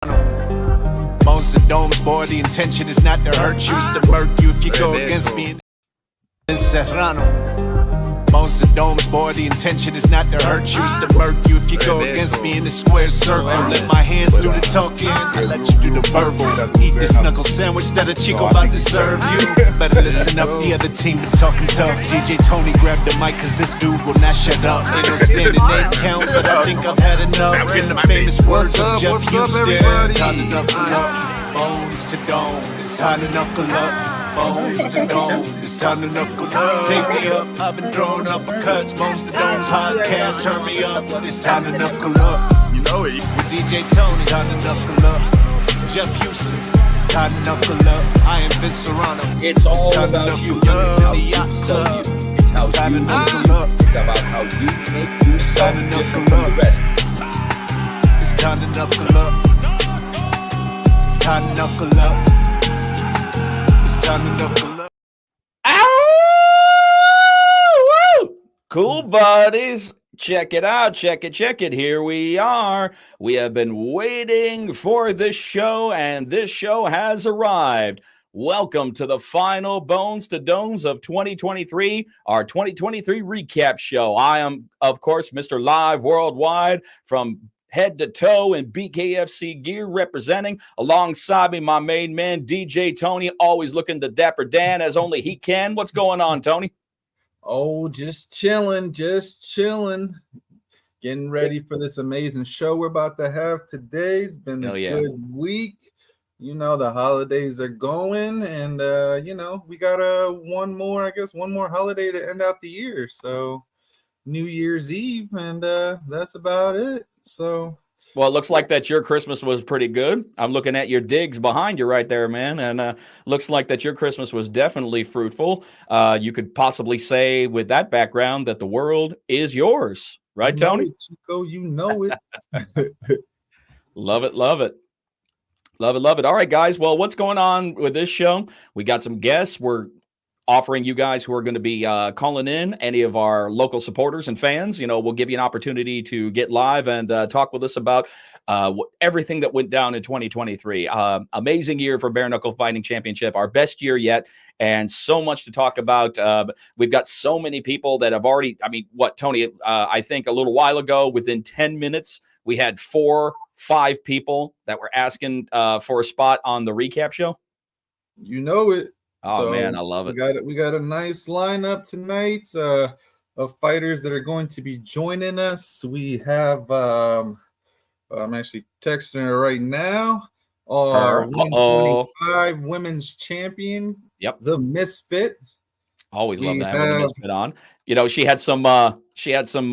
Bones to domes, boy, the intention is not to hurt you, it's to murk you if you go against me. In Serrano. Bones to domes, boy, the intention is not to hurt you, it's to murk you if you go against me in the square circle. Let my hands do the talking, I let you do the verbal. Eat this knuckle sandwich that a Chico about to serve you. Better listen up, the other team been talking tough. DJ Tony grabbed the mic cause this dude will not shut up. Ain't no standing name count, but I think I've had enough. In the famous words of Jeff Houston, time to knuckle up. Bones to dome, it's time to knuckle up. Bones to dome, it's time to knuckle up. Take me up, I've been throwing uppercuts. Bones to dome podcast, turn me up. It's time to knuckle up. You know it. With DJ Tony, time to knuckle up. Jeff Houston, it's time to knuckle up. I am Vince Serrano. It's all about you. It's how you knuckle up. It's about how you make yourself different from the rest. It's time to knuckle up. It's time to knuckle up. Ow! Woo! Cool buddies. Check it out. Check it. Here we are. We have been waiting for this show, and this show has arrived. Welcome to the final Bones to Domes of 2023, our 2023 recap show. I am, of course, Mr. Live Worldwide from head to toe in BKFC gear, representing alongside me my main man DJ Tony, always looking to dapper Dan as only he can. What's going on, Tony? Oh, just chilling, getting ready for this amazing show we're about to have today. It's been a good week. You know, the holidays are going, and we got one more holiday to end out the year. So New Year's Eve, and that's about it. So, well, it looks like that your Christmas was pretty good. I'm looking at your digs behind you right there, man, and looks like that your Christmas was definitely fruitful. You could possibly say with that background that the world is yours, right, Tony? Chico, you know it. Love it. All right, guys. Well, what's going on with this show? We got some guests. We're offering you guys who are going to be calling in, any of our local supporters and fans, we'll give you an opportunity to get live and talk with us about everything that went down in 2023. Amazing year for Bare Knuckle Fighting Championship, our best year yet, and so much to talk about. We've got so many people that have already, Tony, I think a little while ago, within 10 minutes, we had 4-5 people that were asking for a spot on the recap show. You know it. Oh, man, I love it. We got a nice lineup tonight of fighters that are going to be joining us. We have, I'm actually texting her right now, our 125 women's champion, the Misfit. Always love that having the Misfit on. She had some,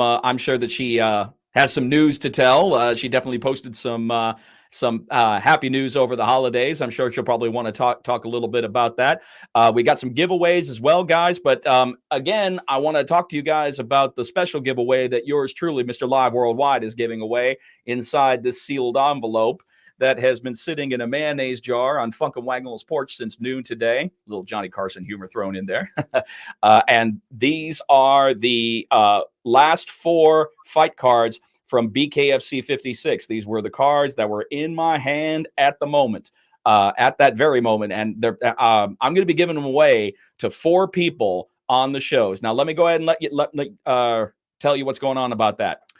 I'm sure that she has some news to tell. She definitely posted some happy news over the holidays. I'm sure she'll probably want to talk a little bit about that. We got some giveaways as well, guys. But again, I want to talk to you guys about the special giveaway that yours truly, Mr. Live Worldwide, is giving away inside this sealed envelope that has been sitting in a mayonnaise jar on Funk and Wagnall's porch since noon today. A little Johnny Carson humor thrown in there. And these are the last 4 fight cards from BKFC 56. These were the cards that were in my hand at the moment, at that very moment. And I'm going to be giving them away to 4 people on the shows. Now, let me go ahead and let me tell you what's going on about that.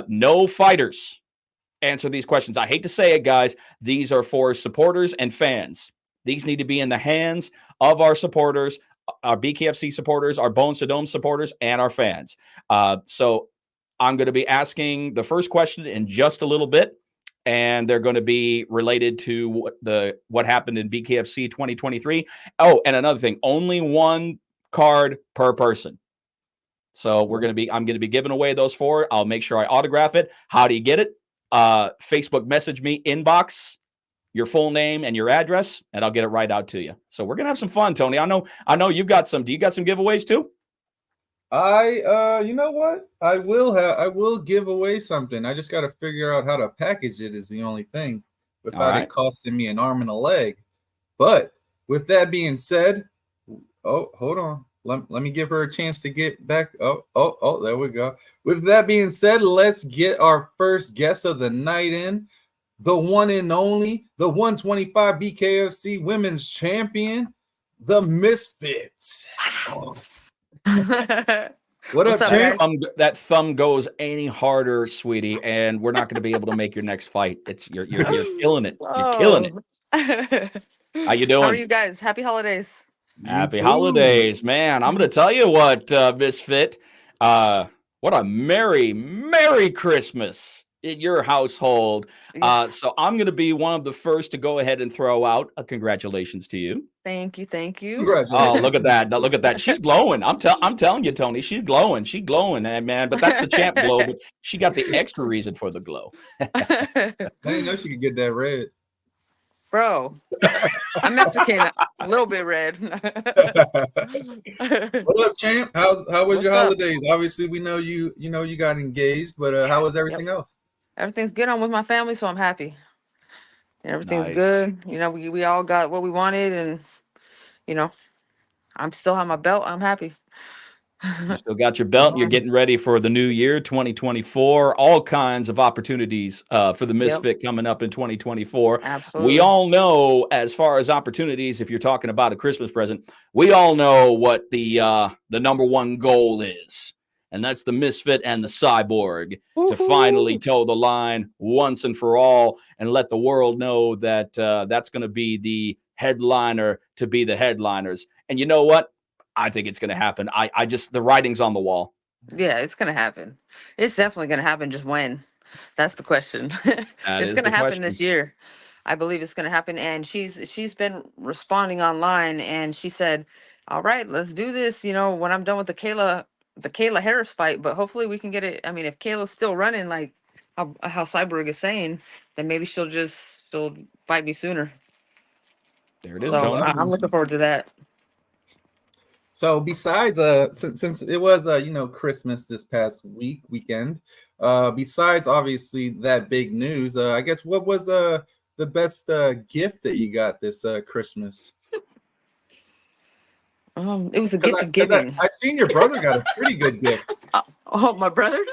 No fighters answer these questions. I hate to say it, guys. These are for supporters and fans. These need to be in the hands of our supporters, our BKFC supporters, our Bones to Dome supporters, and our fans. So I'm going to be asking the first question in just a little bit, and they're going to be related to what happened in BKFC 2023. Oh, and another thing, only 1 card per person. So I'm going to be giving away those 4. I'll make sure I autograph it. How do you get it? Facebook message me, inbox your full name and your address, and I'll get it right out to you. So we're going to have some fun, Tony. I know you've got some. Do you got some giveaways too? You know what? I will give away something. I just got to figure out how to package it is the only thing without it costing me an arm and a leg. But with that being said, hold on. Let me give her a chance to get back. There we go. With that being said, let's get our first guest of the night in. the one and only, the 125 BKFC Women's Champion, the Misfits. What up, champ? That thumb goes any harder, sweetie, and we're not going to be able to make your next fight. You're killing it. You're killing it. How you doing? How are you guys? Happy holidays. Happy holidays, man. I'm going to tell you what, Misfit. What a merry Christmas in your household. Yes. So I'm going to be one of the first to go ahead and throw out a congratulations to you. Thank you. Oh, look at that. Look at that. She's glowing. I'm telling you, Tony, she's glowing. She's glowing, man. But that's the champ glow. But she got the extra reason for the glow. I didn't know she could get that red. Bro, I'm Mexican, a little bit red. What up, champ? How was your holidays? Obviously, we know you got engaged, but how was everything else? Everything's good. I'm with my family, so I'm happy. Everything's Nice. good. We all got what we wanted, and I'm still on my belt. I'm happy. You still got your belt. You're getting ready for the new year, 2024. All kinds of opportunities for the Misfit coming up in 2024. Absolutely. We all know, as far as opportunities, if you're talking about a Christmas present, we all know what the number one goal is, and that's the Misfit and the Cyborg to finally toe the line once and for all, and let the world know that that's going to be the headliner to be the headliners. And you know what? I think it's going to happen. I just, the writing's on the wall. Yeah, it's going to happen. It's definitely going to happen. Just when? That's the question. It's going to happen this year. I believe it's going to happen. And she's been responding online, and she said, all right, let's do this, when I'm done with the Kayla Harris fight, but hopefully we can get it. I mean, if Kayla's still running like how Cyborg is saying, then maybe she'll fight me sooner. There it is, So Tony. I'm looking forward to that. So besides since it was Christmas this past weekend, besides obviously that big news, I guess what was the best gift that you got this Christmas? It was a gift of giving. I seen your brother got a pretty good gift. Oh, my brother.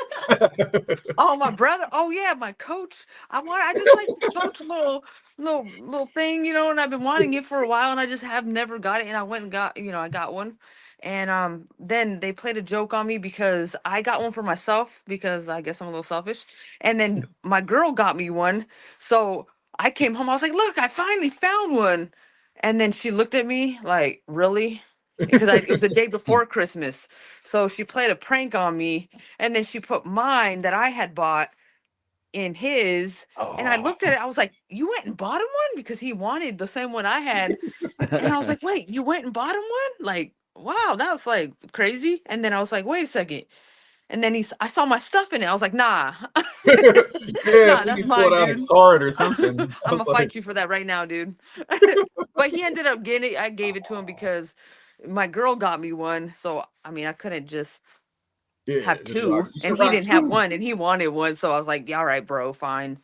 Oh yeah, my coach. I just like the coach little thing, and I've been wanting it for a while, and I just have never got it, and I went and got, I got one. And then they played a joke on me because I got one for myself because I guess I'm a little selfish. And then my girl got me one. So I came home, I was like, look, I finally found one. And then she looked at me like, really? Because it was the day before Christmas. So she played a prank on me, and then she put mine that I had bought in his. And I looked at it, I was like, you went and bought him one? Because he wanted the same one I had. And I was like, wait, you went and bought him one? Like, wow, that was like crazy. And then I was like, wait a second. And then I saw my stuff in it. I was like, nah. Nah, that's mine, dude. A card or something. I'm gonna fight you for that right now, dude. But he ended up getting it. I gave it to him because my girl got me one. So I mean, I couldn't just have two, and he didn't have one, and he wanted one. So I was like, yeah, all right, bro, fine.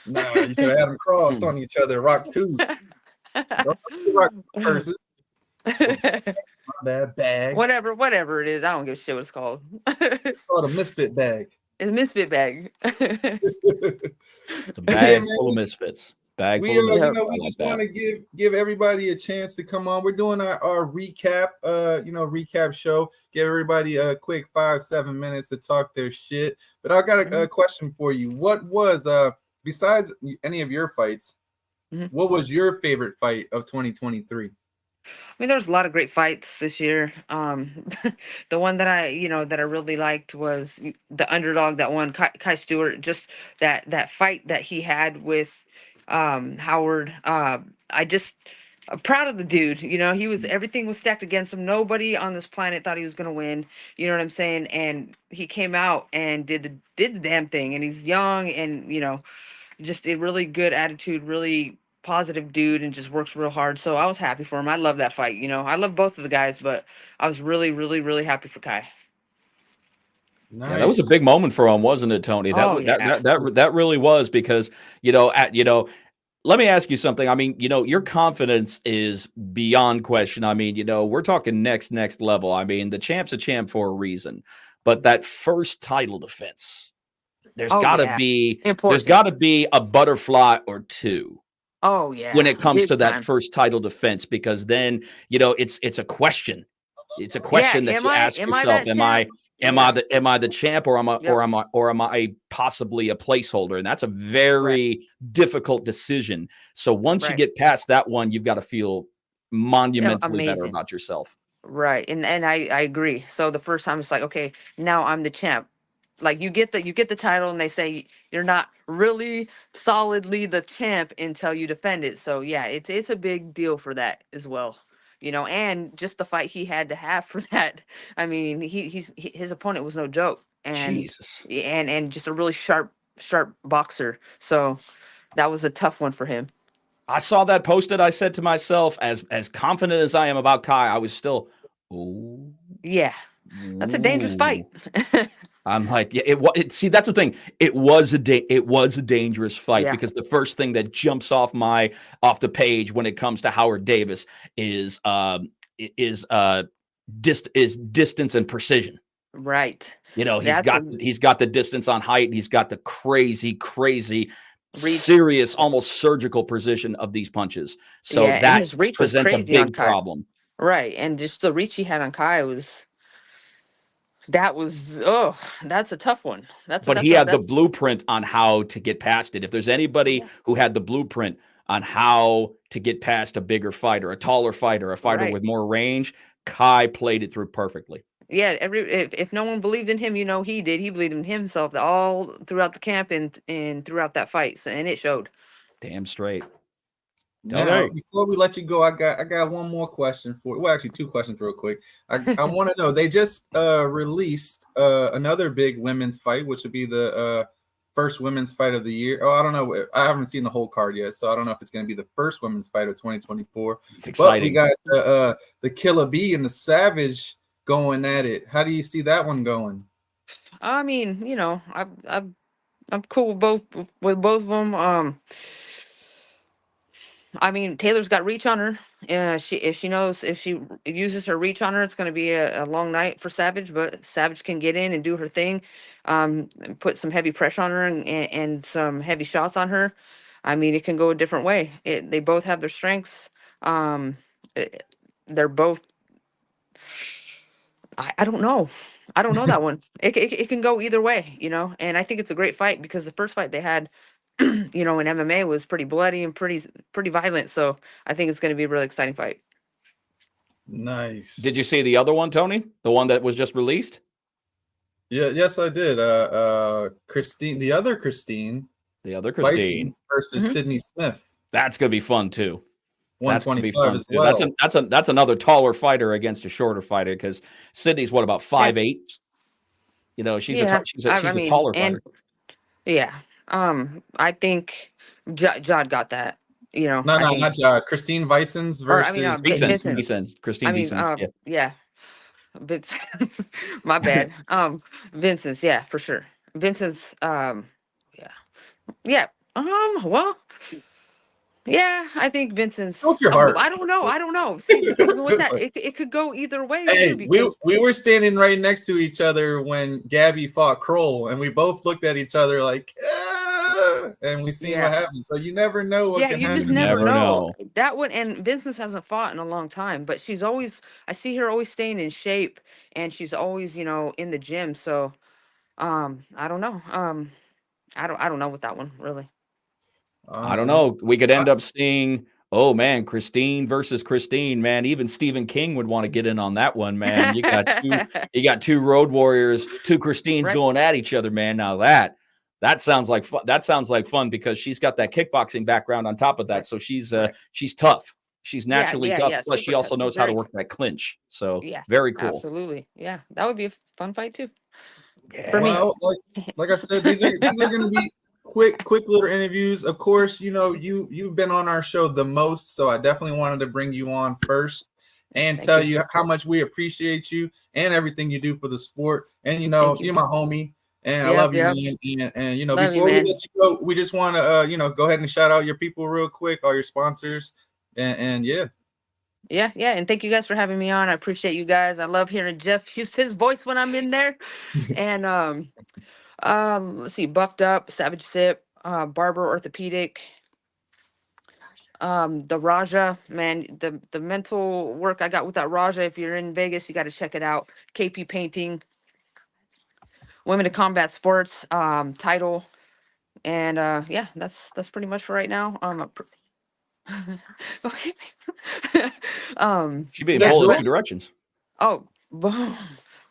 No, you should have had them crossed on each other. Rock two. Rock purses. My bag. Whatever it is, I don't give a shit what it's called. It's called a Misfit bag. It's a Misfit bag. It's a bag full of misfits. Bag full of misfits. We just want to give everybody a chance to come on. We're doing our recap, recap show. Give everybody a quick 5-7 minutes to talk their shit. But I got a question for you. What was besides any of your fights? What was your favorite fight of 2023? I mean, there's a lot of great fights this year. The one that I really liked was the underdog that won, Kai Stewart. Just that fight that he had with Howard. I'm proud of the dude. Everything was stacked against him. Nobody on this planet thought he was gonna win. You know what I'm saying? And he came out and did the damn thing. And he's young and just a really good attitude, really positive dude, and just works real hard. So I was happy for him. I love that fight. I love both of the guys, but I was really, really, really happy for Kai. Nice. Yeah, that was a big moment for him, wasn't it, Tony? That really was, because let me ask you something. I mean, your confidence is beyond question. I mean, we're talking next level. I mean, the champ's a champ for a reason, but that first title defense, there's got to yeah. be Important. there's got to be a butterfly or two. Oh yeah. When it comes Big to that time. first title defense, because then it's a question. It's a question that you ask yourself: Am I the champ, or am I possibly a placeholder? And that's a very difficult decision. So once you get past that one, you've got to feel monumentally better about yourself. Right. And I agree. So the first time it's like, okay, now I'm the champ. Like you get the title and they say you're not really solidly the champ until you defend it. So yeah, it's a big deal for that as well. You know, and just the fight he had to have for that. I mean, his opponent was no joke, and Jesus. and just a really sharp boxer. So that was a tough one for him. I saw that posted. I said to myself, as confident as I am about Kai, I was still, oh yeah, that's a dangerous fight. I'm like, yeah, see, that's the thing. It was a dangerous fight because the first thing that jumps off the page when it comes to Howard Davis is distance and precision. Right. You know, he's got the distance on height. He's got the crazy serious, almost surgical precision of these punches. So that his reach presents a big problem. Right. And just the reach he had on Kai that's a tough one. But he had the blueprint on how to get past it. If there's anybody who had the blueprint on how to get past a bigger fighter, a taller fighter, a fighter with more range, Kai played it through perfectly. Yeah, if no one believed in him, you know he did. He believed in himself all throughout the camp and throughout that fight, and it showed. Damn straight. Now, before we let you go, I got one more question for you. Well, actually, two questions real quick. I want to know, they just released another big women's fight, which would be the first women's fight of the year. Oh, I don't know. I haven't seen the whole card yet, so I don't know if it's going to be the first women's fight of 2024. It's exciting. But we got the Killer Bee and the Savage going at it. How do you see that one going? I mean, you know, I'm cool with both of them. I mean, Taylor's got reach on her. If she uses her reach on her, it's going to be a long night for Savage. But Savage can get in and do her thing, and put some heavy pressure on her and some heavy shots on her. I mean, it can go a different way. They both have their strengths. They're both. I don't know. I don't know that one. It can go either way, you know. And I think it's a great fight because the first fight they had, you know, in MMA was pretty bloody and pretty violent. So I think it's going to be a really exciting fight. Nice. Did you see the other one, Tony? The one that was just released? Yeah. Yes, I did. Christine, the other Christine versus Sydney Smith. That's going to be fun too. 125 as well. That's another taller fighter against a shorter fighter because Sydney's what, about 5'8"? You know, she's a taller fighter. Yeah. I think Jod got that. You know, not Jod. Christine Vicens versus Vicens. Christine Vicens. Yeah. My bad. Vincent's, yeah, for sure. Vincent's, yeah. Well. Yeah, I think Vincent's. Your heart. I don't know. See, with that, it could go either way. Hey, we were standing right next to each other when Gabby fought Kroll, and we both looked at each other like, and we seen what happened. So you never know what can happen. You just never know. That one, and Vincent hasn't fought in a long time, but she's always. I see her always staying in shape, and she's always, you know, in the gym. So, I don't know. I don't know with that one really. I don't know. We could end up seeing, oh man, Christine versus Christine, man. Even Stephen King would want to get in on that one, man. You got two road warriors, two Christines going at each other, man. Now that sounds like fun. That sounds like fun because she's got that kickboxing background on top of that. So she's tough. She's naturally tough. Plus, she also knows how to work that clinch. So very cool. Absolutely. Yeah. That would be a fun fight too. Yeah. For me. Like I said, these are going to be quick little interviews. Of course, you know, you've been on our show the most, so I definitely wanted to bring you on first and tell you how much we appreciate you and everything you do for the sport. And you know, you're my homie, and I love you, man. And you know, before we let you go, we just want to you know, go ahead and shout out your people real quick, all your sponsors, and yeah. And thank you guys for having me on. I appreciate you guys. I love hearing Jeff use his voice when I'm in there. And Let's see, Buffed Up, Savage Sip, Barber Orthopedic, the Raja, man, the mental work I got with that Raja. If you're in Vegas, you got to check it out. KP Painting, Women to Combat Sports, title, and yeah, that's pretty much for right now. She being yeah, pulled in 2 directions. Oh, boom,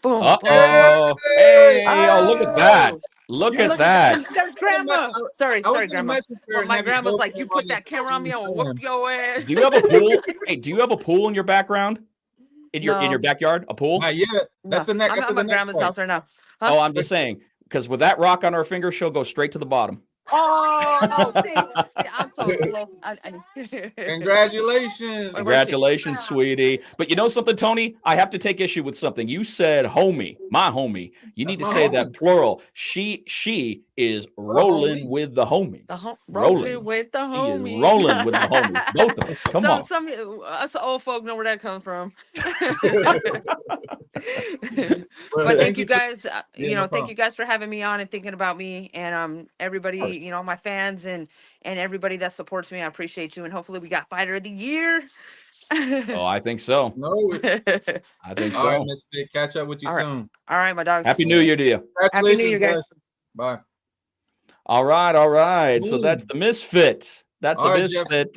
boom. Uh-oh. Hey, oh, look at that. Look at that. There's grandma. Sorry, grandma. But my grandma's like, you put that camera on me, I'll whoop your ass. Do you have a pool? Hey, do you have a pool in your background? In your backyard? A pool? Not yet. That's the next. I'm at my grandma's house right now. Huh? Oh, I'm just saying, because with that rock on her finger, she'll go straight to the bottom. Oh, see, I'm so slow. Congratulations. Congratulations, sweetie. But you know something, Tony? I have to take issue with something. You said homie, my homie. You need to say that plural. She is rolling with the homies. Rolling with the homies. She is rolling with the homies. Both of us. Come on. Some us old folk know where that comes from. But thank you guys. Thank you guys for having me on and thinking about me, and everybody, my fans and everybody that supports me. I appreciate you, and hopefully we got Fighter of the Year. Oh, I think so. I think so. All right, Miss Fit, catch up with you soon. All right, my dogs. Happy New Year to you. Happy New Year, guys. Bye. All right. Ooh. So that's the Misfit. That's a Misfit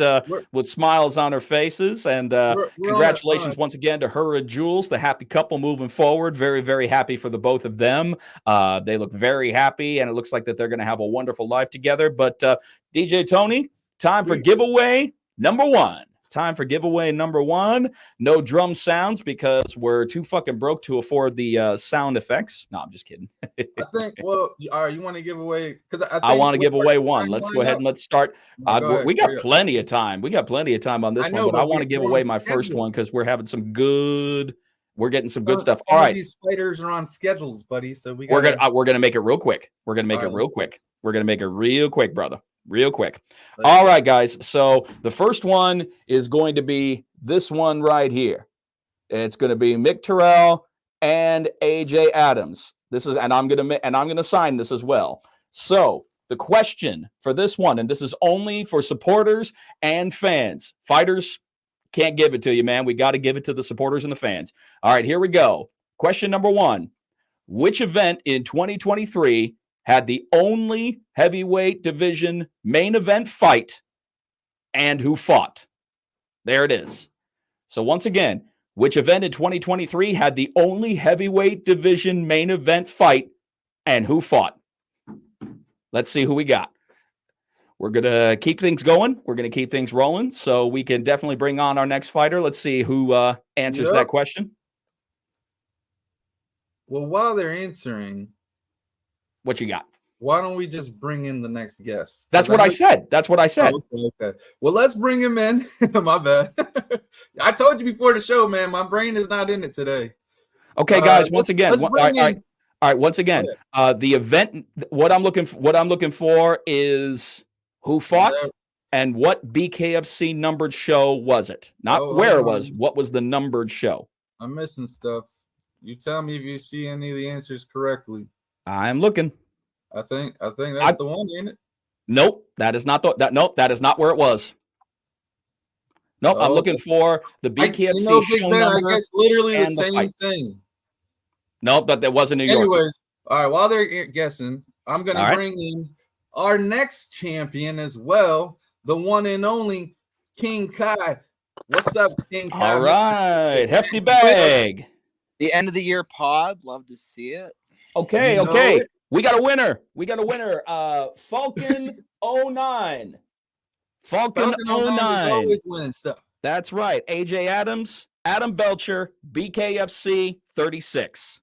with smiles on her faces. And congratulations once again to her and Jules, the happy couple moving forward. Very, very happy for the both of them. They look very happy, and it looks like that they're going to have a wonderful life together. But DJ Tony, time for giveaway number 1. Time for giveaway number 1. No drum sounds because we're too fucking broke to afford the sound effects. No, I'm just kidding. I think, all right, you want to give away? Because I want to give away one. Let's go ahead and let's start. We got plenty of time. We got plenty of time on this one, but I want to give away my first one because we're having some good. We're getting some good stuff. All right, these fighters are on schedules, buddy. So we're gonna make it real quick. We're gonna make it real quick. We're gonna make it real quick, brother. Real quick. All right, guys. So the first one is going to be this one right here. It's going to be Mick Terrell and AJ Adams. And I'm gonna sign this as well. So the question for this one, and this is only for supporters and fans. Fighters can't give it to you, man. We got to give it to the supporters and the fans. All right, here we go. Question number 1: which event in 2023 had the only heavyweight division main event fight, and who fought? There it is. So once again, which event in 2023 had the only heavyweight division main event fight, and who fought? Let's see who we got. We're going to keep things going. We're going to keep things rolling, so we can definitely bring on our next fighter. Let's see who answers that question. Well, while they're answering, what you got? Why don't we just bring in the next guest? That's what I said. That's what I said. Oh, okay. Well, let's bring him in. My bad. I told you before the show, man. My brain is not in it today. Okay, guys. Once again, all right. Once again, the event. What I'm looking for is who fought and what BKFC numbered show was it? Not where it was. What was the numbered show? I'm missing stuff. You tell me if you see any of the answers correctly. I'm looking. I think that's the one, ain't it? Nope, that is not that is not where it was. Nope, I'm looking for the BKFC show number. I guess literally the same thing. Nope, but that wasn't New York. Anyways, all right, while they're guessing, I'm gonna bring in our next champion as well, the one and only King Kai. What's up, King Kai? All right, hefty bag. The end of the year pod. Love to see it. Okay. We got a winner. Falcon 09. Falcon 09. Always winning stuff. That's right. AJ Adams, Adam Belcher, BKFC 36.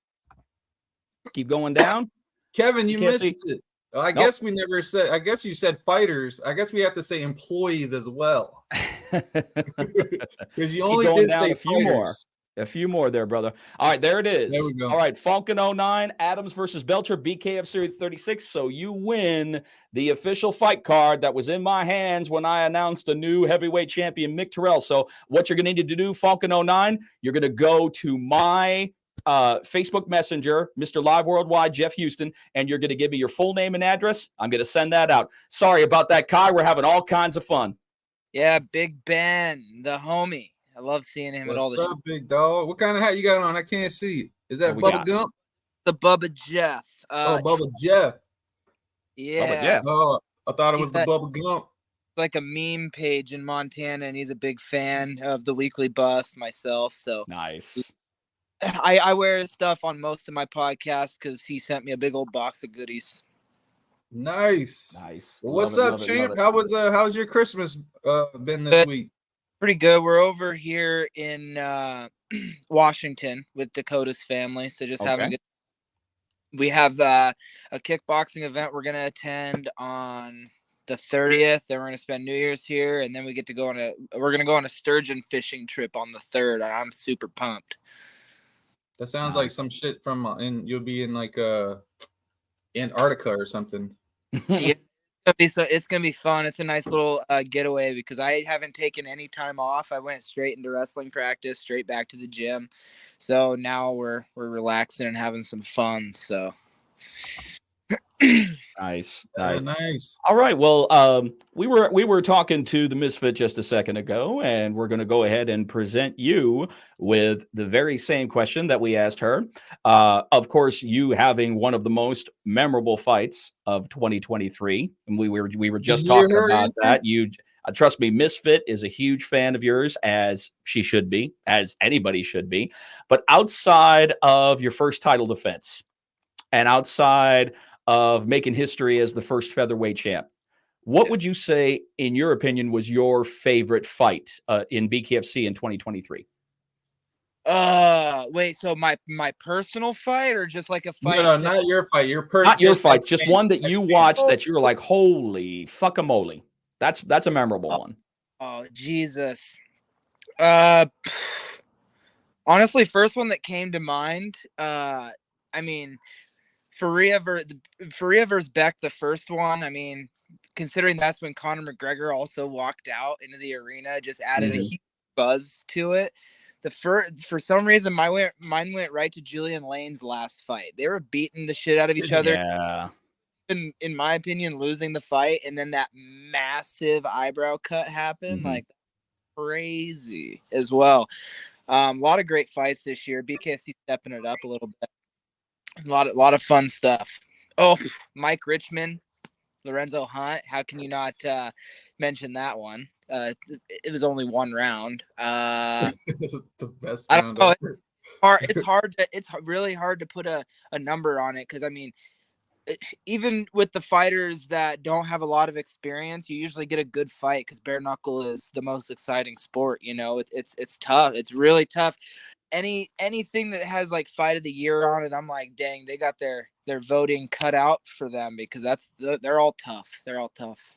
Keep going down. Kevin, you missed it. I guess we never said. I guess you said fighters. I guess we have to say employees as well. Because you only did say a few more. A few more there, brother. All right, there it is. There we go. All right, Falcon 09, Adams versus Belcher, BKFC 36. So you win the official fight card that was in my hands when I announced a new heavyweight champion, Mick Terrell. So what you're going to need to do, Falcon 09, you're going to go to my Facebook Messenger, Mr. Live Worldwide, Jeff Houston, and you're going to give me your full name and address. I'm going to send that out. Sorry about that, Kai. We're having all kinds of fun. Yeah, Big Ben, the homie. I love seeing him at all the. What's up, big dog? What kind of hat you got on? I can't see it. Is that Bubba Gump? The Bubba Jeff. Bubba Jeff. Yeah. Bubba Jeff. Oh, I thought it was the Bubba Gump. It's like a meme page in Montana, and he's a big fan of the Weekly Bust myself. So nice. I wear his stuff on most of my podcasts because he sent me a big old box of goodies. Nice. Well, what's up, champ? How's your Christmas been this week? Pretty good. We're over here in Washington with Dakota's family, so just having a good. We have a kickboxing event we're gonna attend on the 30th. Then we're gonna spend New Year's here, and then we get to go we're gonna go on a sturgeon fishing trip on the 3rd. I'm super pumped. That sounds like some shit from you'll be in like Antarctica or something. Yeah, it's gonna be fun. It's a nice little getaway because I haven't taken any time off. I went straight into wrestling practice, straight back to the gym. So now we're relaxing and having some fun. So nice. All right. Well, we were talking to the Misfit just a second ago, and we're going to go ahead and present you with the very same question that we asked her. Of course, you having one of the most memorable fights of 2023, and we were just talking about that. You trust me, Misfit is a huge fan of yours, as she should be, as anybody should be. But outside of your first title defense, and outside of making history as the first featherweight champ, what would you say, in your opinion, was your favorite fight in BKFC in 2023? Wait, so my personal fight or just like a fight? No, not your fight. Not your fights, just one that you watched that you were like, holy fuckamole. That's a memorable one. Oh, Jesus. Honestly, first one that came to mind, I mean, Faria versus Beck, the first one. I mean, considering that's when Conor McGregor also walked out into the arena, just added a huge buzz to it. For some reason, mine went right to Julian Lane's last fight. They were beating the shit out of each other. Yeah. In my opinion, losing the fight, and then that massive eyebrow cut happened. Like, crazy as well. A lot of great fights this year. BKFC stepping it up a little bit. A lot of fun stuff. Oh, Mike Richmond, Lorenzo Hunt. How can you not mention that one? It was only one round. The best I round don't know. ever. It's really hard to put a number on it because I mean, even with the fighters that don't have a lot of experience, you usually get a good fight because bare knuckle is the most exciting sport. You know, it's tough. It's really tough. Anything that has like fight of the year on it, I'm like, dang, they got their voting cut out for them because they're all tough. They're all tough.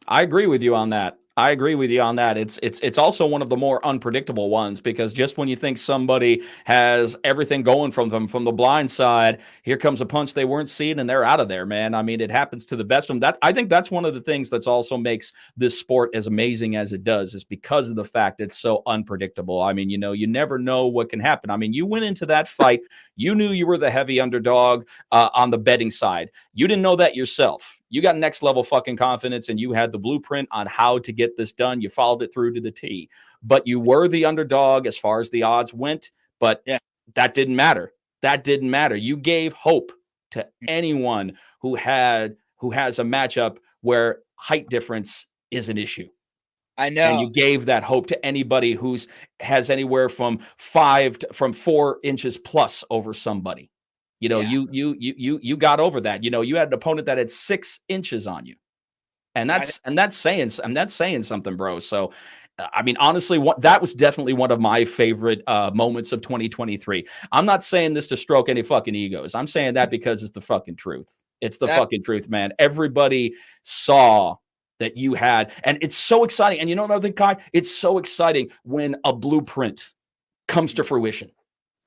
I agree with you on that. It's also one of the more unpredictable ones because just when you think somebody has everything going from them from the blind side, here comes a punch they weren't seeing and they're out of there, man. I mean, it happens to the best of them. I think that's one of the things that's also makes this sport as amazing as it does is because of the fact it's so unpredictable. I mean, you never know what can happen. I mean, you went into that fight, you knew you were the heavy underdog on the betting side. You didn't know that yourself. You got next level fucking confidence and you had the blueprint on how to get this done. You followed it through to the T, but you were the underdog as far as the odds went, but that didn't matter. You gave hope to anyone who has a matchup where height difference is an issue. I know. And you gave that hope to anybody who's has anywhere from 4 inches plus over somebody. You got over that. You had an opponent that had 6 inches on you, and that's saying something, bro. So, I mean, honestly, that was definitely one of my favorite moments of 2023. I'm not saying this to stroke any fucking egos. I'm saying that because it's the fucking truth. It's the fucking truth, man. Everybody saw that you had, and it's so exciting. And you know another thing, Kai? It's so exciting when a blueprint comes to fruition.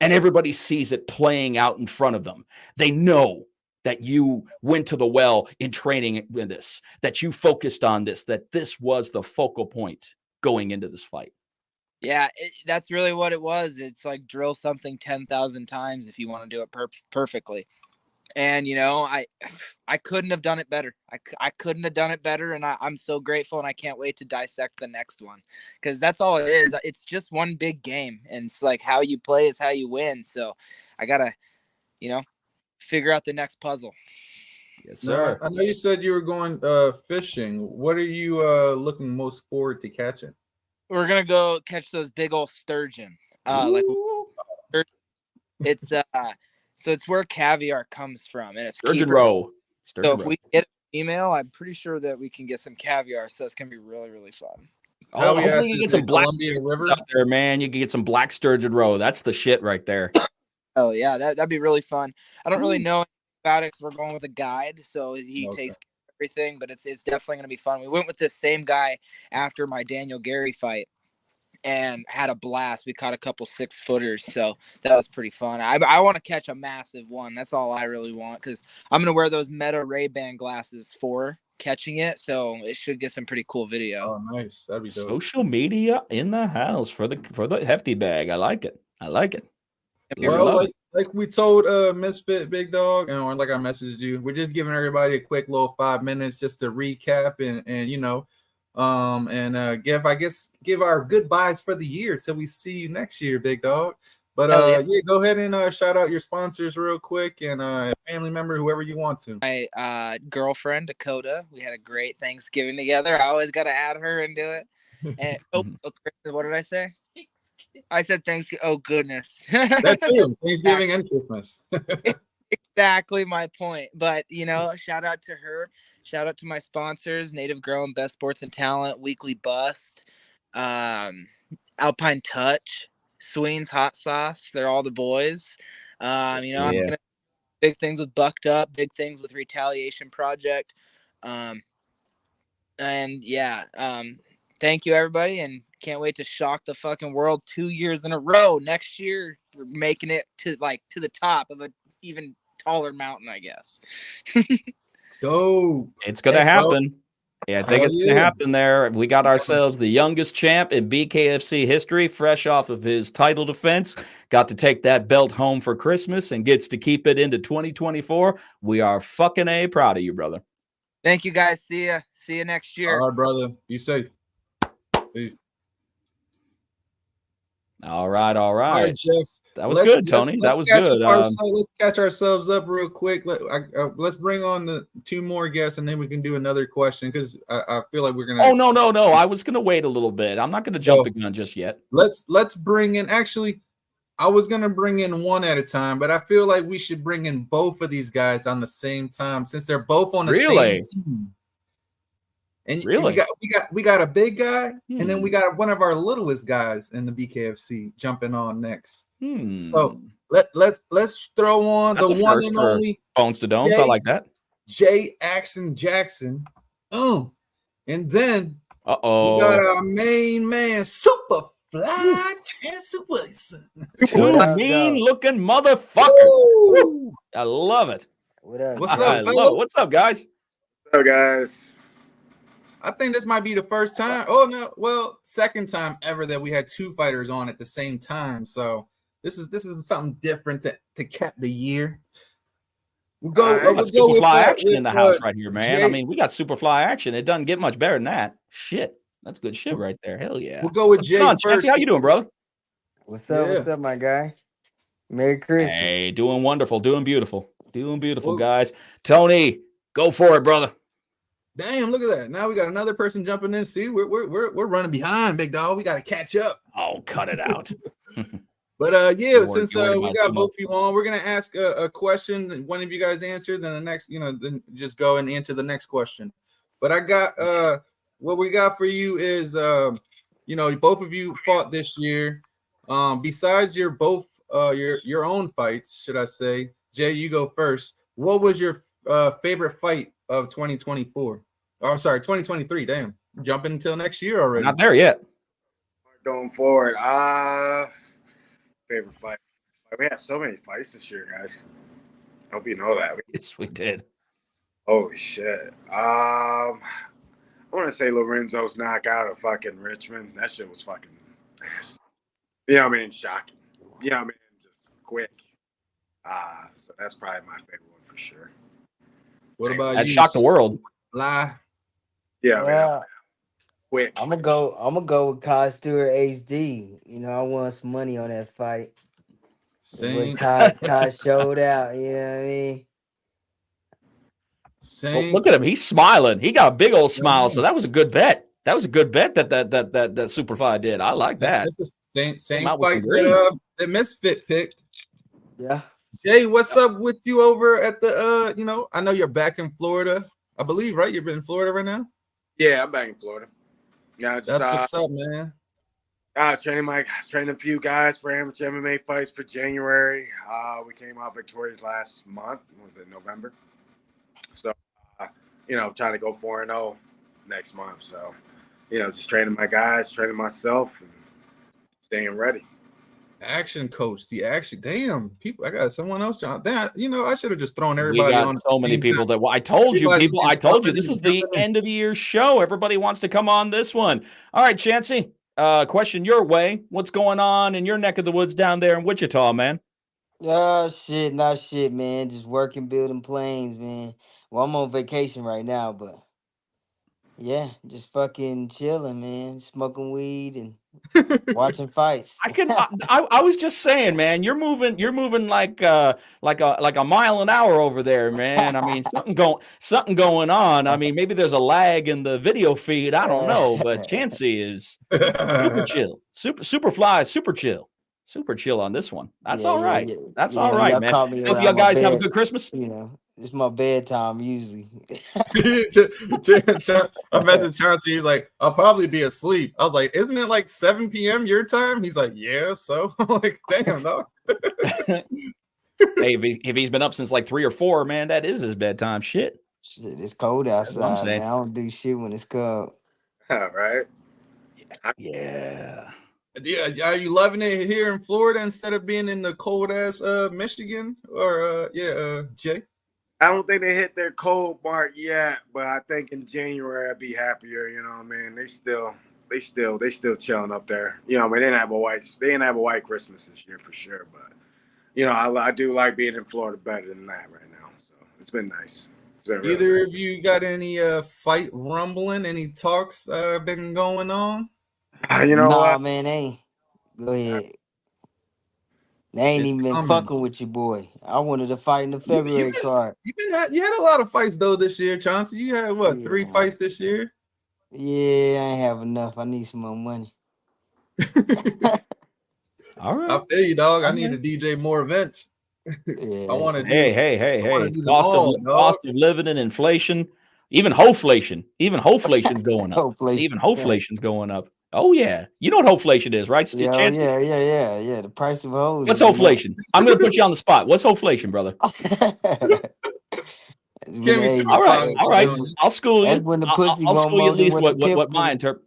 And everybody sees it playing out in front of them. They know that you went to the well in training in this, that you focused on this, that this was the focal point going into this fight. Yeah, that's really what it was. It's like drill something 10,000 times if you want to do it perfectly. And, you know, I couldn't have done it better. I couldn't have done it better. And I'm so grateful. And I can't wait to dissect the next one, because that's all it is. It's just one big game. And it's like how you play is how you win. So I got to, you know, figure out the next puzzle. Yes, sir. I know you said you were going fishing. What are you looking most forward to catching? We're going to go catch those big old sturgeon. It's so it's where caviar comes from, and it's sturgeon roe. So if we get an email, I'm pretty sure that we can get some caviar. So that's gonna be really, really fun. Oh, hopefully you get some black River out there, man. You can get some black sturgeon roe. That's the shit right there. Oh yeah, that'd be really fun. I don't really know about it because we're going with a guide, so he takes care of everything. But it's definitely gonna be fun. We went with this same guy after my Daniel Gary fight, and had a blast. We caught a couple 6-footers, so that was pretty fun. I want to catch a massive one. That's all I really want, because I'm gonna wear those Meta Ray-Ban glasses for catching it, so it should get some pretty cool video. Oh, nice. That'd be dope. Social media in the house for the hefty bag. I like it. Well, like we told Misfit Big Dog, or like I messaged you, we're just giving everybody a quick little 5 minutes just to recap and you know, give our goodbyes for the year till we see you next year, Big Dog. But yeah, go ahead and shout out your sponsors real quick, and family member, whoever you want to. My girlfriend Dakota, we had a great Thanksgiving together. I always got to add her into it. And what did I say? I said Thanksgiving. Oh goodness, that's it. Thanksgiving and Christmas. Exactly my point. But you know, shout out to her. Shout out to my sponsors: Native Grown, Best Sports and Talent, Weekly Bust, Alpine Touch, Sween's Hot Sauce. They're all the boys. You know, I'm gonna big things with Bucked Up, big things with Retaliation Project, and yeah. Thank you, everybody, and can't wait to shock the fucking world 2 years in a row. Next year, we're making it to the top of a even taller mountain, I guess. Dope. It's gonna happen. Yeah, I think it's gonna happen there. We got ourselves the youngest champ in BKFC history, fresh off of his title defense. Got to take that belt home for Christmas and gets to keep it into 2024. We are fucking proud of you, brother. Thank you, guys. See you next year. All right, brother. Be safe. Peace. All right, Jeff. That was good, Tony. That was good. Let's catch ourselves up real quick. Let's bring on the 2 more guests, and then we can do another question, because I feel like we're gonna. Oh no! I was gonna wait a little bit. I'm not gonna jump the gun just yet. Let's bring in. Actually, I was gonna bring in one at a time, but I feel like we should bring in both of these guys on the same time, since they're both on the same team. And we got a big guy, and then we got one of our littlest guys in the BKFC jumping on next. So let's throw on the one and only Bones to Domes. I like that. Jay Axon Jackson. And then we got our main man, Superfly Chance Wilson. Mean-looking motherfucker. I love it. What's up, fellas? What's up, guys? What's up, guys? I think this might be the first time. Oh no, well, second time ever that we had 2 fighters on at the same time. So this is something different to cap the year. We'll go Superfly action in the house right here, man. I mean, we got Superfly action. It doesn't get much better than that. Shit, that's good shit right there. Hell yeah. We'll go with Jay first. Chancey, how you doing, brother? What's up? What's up, my guy? Merry Christmas. Hey, doing wonderful, doing beautiful, guys. Tony, go for it, brother. Damn, look at that. Now we got another person jumping in. See, we're running behind, big dog. We got to catch up. Oh, cut it out. But yeah, since we got both of you on, we're gonna ask a question. One of you guys answer, then the next, then just go and answer the next question. But I got what we got for you is both of you fought this year. Besides your own fights, should I say? Jay, you go first. What was your favorite fight of 2024? Oh, I'm sorry, 2023. Damn, jumping until next year already. Not there yet. Going forward, favorite fight. We had so many fights this year, guys. I hope you know that. Yes, we did. Holy shit. I want to say Lorenzo's knockout of fucking Richmond. That shit was fucking You know what I mean? Shocking. You know what I mean? Just quick. So that's probably my favorite one for sure. What about that you? shocked the world. Lie. Yeah, man. Quick. I'm gonna go with Kai Stewart HD. You know, I won some money on that fight. Same. Kai showed out, you know what I mean? Well, look at him. He's smiling. He got a big old smile. So that was a good bet. That was a good bet that Superfly did. I like that. That's the same out fight that Misfit picked. Yeah. Jay, what's up with you over at the you know, I know you're back in Florida, I believe, right? You're in Florida right now? Yeah, I'm back in Florida. Yeah, just, that's what's up, man. Training a few guys for amateur MMA fights for January. We came out victorious last month. Was it November? So, you know, trying to go 4-0 next month. So, you know, just training my guys, training myself, and staying ready. Action coach, the action. Damn, people. I got someone else, John. That, you know, I should have just thrown everybody on. So many people that I told you, people. I told you this is the end of the year show. Everybody wants to come on this one. All right, Chancey. Question your way. What's going on in your neck of the woods down there in Wichita, man? Shit, not shit, man. Just working, building planes, man. Well, I'm on vacation right now, but yeah, just fucking chilling, man. Smoking weed and watching fights. I was just saying, man, you're moving like a mile an hour over there, man. I mean, something going on. I mean, maybe there's a lag in the video feed. I don't know, but Chancey is super chill, super chill on this one. That's all right. That's all right, man. Hope y'all guys have a good Christmas. You know, it's my bedtime usually. I messaged Chauncey. He's like, I'll probably be asleep. I was like, isn't it like 7 p.m. your time? He's like, yeah. So I'm like, damn, dog. Hey, if he's been up since like 3 or 4, man, that is his bedtime. Shit, it's cold outside. Man. I don't do shit when it's cold. All right. Yeah. Are you loving it here in Florida instead of being in the cold ass Michigan? Or Jay? I don't think they hit their cold mark yet, but I think in January I'd be happier. You know what I mean? They still chilling up there. You know what I mean? They didn't have a white Christmas this year for sure, but you know, I do like being in Florida better than that right now. So it's been nice. It's been really Either nice. of you got any fight rumbling? Any talks been going on? You know what? Man, go ahead. They ain't even been fucking with you, boy. I wanted to fight in the February card. You had a lot of fights though this year, Chauncey. You had what, 3 fights this year? Yeah, I ain't have enough. I need some more money. All right. I feel you, dog. I need to DJ more events. Yeah. I want to. Hey. Cost of living and inflation, even hoflation. Even hoflation's going up. Even hoflation's going up. Oh yeah, you know what hoflation is, right? Yeah. The price of hoes. What's hoflation? I'm gonna put you on the spot. What's hoflation, brother? All right. I'll school you. When the pussy I'll school you at least what my interpret.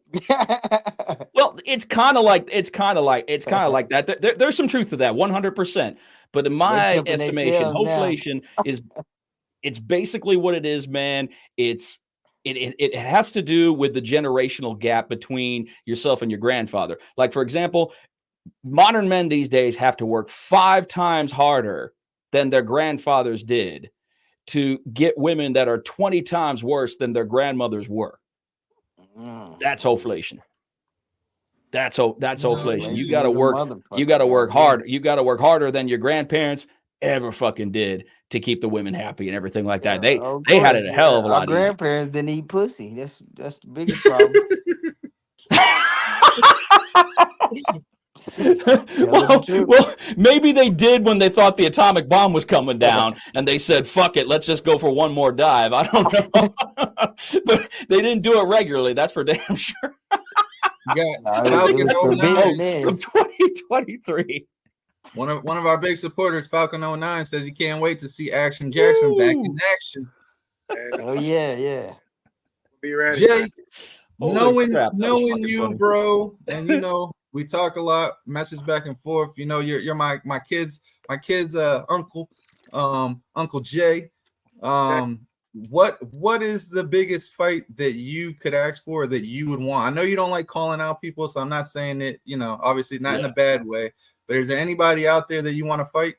Well, it's kind of like that. There's some truth to that, 100%. But in my estimation, hoflation it's basically what it is, man. It has to do with the generational gap between yourself and your grandfather. Like, for example, modern men these days have to work 5 times harder than their grandfathers did to get women that are 20 times worse than their grandmothers were. That's hoflation. That's hoflation. You got to work hard. You got to work harder than your grandparents ever fucking did to keep the women happy and everything like that. They had it a hell of a lot. Our grandparents didn't eat pussy. That's the biggest problem. well, maybe they did when they thought the atomic bomb was coming down, and they said, "Fuck it, let's just go for one more dive." I don't know, but they didn't do it regularly. That's for damn sure. From 2023. One of our big supporters, Falcon09, says he can't wait to see Action Jackson back in action. Oh yeah. Be ready. Jay, knowing you, bro, and you know we talk a lot, message back and forth. You know, you're my kids' uncle, Uncle Jay. what is the biggest fight that you could ask for that you would want? I know you don't like calling out people, so I'm not saying it, obviously not in a bad way, but is there anybody out there that you want to fight?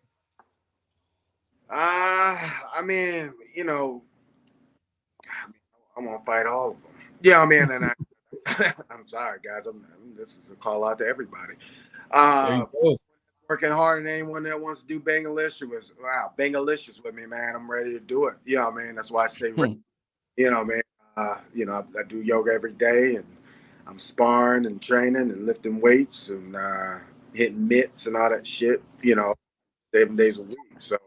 I mean, I'm gonna fight all of them. Yeah, I mean, and I'm sorry, guys. This is a call out to everybody. Working hard, and anyone that wants to do Bangalicious with me, man, I'm ready to do it. You know what I mean? That's why I stay ready. Man. I do yoga every day, and I'm sparring and training and lifting weights and hitting mitts and all that shit. 7 days a week. So,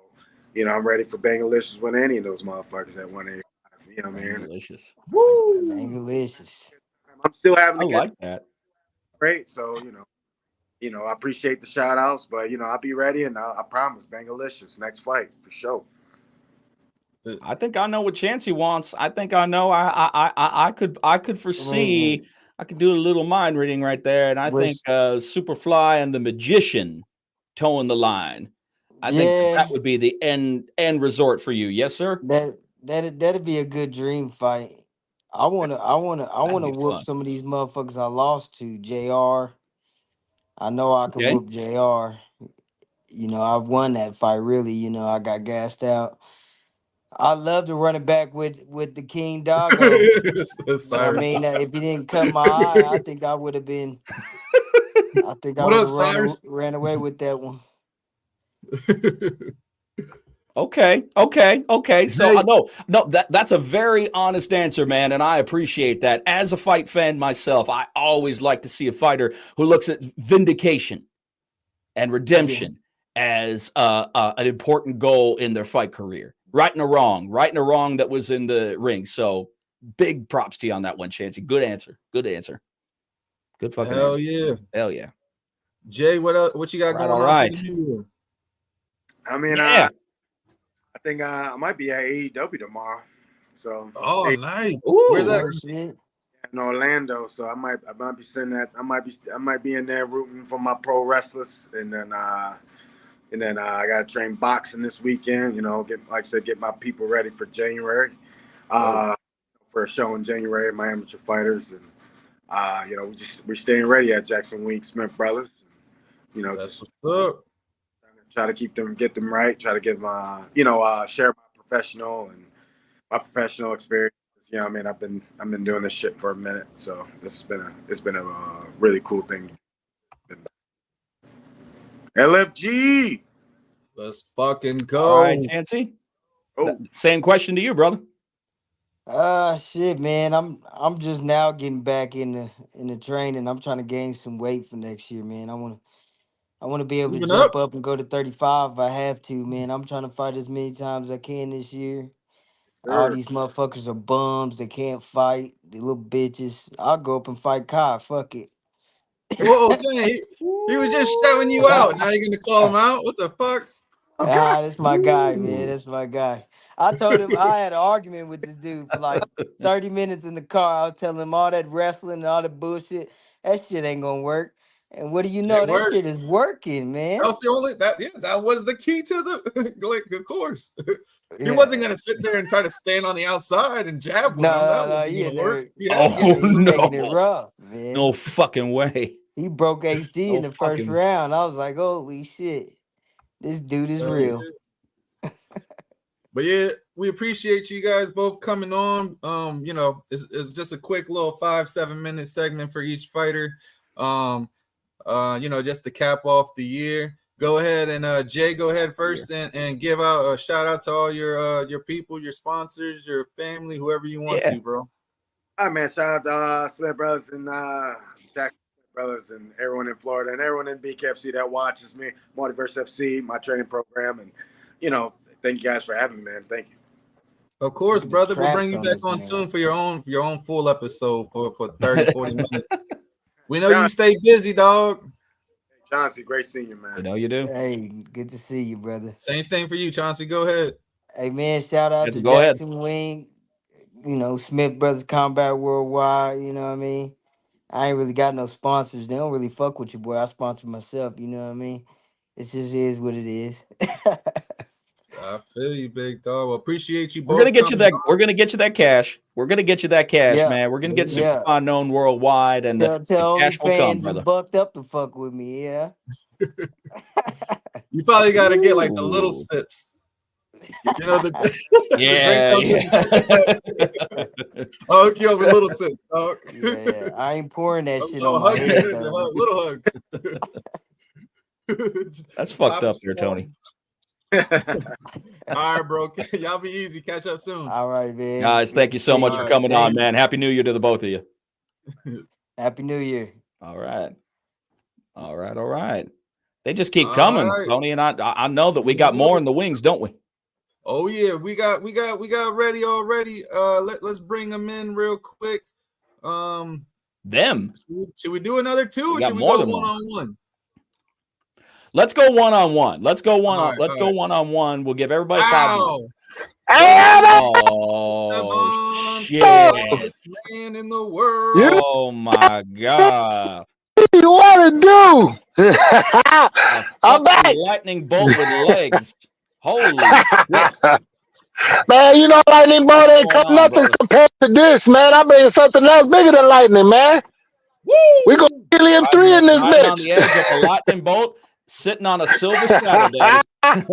I'm ready for Bangalicious with any of those motherfuckers at 185. You know what I mean? Bangalicious. Woo! Bangalicious. I'm still having to get like that. Great. So, I appreciate the shout outs, but I'll be ready, and I promise Bangalicious next fight for sure. I think I know what Chancey wants. I think I know. I could foresee. I could do a little mind reading right there, and I think Superfly and the Magician towing the line. I think that would be the end resort for you. Yes, sir. That'd be a good dream fight. I wanna whoop some of these motherfuckers I lost to. JR. I know I can whoop JR. I won that fight. Really, I got gassed out. I love to run it back with the King Doggo. I mean, if he didn't cut my eye, I think I would have been. I think I would have ran away with that one. Okay. So that's a very honest answer, man, and I appreciate that. As a fight fan myself, I always like to see a fighter who looks at vindication and redemption as an important goal in their fight career. Righting a wrong that was in the ring. So big props to you on that one, Chancey. Good answer. Good fucking Hell yeah. Hell yeah. Jay, what you got going on? Right. I mean, I think I might be at AEW tomorrow. So nice. Where's that? In Orlando. So I might be sitting at I might be in there rooting for my pro wrestlers, and then I got to train boxing this weekend. Get my people ready for January, for a show in January. My amateur fighters, and we're staying ready at Jackson Wink Smith Brothers. That's what's up. Try to get them right. Try to give share my professional experience. I mean, I've been doing this shit for a minute, so it's been a really cool thing. LFG. Let's fucking go. All right, Chancey. Same question to you, brother. Shit, man. I'm just now getting back in the training. I'm trying to gain some weight for next year, man. I want to be able to jump up and go to 35 if I have to, man. I'm trying to fight as many times as I can this year. All these motherfuckers are bums. They can't fight. They little bitches. I'll go up and fight Kai. Fuck it. Whoa, dang. He was just shouting you out. Now you're going to call him out? What the fuck? That's my guy, man. That's my guy. I told him I had an argument with this dude for like 30 minutes in the car. I was telling him all that wrestling and all the bullshit. That shit ain't going to work. And what do you know? That shit is working, man. That's the only that was the key to the of course. He wasn't gonna sit there and try to stand on the outside and jab. No, he work. making it rough, man. No fucking way. He broke HD in the first round. I was like, holy shit, this dude is real. But yeah, we appreciate you guys both coming on. It's just a quick little 5-7 minute segment for each fighter. Just to cap off the year. Go ahead and Jay, go ahead first and give out a shout out to all your people, your sponsors, your family, whoever you want to, bro. All right, man. Shout out to Smith Brothers and Jack Brothers and everyone in Florida and everyone in BKFC that watches me, Multiverse FC, my training program, and thank you guys for having me, man. Thank you. Of course, brother. We'll bring you back on soon for your own full episode for 30-40 minutes. We know you stay busy, dog. Hey, Chauncey, great seeing you, man. You know you do. Hey, good to see you, brother. Same thing for you, Chauncey. Go ahead. Hey, man, shout out to Jackson Wink, Smith Brothers Combat Worldwide, you know what I mean? I ain't really got no sponsors. They don't really fuck with you, boy. I sponsor myself, you know what I mean? It just is what it is. All I feel you, big dog. Well, appreciate you. We're gonna get you that. We're gonna get you that cash. We're gonna get you that cash, man. We're gonna get Superfly known worldwide, and tell the cash will come, brother. Bucked up to fuck with me, yeah. You probably got to get like the little sips. You know the I'll hook you up with little sips, dog. Yeah, I ain't pouring that shit on my head. Little hugs. That's fucked up there, Tony. All right, bro. Y'all be easy. Catch up soon. All right, man. Guys, thank you so much for coming on, man. Happy New Year to the both of you. Happy New Year. All right. They just keep coming, Tony, and I know that we got more in the wings, don't we? Oh yeah, we got ready already. Let's bring them in real quick. Them. Should we do another two, or should we go one-on-one? Let's go one-on-one. Let's go one-on-one. We'll give everybody 5 minutes. Oh shit! Man in the world. Oh my god! What do you want to do? I'm back. Lightning bolt with legs. Holy shit. Man, you know lightning bolt ain't cut nothing compared to this, man. I bring something else bigger than lightning, man. Woo! We go Helium 3 in this bitch. On the edge of a lightning bolt, sitting on a silver saddle, daddy.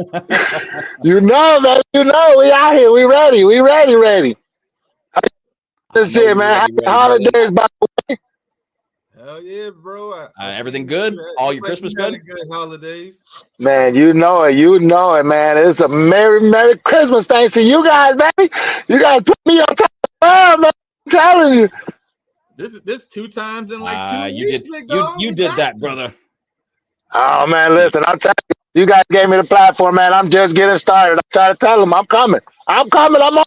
You know, man. You know, we out here. We ready. This year, man. Happy holidays, by the way. Hell yeah, bro. Everything good? All your Christmas good? Good holidays. Man, you know it, man. It's a Merry Christmas thanks to you guys, baby. You guys put me on top of the world, man. I'm telling you. This 2 times in like 2 weeks, you did that, brother. Oh man, listen, I'm telling you, you guys gave me the platform, man. I'm just getting started. I'm trying to tell them I'm coming. I'm on the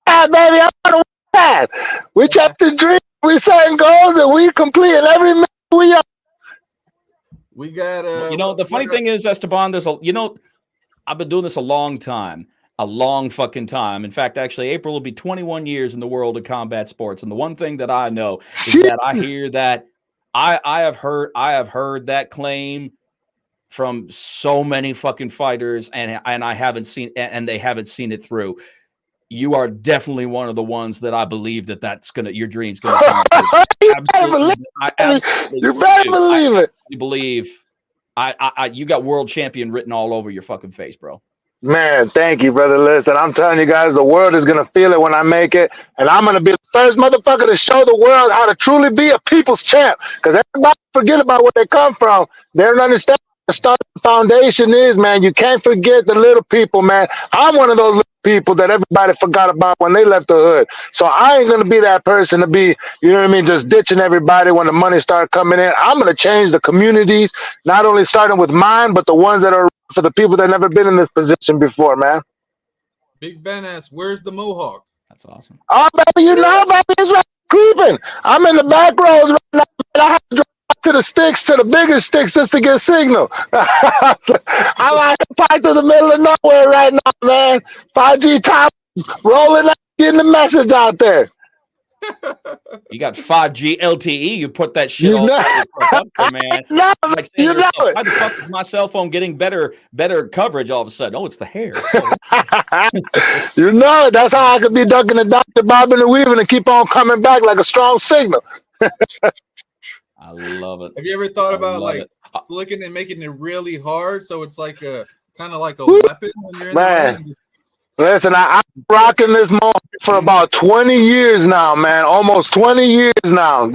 side, baby. I'm on the side. We check the dream. We setting goals and we completing every minute we are. We got the funny thing is, Esteban, I've been doing this a long time. A long fucking time. In fact, actually, April will be 21 years in the world of combat sports. And the one thing that I know is that I hear that I have heard that claim from so many fucking fighters, and I haven't seen, and they haven't seen it through. You are definitely one of the ones that I believe that's your dream's gonna come true. You better believe it. You believe you got world champion written all over your fucking face, bro. Man, thank you, brother. Listen, I'm telling you guys, the world is gonna feel it when I make it, and I'm gonna be the first motherfucker to show the world how to truly be a people's champ. Because everybody forget about where they come from. They don't understand what the starting foundation is, man. You can't forget the little people, man. I'm one of those little people that everybody forgot about when they left the hood. So I ain't gonna be that person to be, you know what I mean, just ditching everybody when the money starts coming in. I'm gonna change the communities, not only starting with mine, but the ones that are for the people that never been in this position before, man. Big Ben asks, where's the Mohawk? That's awesome. Oh, baby, you know, baby, it's right creeping. I'm in the back rows right now. I have to drive to the sticks, to the biggest sticks, just to get signal. I'm like parked to the middle of nowhere right now, man. 5G top rolling up, getting the message out there. You got 5G LTE. You put that shit all up there, man. No, like you know why the fuck is my cell phone getting better coverage all of a sudden? Oh, it's the hair. You know, that's how I could be ducking and Dr. bobbing and weaving and keep on coming back like a strong signal. I love it. Have you ever thought about like flicking and making it really hard so it's like a kind of like a weapon when you're in the ring? Listen, I'm rocking this mohawk for about 20 years now, man. Almost 20 years now.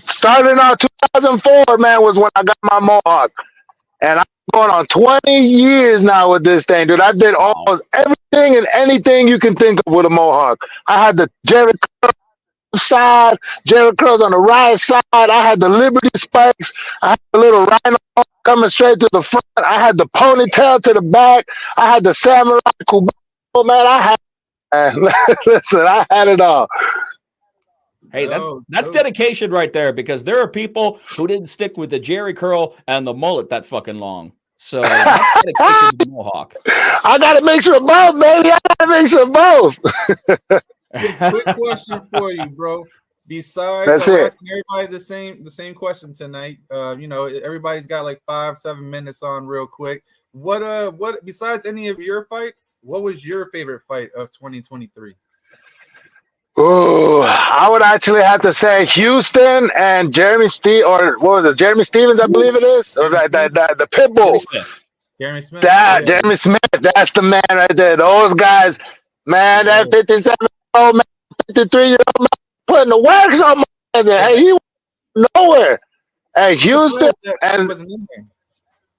Starting out 2004, man, was when I got my mohawk. And I'm going on 20 years now with this thing, dude. I did almost everything and anything you can think of with a mohawk. I had the Jerry curl side, Jerry curls on the right side. I had the Liberty spikes. I had the little rhino coming straight to the front. I had the ponytail to the back. I had the samurai kubata. Man, listen, I had it all. Hey, that's dedication right there, because there are people who didn't stick with the Jerry curl and the mullet that fucking long. So that's dedication to the mohawk. I got a mixture of both, baby. I got a mixture of both. Quick question for you, bro. Besides, I'm asking everybody the same question tonight. You know, everybody's got like 5-7 minutes on real quick. What besides any of your fights, what was your favorite fight of 2023? Oh, I would actually have to say Houston and Jeremy or what was it? Jeremy Stevens, I believe it is. Or the Pitbull. Jeremy Smith. Jeremy Smith. That's the man right there. Those guys, man. That 57-year-old man, 53-year-old man, putting the works on my head. Hey, he was nowhere. Hey, Houston and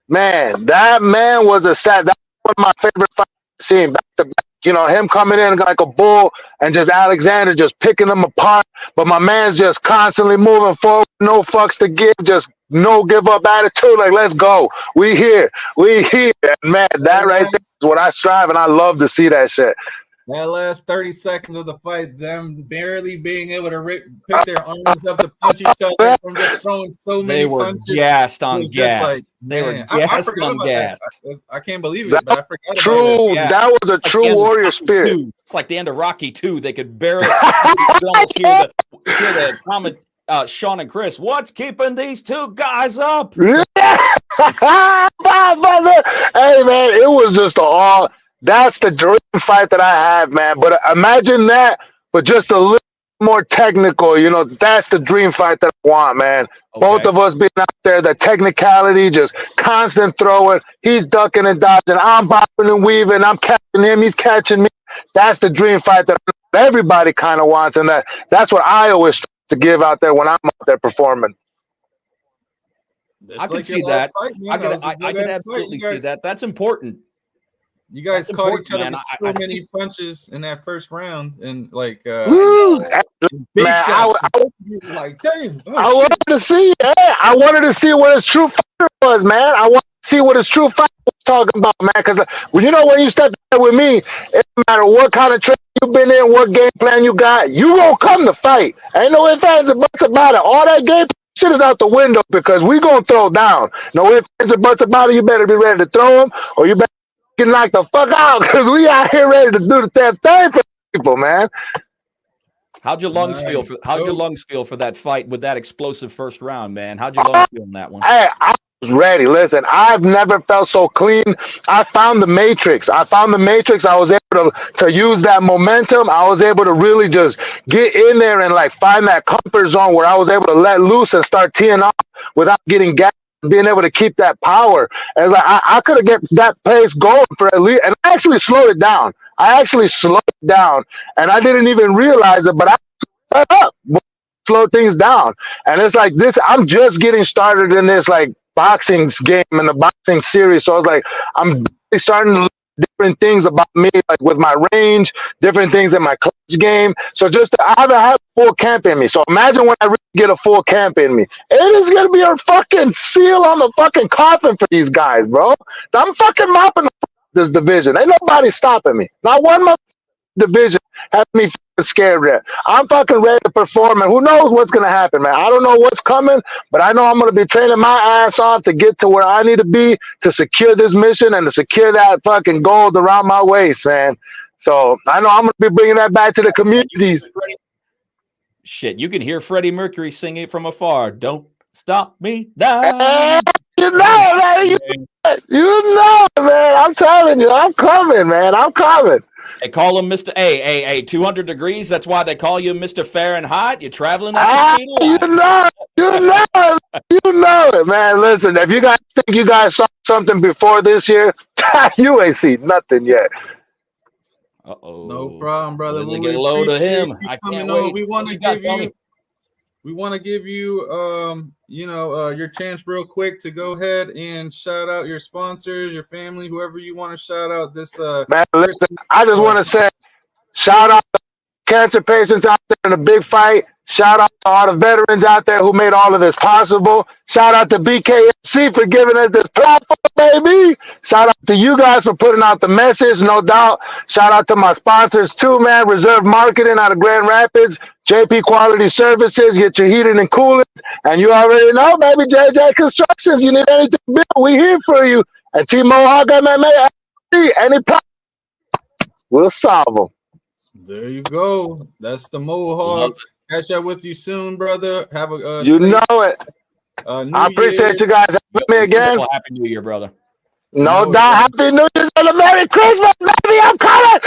man, that man was that's one of my favorite fights I've seen back to back. You know, him coming in like a bull and just Alexander just picking them apart. But my man's just constantly moving forward, no fucks to give, just no give up attitude. Like, let's go. We here. And man, that right there is what I strive, and I love to see that shit. That last 30 seconds of the fight, them barely being able to pick their arms up to punch each other from just throwing so many punches. They were gassed on gas. Like, they were gassed on gas. I can't believe it, but I forgot about it. That was a true warrior spirit. It's like the end of Rocky 2. They could barely almost hear the comment. Sean and Chris, what's keeping these two guys up? Hey man, it was just that's the dream fight that I have, man. But imagine that, but just a little more technical. You know, that's the dream fight that I want, man. Okay. Both of us being out there, the technicality, just constant throwing. He's ducking and dodging. I'm bopping and weaving. I'm catching him. He's catching me. That's the dream fight that everybody kind of wants, and that's what I always try to give out there when I'm out there performing. I can see that. I can absolutely see that. That's important. You guys caught each other with so many punches in that first round, and like, man, I wanted to see. I wanted to see what his true fighter was, man. I want to see what his true fighter was talking about, man. Because when you step there with me, it no matter what kind of training you've been in, what game plan you got, you gonna come to fight. Ain't no ifs, ands, or buts about it. All that game shit is out the window because we gonna throw down. No ifs, ands, or buts about it. You better be ready to throw them, or you better get knocked the fuck out because we out here ready to do the damn thing for people, man. How'd your lungs feel for that fight with that explosive first round, man? How'd your lungs feel in that one? Hey, I was ready. Listen, I've never felt so clean. I found the matrix. I was able to use that momentum. I was able to really just get in there and like find that comfort zone where I was able to let loose and start teeing off without getting gassed. Being able to keep that power, and like I could have get that pace going for at least, and I actually slowed it down. And I didn't even realize it, but I slow things down. And it's like this. I'm just getting started in this like boxing game and the boxing series, so I was like, I'm starting to different things about me, like with my range, different things in my clutch game. So just I haven't had a full camp in me. So imagine when I really get a full camp in me. It is gonna be a fucking seal on the fucking coffin for these guys, bro. I'm fucking mopping this division. Ain't nobody stopping me. Not one division has me scared yet. I'm fucking ready to perform, and who knows what's gonna happen, man. I don't know what's coming, but I know I'm gonna be training my ass off to get to where I need to be to secure this mission and to secure that fucking gold around my waist, man. So I know I'm gonna be bringing that back to the communities. Shit, you can hear Freddie Mercury singing it from afar. Don't stop me now. You know, man. You know, man. I'm telling you, I'm coming, man. I'm coming. They call him Mr. 200 degrees. That's why they call you Mr. Fahrenheit. You're traveling at the speed of light. You know it, man. Listen, if you guys think you guys saw something before this year, you ain't seen nothing yet. No problem, brother. We'll get a load of him. I can't wait. We want to give you, your chance real quick to go ahead and shout out your sponsors, your family, whoever you want to shout out. This man, listen, I just want to say, shout out to cancer patients out there in a big fight. Shout out to all the veterans out there who made all of this possible. Shout out to BKFC for giving us this platform, baby. Shout out to you guys for putting out the message, no doubt. Shout out to my sponsors too, man. Reserve Marketing out of Grand Rapids. JP Quality Services, get your heating and cooling. And you already know, baby, JJ Constructions. You need anything built, we here for you. And T-Mohawk MMA, any problem, we'll solve them. There you go. That's the Mohawk. Catch up with you soon, brother. Have a you know it. I appreciate you guys having me again. Happy New Year, brother. No doubt. Happy New Year's and a Merry Christmas, baby. I'm coming.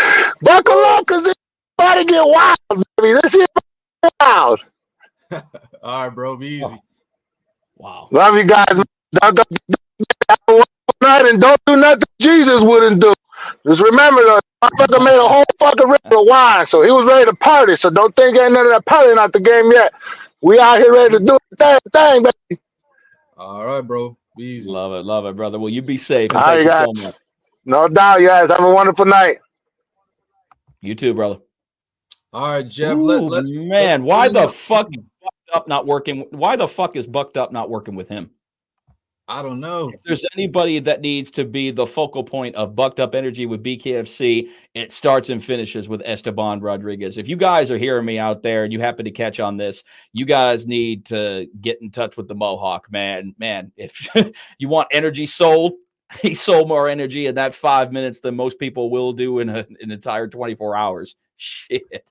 Buckle up, because it's about to get wild, baby. This is wild. All right, bro. Be easy. Wow. Love you guys. And don't do nothing Jesus wouldn't do. Just remember, though, motherfucker made a whole fucking river of wine, so he was ready to party. So don't think ain't none of that partying out the game yet. We out here ready to do the thing, baby. All right, bro. Be easy. Love it, brother. Well, you be safe. And All thank right, you so much. No doubt, guys. Have a wonderful night. You too, brother. All right, Jeff. Why the fuck is Bucked Up not working? Why the fuck is Bucked Up not working with him? I don't know. If there's anybody that needs to be the focal point of Bucked Up Energy with BKFC, it starts and finishes with Esteban Rodriguez. If you guys are hearing me out there and you happen to catch on this, you guys need to get in touch with the Mohawk, man. Man, if you want energy sold, he sold more energy in that 5 minutes than most people will do in an entire 24 hours. Shit.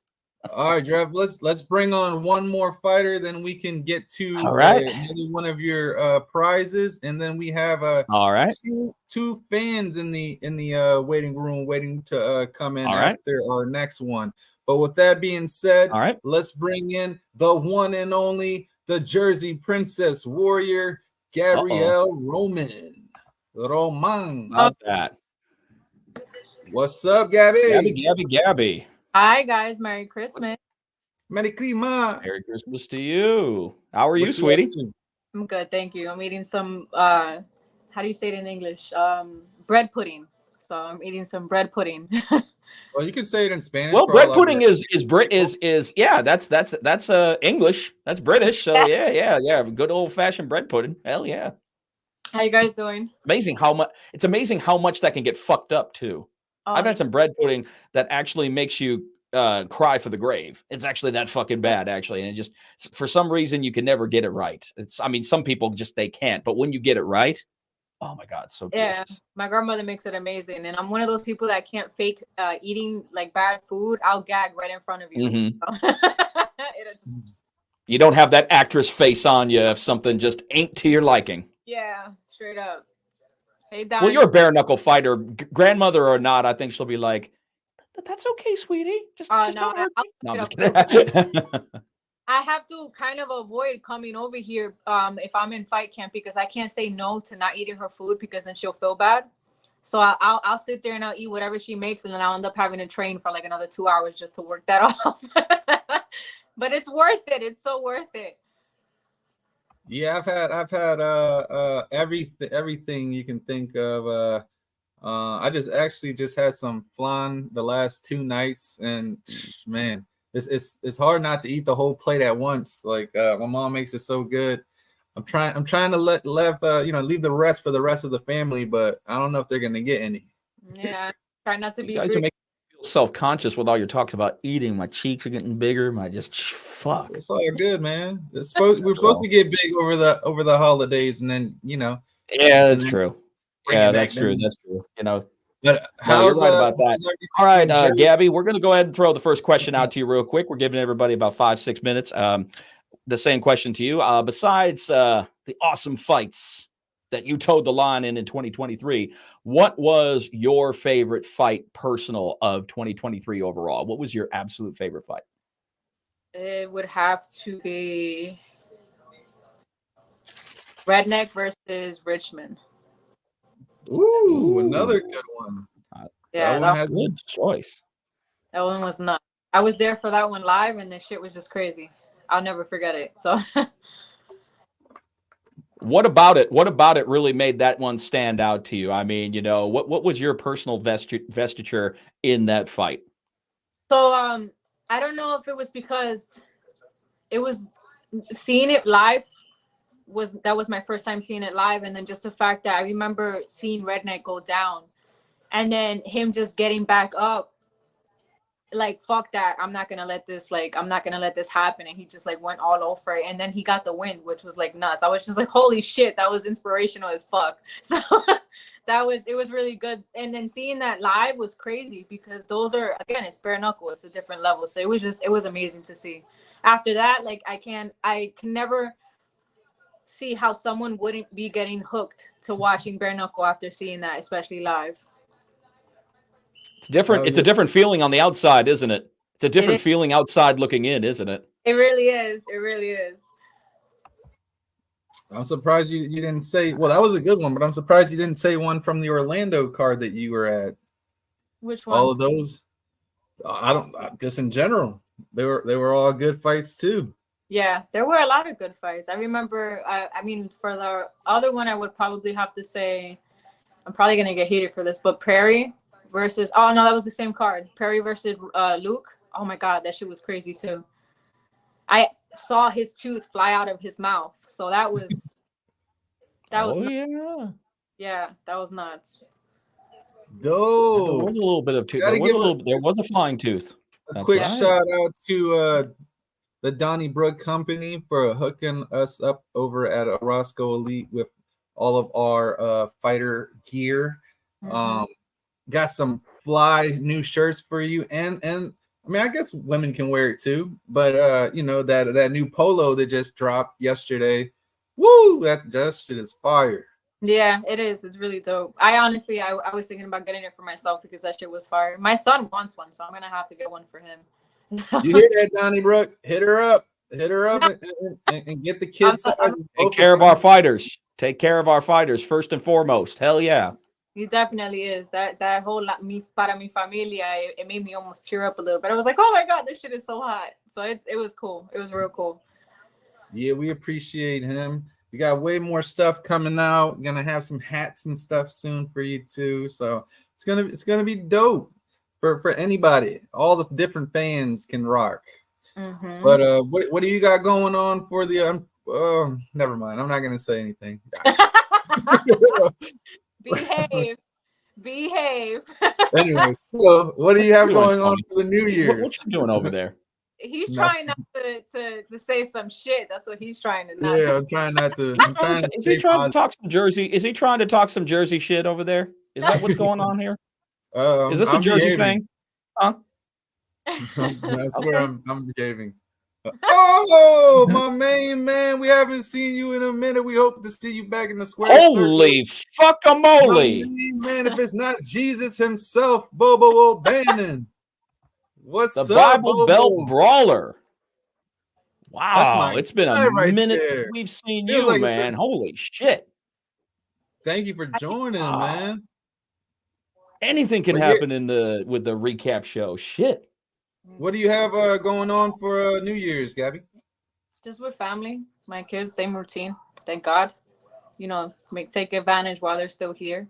All right, Jeff. Let's bring on one more fighter, then we can get to maybe one of your prizes, and then we have two fans in the waiting room waiting to come in after our next one. But with that being said, let's bring in the one and only, the Jersey Princess Warrior, Gabrielle Roman. Love that. What's up, Gabby? Gabby. Hi guys, Merry Christmas. Merry Christmas. Merry Christmas to you. How are you, sweetie? I'm good, thank you. I'm eating some how do you say it in English? Bread pudding. So I'm eating some bread pudding. Well, you can say it in Spanish. Well, bread pudding is that's English. That's British. So yeah. Good old fashioned bread pudding. Hell yeah. How you guys doing? It's amazing how much that can get fucked up too. I've had some bread pudding that actually makes you cry for the grave. It's actually that fucking bad, actually. And it just, for some reason, you can never get it right. Some people they can't. But when you get it right, oh my God, so delicious. Yeah, my grandmother makes it amazing. And I'm one of those people that can't fake eating like bad food. I'll gag right in front of you. Mm-hmm. You don't have that actress face on you if something just ain't to your liking. Yeah, straight up. Hey, Don. Well, you're a bare knuckle fighter, grandmother or not. I think she'll be like, "That's okay, sweetie. Just don't hurt me." No, I'm just kidding. I have to kind of avoid coming over here if I'm in fight camp, because I can't say no to not eating her food, because then she'll feel bad. So I'll sit there and I'll eat whatever she makes, and then I'll end up having to train for like another 2 hours just to work that off. But it's worth it. It's so worth it. Yeah, I've had everything you can think of. I just had some flan the last 2 nights, and man, it's hard not to eat the whole plate at once. Like my mom makes it so good. I'm trying to leave the rest for the rest of the family, but I don't know if they're gonna get any. Yeah, try not to be. You guys are making me feel self-conscious with all your talks about eating. My cheeks are getting bigger. Fuck. It's all good, man. We're supposed to get big over the holidays, and then Yeah, that's true. Yeah, that's true. That's true. But you're right about that. All right, Gabby, we're gonna go ahead and throw the first question out to you real quick. We're giving everybody about 5-6 minutes. The same question to you. Besides the awesome fights that you towed the line in 2023, what was your favorite fight, personal, of 2023 overall? What was your absolute favorite fight? It would have to be Redneck versus Richmond. Ooh, another good one. Yeah, that was a good choice. That one was nuts. I was there for that one live, and the shit was just crazy. I'll never forget it. So What about it really made that one stand out to you? I mean, what was your personal vestiture in that fight? So I don't know if it was because it was seeing it live that was my first time seeing it live, and then just the fact that I remember seeing Redneck go down and then him just getting back up, like, fuck that, I'm not gonna let this happen, and he just like went all over it, and then he got the win, which was like nuts. I was just like, holy shit, that was inspirational as fuck. So it was really good. And then seeing that live was crazy because those are, again, it's bare knuckle, it's a different level. So it was amazing to see. After that, like I can never see how someone wouldn't be getting hooked to watching bare knuckle after seeing that, especially live. It's different. It's a different feeling on the outside, isn't it? It's a different feeling outside looking in, isn't it? It really is. It really is. I'm surprised you didn't say. Well, that was a good one, but I'm surprised you didn't say one from the Orlando card that you were at. Which one? All of those. I guess in general, they were all good fights too. Yeah, there were a lot of good fights. I remember. I mean, for the other one, I would probably have to say, I'm probably gonna get heated for this, but Perry versus. Oh no, that was the same card. Perry versus Luke. Oh my God, that shit was crazy too. I saw his tooth fly out of his mouth, so that was nuts. Yeah, that was nuts. There was a little bit of tooth. There was a flying tooth. A quick shout out to the Donnybrook Company for hooking us up over at Roscoe Elite with all of our fighter gear. Got some fly new shirts for you, and I mean, I guess women can wear it too, but you know, that new polo that just dropped yesterday, woo, that shit is fire. Yeah, it is. It's really dope. I honestly, I was thinking about getting it for myself because that shit was fire. My son wants one, so I'm gonna have to get one for him. You hear that, Donnybrook? Hit her up, and get the kids. Take care of our fighters. Take care of our fighters first and foremost. Hell yeah. He definitely is. That whole para mi familia, it made me almost tear up a little bit. I was like, oh my God, this shit is so hot. So it was cool. It was real cool. Yeah, we appreciate him. We got way more stuff coming out. We're gonna have some hats and stuff soon for you too. So it's gonna be dope for anybody. All the different fans can rock. But what do you got going on for the never mind. I'm not gonna say anything. Behave. Anyway, so what do you have going on for the New Year's? What you doing over there? He's trying not to say some shit. That's what he's trying to not. Yeah, I'm trying not to. Is he trying to talk some Jersey? Is he trying to talk some Jersey shit over there? Is that what's going on here? Is this a Jersey thing? Huh? I swear I'm behaving. Oh, my main man, we haven't seen you in a minute. We hope to see you back in the square. Holy fuckamole! Man, if it's not Jesus himself, Bobo O'Bannon. What's the up, Bible Bobo? Belt Brawler? Wow, it's been a minute since we've seen you, like man. Holy shit! Thank you for joining, man. Anything can happen with the recap show. Shit. What do you have going on for New Year's, Gabby? Just with family, my kids, same routine. Thank God. You know, take advantage while they're still here.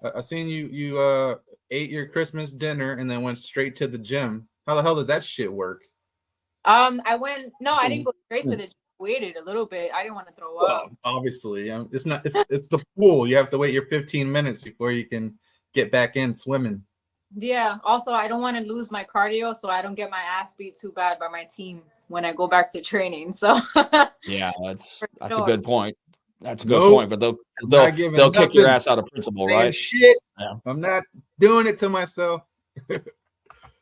I seen you ate your Christmas dinner and then went straight to the gym. How the hell does that shit work? I didn't go straight to the gym. Waited a little bit. I didn't want to throw up. Well, obviously, it's not. It's the pool. You have to wait your 15 minutes before you can get back in swimming. Yeah. Also, I don't want to lose my cardio, so I don't get my ass beat too bad by my team when I go back to training. So yeah, that's a good point. That's a good point. But they'll kick your ass out of principle, right? Shit. Yeah. I'm not doing it to myself.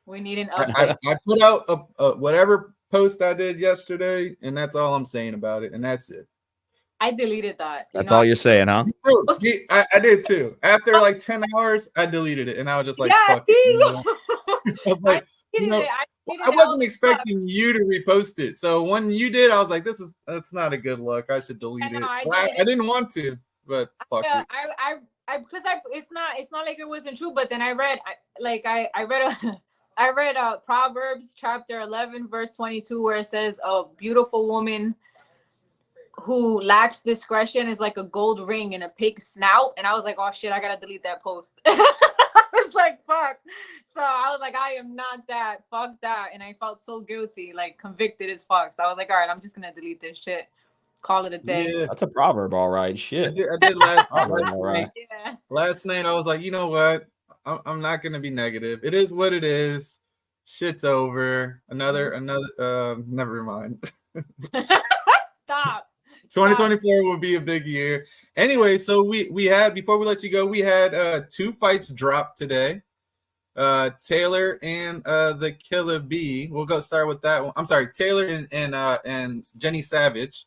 We need an update. I put out a whatever post I did yesterday, and that's all I'm saying about it, and that's it. I deleted that. That's all you're saying, huh? I did too. After like 10 hours, I deleted it, and I was just like, fuck it. I was like, I wasn't expecting you to repost it. So when you did, I was like, that's not a good look. I should delete it. I didn't want to, but fuck it. Because it's not like it wasn't true, but then I read I read Proverbs chapter 11 verse 22 where it says a beautiful woman who lacks discretion is like a gold ring in a pig's snout, and I was like, oh shit, I gotta delete that post. I was like, fuck. So I was like, I am not that. Fuck that. And I felt so guilty, like convicted as fuck. So I was like, all right, I'm just gonna delete this shit. Call it a day. Yeah. That's a proverb, all right. Shit. I did last night. Yeah. Last night I was like, you know what? I'm not gonna be negative. It is what it is. Shit's over. Another. Never mind. Stop. 2024 will be a big year. Anyway, so we had, before we let you go, we had 2 fights drop today. Taylor and the Killer Bee. We'll go start with that one. I'm sorry, Taylor and Jenny Savage.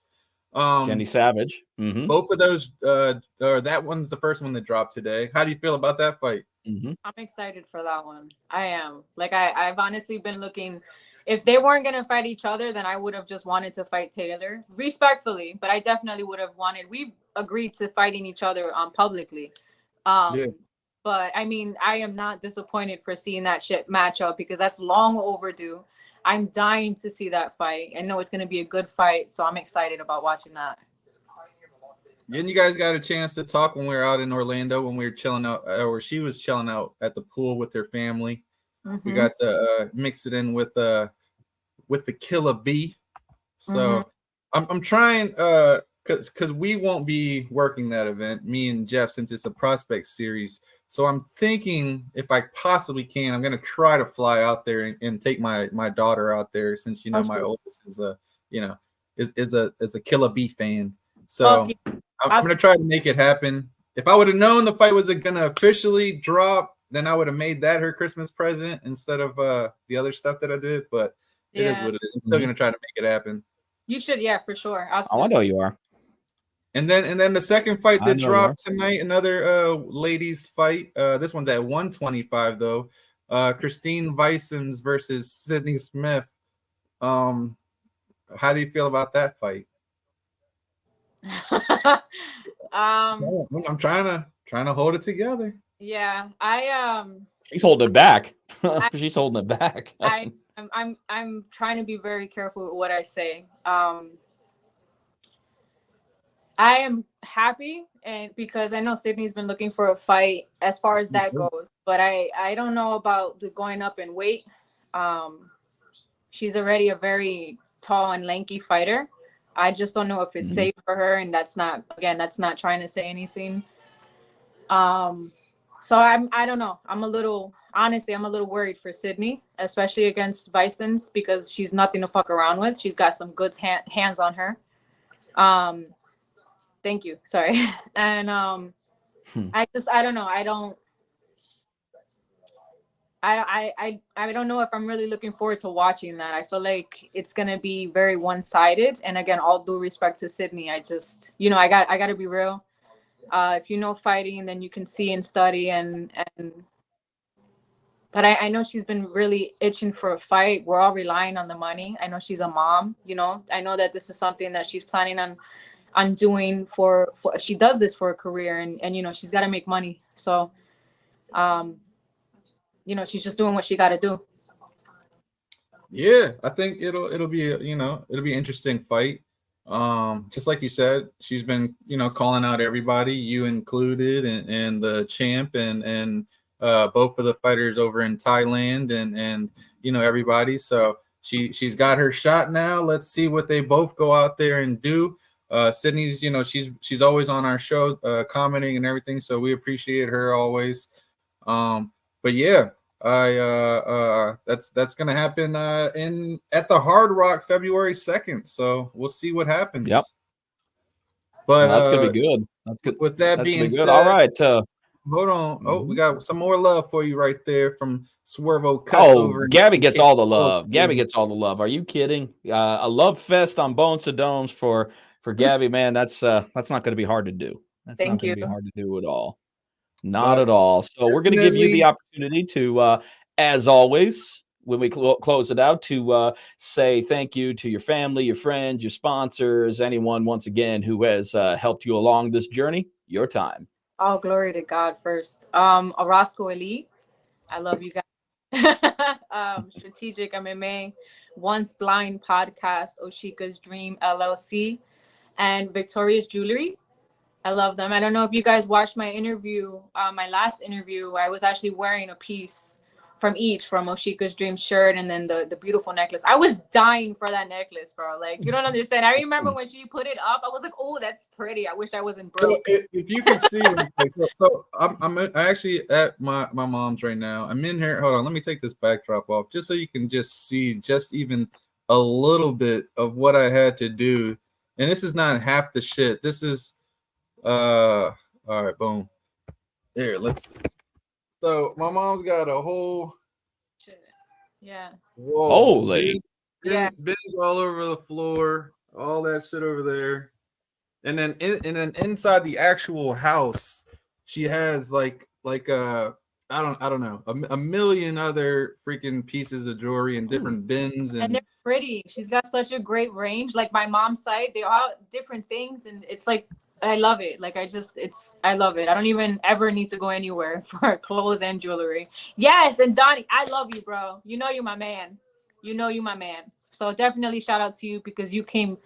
Jenny Savage. Mm-hmm. Both of those, that one's the first one that dropped today. How do you feel about that fight? Mm-hmm. I'm excited for that one. I am. Like, I've honestly been looking. If they weren't gonna fight each other, then I would have just wanted to fight Taylor respectfully. But I definitely would have wanted. We agreed to fighting each other publicly. Yeah. But I mean, I am not disappointed for seeing that shit matchup because that's long overdue. I'm dying to see that fight. I know it's going to be a good fight, so I'm excited about watching that. And you guys got a chance to talk when we were out in Orlando, when we were chilling out, or she was chilling out at the pool with her family. Mm-hmm. We got to mix it in with the Killer Bee. So I'm trying, because we won't be working that event, me and Jeff, since it's a prospect series. So I'm thinking if I possibly can, I'm going to try to fly out there and take my daughter out there, since, you know, my oldest is a Killer Bee fan. So I'm going to try to make it happen. If I would have known the fight was going to officially drop, then I would have made that her Christmas present instead of the other stuff that I did. But it is what it is. I'm still going to try to make it happen. You should, yeah, for sure. Absolutely. Oh, I know you are. And then the second fight that dropped tonight, another ladies fight. This one's at 125 though. Christine Vicens versus Sydney Smith. How do you feel about that fight? I'm trying to hold it together. Yeah, She's holding it back. She's holding it back. I'm trying to be very careful with what I say. I am happy, and because I know Sydney's been looking for a fight as far as that goes, but I don't know about the going up in weight. She's already a very tall and lanky fighter. I just don't know if it's safe for her, and that's not trying to say anything. So I don't know. I'm a little worried for Sydney, especially against Vicens, because she's nothing to fuck around with. She's got some good hands on her. Thank you. Sorry. And I don't know. I don't know if I'm really looking forward to watching that. I feel like it's gonna be very one-sided. And again, all due respect to Sydney, I just, I got to be real. If you know fighting, then you can see and study but I know she's been really itching for a fight. We're all relying on the money. I know she's a mom, I know that this is something that she's planning on doing for she does this for a career, and she's got to make money. So, she's just doing what she got to do. Yeah, I think it'll be it'll be an interesting fight. Just like you said, she's been calling out everybody, you included, and the champ and both of the fighters over in Thailand and everybody. So she's got her shot now. Let's see what they both go out there and do. Sydney's, she's always on our show, commenting and everything, so we appreciate her always. But yeah, that's gonna happen at the Hard Rock February 2nd. So we'll see what happens. Yep. But that's gonna be good. That's good. With that being said, all right. Hold on. Oh, we got some more love for you right there from Swervo Cuts. Gabby gets all the love. Gabby gets all the love. Are you kidding? A love fest on Bones to Domes for Gabby, man. That's not going to be hard to do. That's not going to be hard to do at all. Not at all. So we're going to give you the opportunity to, as always, when we close it out, to say thank you to your family, your friends, your sponsors, anyone, once again, who has helped you along this journey. Your time. All glory to God first. Orozco Elite, I love you guys. Strategic MMA, Once Blind Podcast, Oshika's Dream LLC, and Victoria's Jewelry. I love them. I don't know if you guys watched my interview, my last interview. I was actually wearing a piece from Oshika's Dream shirt and then the beautiful necklace. I was dying for that necklace, bro. Like, you don't understand. I remember when she put it up, I was like, oh, that's pretty. I wish I wasn't broke. So if you can see, so I'm actually at my mom's right now. I'm in here. Hold on, let me take this backdrop off just so you can just see just even a little bit of what I had to do And this is not half the shit. This is all right, boom. There, let's. So my mom's got a whole. Yeah. Whoa. Holy. Bins all over the floor, all that shit over there. And then inside the actual house, she has like I don't know, a million other freaking pieces of jewelry in different bins, and they're pretty. She's got such a great range. Like my mom's side, they're all different things, and it's like I love it. Like I love it. I don't even ever need to go anywhere for clothes and jewelry. Yes, and Donnie, I love you, bro. You know you're my man. So definitely shout out to you because you came.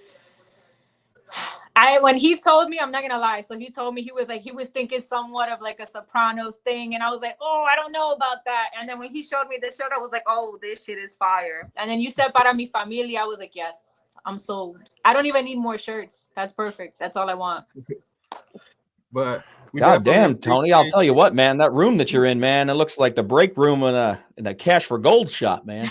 When he told me, I'm not gonna lie. So he told me he was thinking somewhat of like a Sopranos thing, and I was like, oh, I don't know about that. And then when he showed me the shirt, I was like, oh, this shit is fire. And then you said para mi familia, I was like, yes, I'm sold. I don't even need more shirts. That's perfect. That's all I want. But God damn, Tony, I'll tell you what, man, that room that you're in, man, it looks like the break room in a cash for gold shop, man.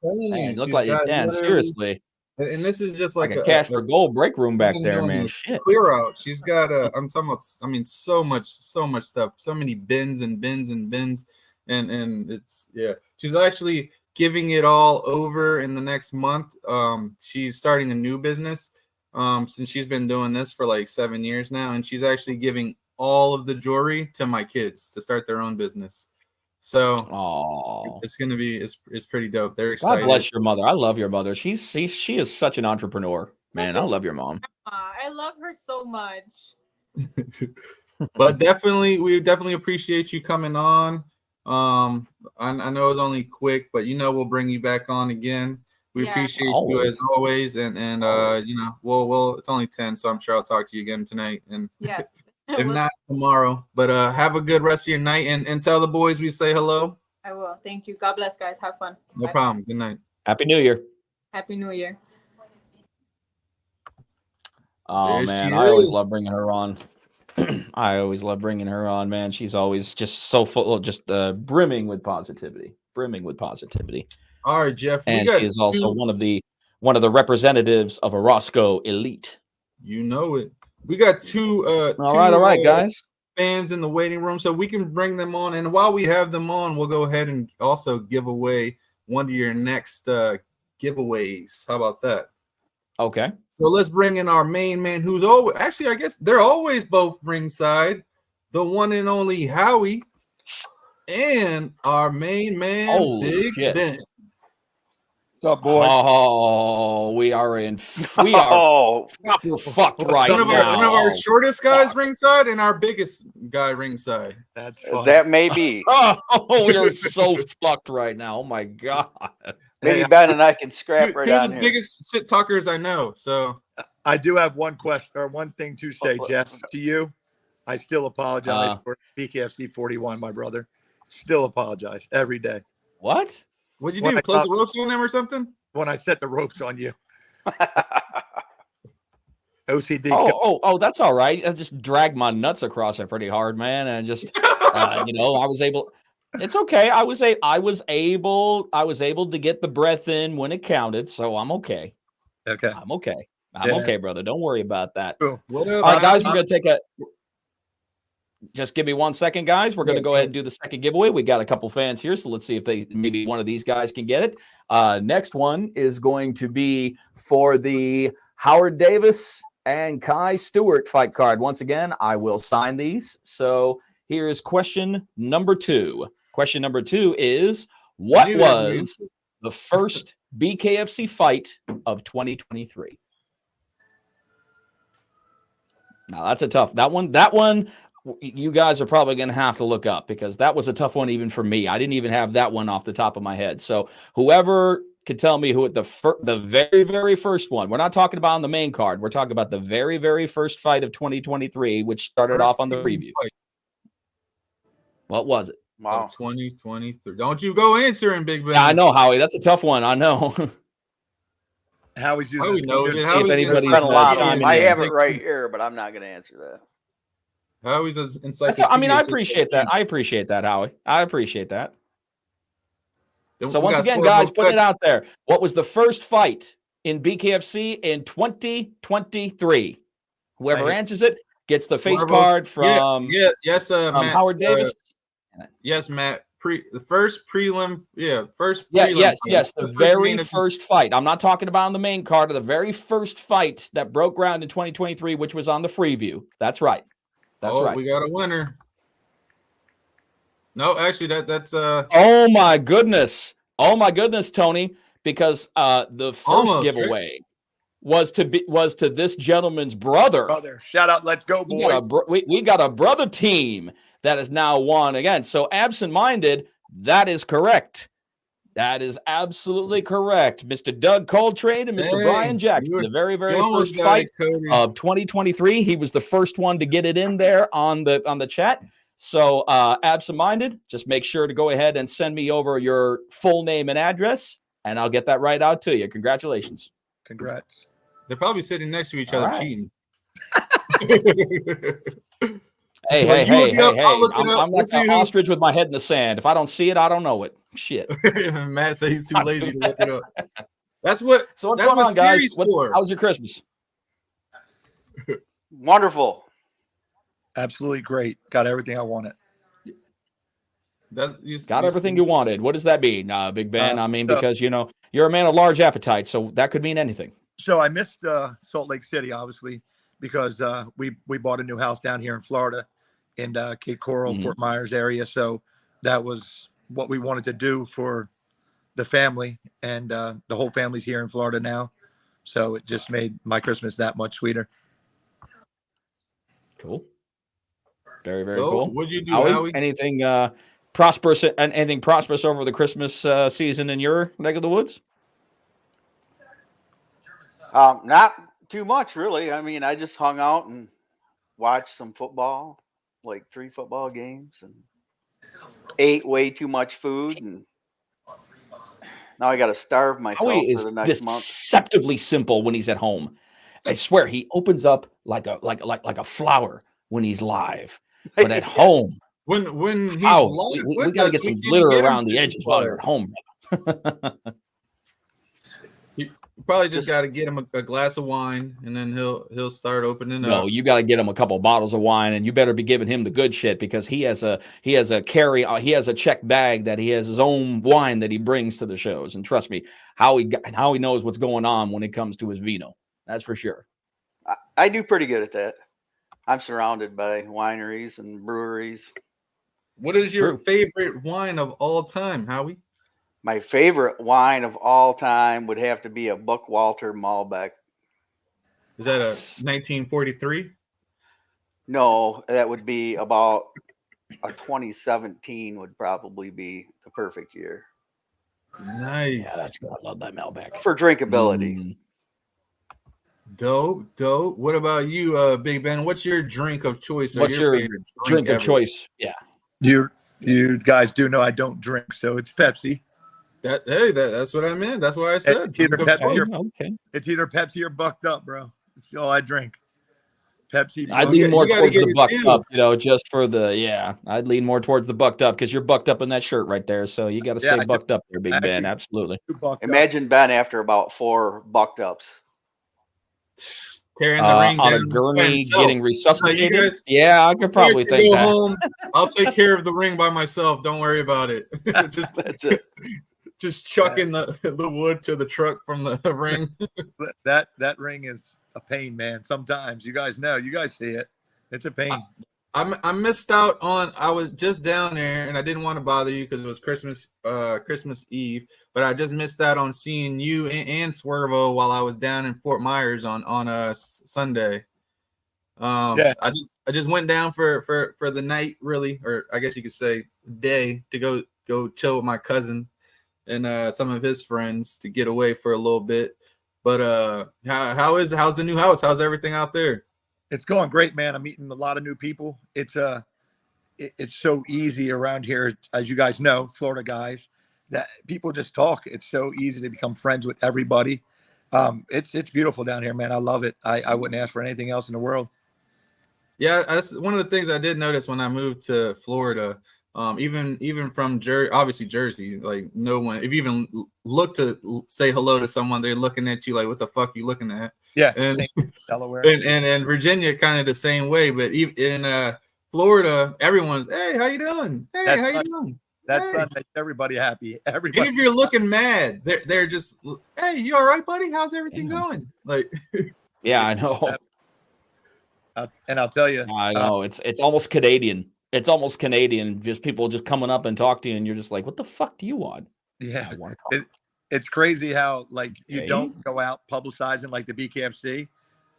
Man, look like you can, seriously. And this is just like a cash for gold break room back there, man. Shit. Clear out. She's got I'm talking about, I mean, so much stuff, so many bins and bins and bins. And it's, yeah, she's actually giving it all over in the next month. She's starting a new business. Since she's been doing this for like 7 years now, and she's actually giving all of the jewelry to my kids to start their own business. So it's gonna be it's pretty dope. They're excited. God bless your mother. I love your mother. She is such an entrepreneur, man. I love your mom. I love her so much. But we definitely appreciate you coming on. I know it's only quick, but we'll bring you back on again. We appreciate you as always, and well, it's only 10, so I'm sure I'll talk to you again tonight, and yes, if not tomorrow. But have a good rest of your night, and tell the boys we say hello. I will. Thank you. God bless, guys. Have fun. No problem. Good night. Happy New Year. Happy New Year. Oh man, I always love bringing her on. I always love bringing her on, man. She's always just so full, just brimming with positivity. All right, Jeff. And she is also one of the representatives of a Roscoe elite. You know it. We got two all right, guys. Fans in the waiting room, so we can bring them on. And while we have them on, we'll go ahead and also give away one of your next giveaways. How about that? Okay. So let's bring in our main man, who's always I guess they're always both ringside, the one and only Howie, and our main man, Big Ben. What's up, boy? Oh, we are fucked right now. One of our shortest guys ringside and our biggest guy ringside. That's funny. That may be. Oh, we are so fucked right now. Oh my god. Maybe Ben and I can scrap right on the here. Biggest shit talkers I know. So I do have one question or one thing to say, Jeff, to you. I still apologize for BKFC 41, my brother. Still apologize every day. What? What'd you do? Close the ropes on them or something? When I set the ropes on you. OCD. Oh, that's all right. I just dragged my nuts across it pretty hard, man, and just I was able. It's okay. I was able to get the breath in when it counted, so I'm okay. Okay. I'm okay. I'm okay, brother. Don't worry about that. Cool. All right, guys, we're gonna take a. Just give me 1 second, guys. We're going to go ahead and do the second giveaway. We got a couple fans here, so let's see if maybe one of these guys can get it. Next one is going to be for the Howard Davis and Kai Stewart fight card. Once again, I will sign these. So here's question number 2. Question number 2 is, what was the first BKFC fight of 2023? Now, that's a tough. That one. You guys are probably going to have to look up because that was a tough one even for me. I didn't even have that one off the top of my head. So whoever could tell me who the very, very first one, we're not talking about on the main card. We're talking about the very, very first fight of 2023, which started off on the preview. What was it? Wow. 2023. Don't you go answering, Big Ben. Yeah, I know, Howie. That's a tough one. I know. Howie's using I have it right here, but I'm not going to answer that. Howie's as insightful. I appreciate that. I appreciate that, Howie. I appreciate that. So once again, guys, put it out there. What was the first fight in BKFC in 2023. Whoever answers it gets the face card from yes, Matt, Howard Davis. Yes, Matt. The first prelim, yes, the very first fight. I'm not talking about on the main card of the very first fight that broke ground in 2023, which was on the Freeview. That's right. That's right. We got a winner. No, actually, that's Oh my goodness, Tony, because the first giveaway was to this gentleman's brother. Shout out, let's go, boy. We got a brother team that has now won again. So absent-minded, that is correct. That is absolutely correct. Mr. Doug Coltrane and Mr. Brian Jackson, the very, very first fight of 2023. He was the first one to get it in there on the chat. So absent-minded, just make sure to go ahead and send me over your full name and address, and I'll get that right out to you. Congratulations. Congrats. They're probably sitting next to each other cheating. Hey. I'm like an ostrich with my head in the sand. If I don't see it, I don't know it. Shit. Matt said he's too lazy to look it up. That's what. So what's going on, guys? How's your Christmas? Wonderful. Absolutely great. Got everything I wanted. Got everything you wanted. What does that mean, Big Ben? I mean, because you're a man of large appetite, so that could mean anything. So I missed Salt Lake City, obviously, because we bought a new house down here in Florida, in Cape Coral, Fort Myers area. So that was what we wanted to do for the family, and the whole family's here in Florida now. So it just made my Christmas that much sweeter. Cool. Very, very cool. What'd you do, Howie? Anything prosperous over the Christmas season in your neck of the woods? Not too much, really. I mean, I just hung out and watched some football, like 3 football games, and ate way too much food, and now I got to starve myself for the next month. Deceptively simple when he's at home. I swear he opens up like a flower when he's live, but at home, when he's live, we got to get some glitter around the edges while you're at home. You probably just got to get him a glass of wine, and then he'll start opening up. No, you got to get him a couple bottles of wine, and you better be giving him the good shit, because he has a check bag that he has his own wine that he brings to the shows. And trust me, how he knows what's going on when it comes to his vino. That's for sure. I do pretty good at that. I'm surrounded by wineries and breweries. What is your favorite wine of all time, Howie? My favorite wine of all time would have to be a Buckwalter Malbec. Is that a 1943? No, that would be about a 2017 would probably be the perfect year. Nice. Yeah, that's good. I love that Malbec. For drinkability. Dope. What about you, Big Ben? What's your drink of choice? What's your drink of choice? Yeah. You guys do know I don't drink, so it's Pepsi. That's what I meant. That's what I said. It's either Pepsi or Bucked Up, bro. That's all I drink. Pepsi. I'd lean more towards the Bucked Up, just for I'd lean more towards the Bucked Up, because you're bucked up in that shirt right there. So you got to stay bucked up there, Big Ben. Absolutely. Imagine Ben after about 4 Bucked Ups. Tearing the ring on down a gurney, getting resuscitated. I could probably think that. Home. I'll take care of the ring by myself. Don't worry about it. That's it. Just chucking the wood to the truck from the ring. that ring is a pain, man. Sometimes you guys see it. It's a pain. I missed out on. I was just down there, and I didn't want to bother you because it was Christmas Eve. But I just missed out on seeing you and Swervo while I was down in Fort Myers on a Sunday. I just went down for the night, really, or I guess you could say day, to go chill with my cousin and some of his friends to get away for a little bit. But how's the new house? How's everything out there? It's going great, man. I'm meeting a lot of new people. It's so easy around here, as you guys know, Florida guys, that people just talk. It's so easy to become friends with everybody. It's beautiful down here, man. I love it. I wouldn't ask for anything else in the world. Yeah, that's one of the things I did notice when I moved to Florida. Even from obviously Jersey, like no one, if you even look to say hello to someone, they're looking at you like, what the fuck are you looking at? Yeah, and Delaware and Virginia kind of the same way, but in Florida, everyone's, hey, how you doing? Hey, how you doing? That hey. sun makes everybody happy. Everybody. Even if you're looking mad, they're just, hey, you all right, buddy? How's everything going? Like, yeah, I know. And I'll tell you, I know it's almost Canadian. It's almost Canadian. Just people just coming up and talk to you, and you're just like, "What the fuck do you want?" Yeah, it's crazy how like you don't go out publicizing like the BKFC,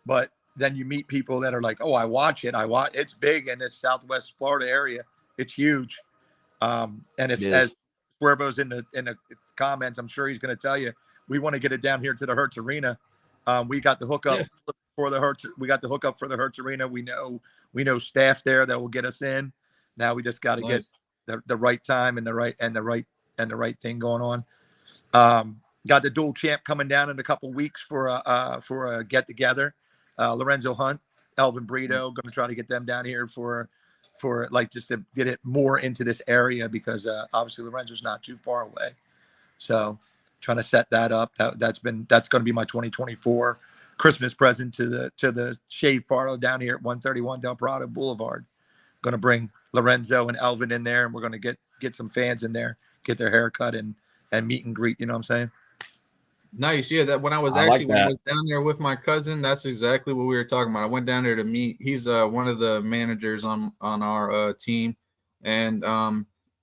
but then you meet people that are like, "Oh, I watch it. It's big in this Southwest Florida area. It's huge." And if as Cuervo's in the comments, I'm sure he's going to tell you, we want to get it down here to the Hertz Arena. We got the hookup for the Hertz. We got the hookup for the Hertz Arena. We know staff there that will get us in. Now we just got to get the right time and the right thing going on. Got the dual champ coming down in a couple weeks for a get together. Lorenzo Hunt, Elvin Brito, going to try to get them down here for like just to get it more into this area because obviously Lorenzo's not too far away. So trying to set that up. That's going to be my 2024 Christmas present to the shave parlor down here at 131 Del Prado Boulevard. Going to bring Lorenzo and Elvin in there, and we're going to get some fans in there, get their haircut and meet and greet. You know what I'm saying? Nice. Yeah, that when I was down there with my cousin, that's exactly what we were talking about. I went down there to meet. He's one of the managers on our team, and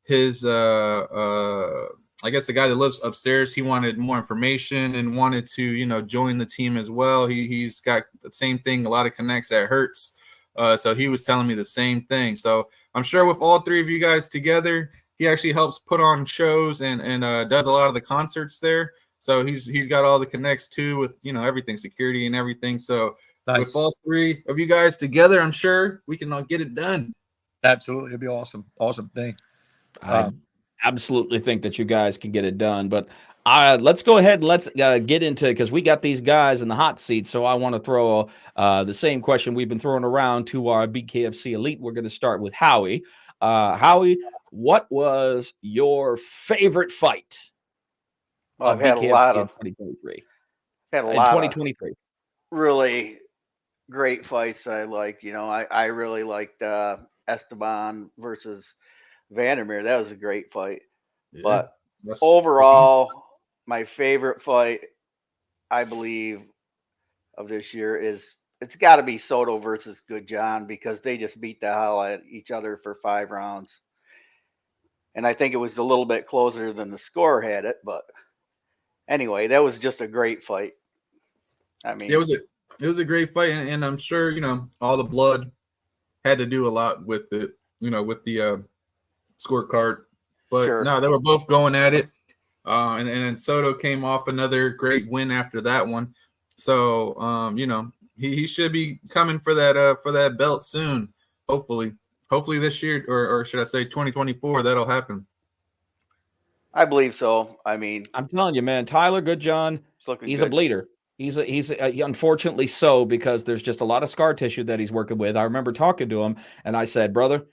his I guess the guy that lives upstairs, he wanted more information and wanted to join the team as well. He's got the same thing, a lot of connects at Hertz. So he was telling me the same thing. So I'm sure with all three of you guys together, he actually helps put on shows and does a lot of the concerts there. So he's got all the connects too with everything, security and everything. So with all three of you guys together, I'm sure we can all get it done. Absolutely, it'd be awesome thing. I absolutely think that you guys can get it done. But let's go ahead and let's get into, because we got these guys in the hot seat. So I want to throw the same question we've been throwing around to our BKFC elite. We're going to start with Howie. Howie, what was your favorite fight? Well, I've had a lot of 2023. Had a lot 2023. Really great fights that I liked. I really liked Esteban versus Vandermeer. That was a great fight. Yeah, but overall, my favorite fight, I believe, of this year it's got to be Soto versus Good John, because they just beat the hell out of each other for 5 rounds. And I think it was a little bit closer than the score had it, but anyway, that was just a great fight. I mean, it was a great fight, and I'm sure all the blood had to do a lot with it, with the scorecard. But no, they were both going at it, and then Soto came off another great win after that one. So he should be coming for that belt soon. Hopefully this year, or should I say 2024, that'll happen. I believe so. I mean, I'm telling you, man, Tyler Goodjohn, he's a bleeder. He's unfortunately so, because there's just a lot of scar tissue that he's working with. I remember talking to him, and I said, brother,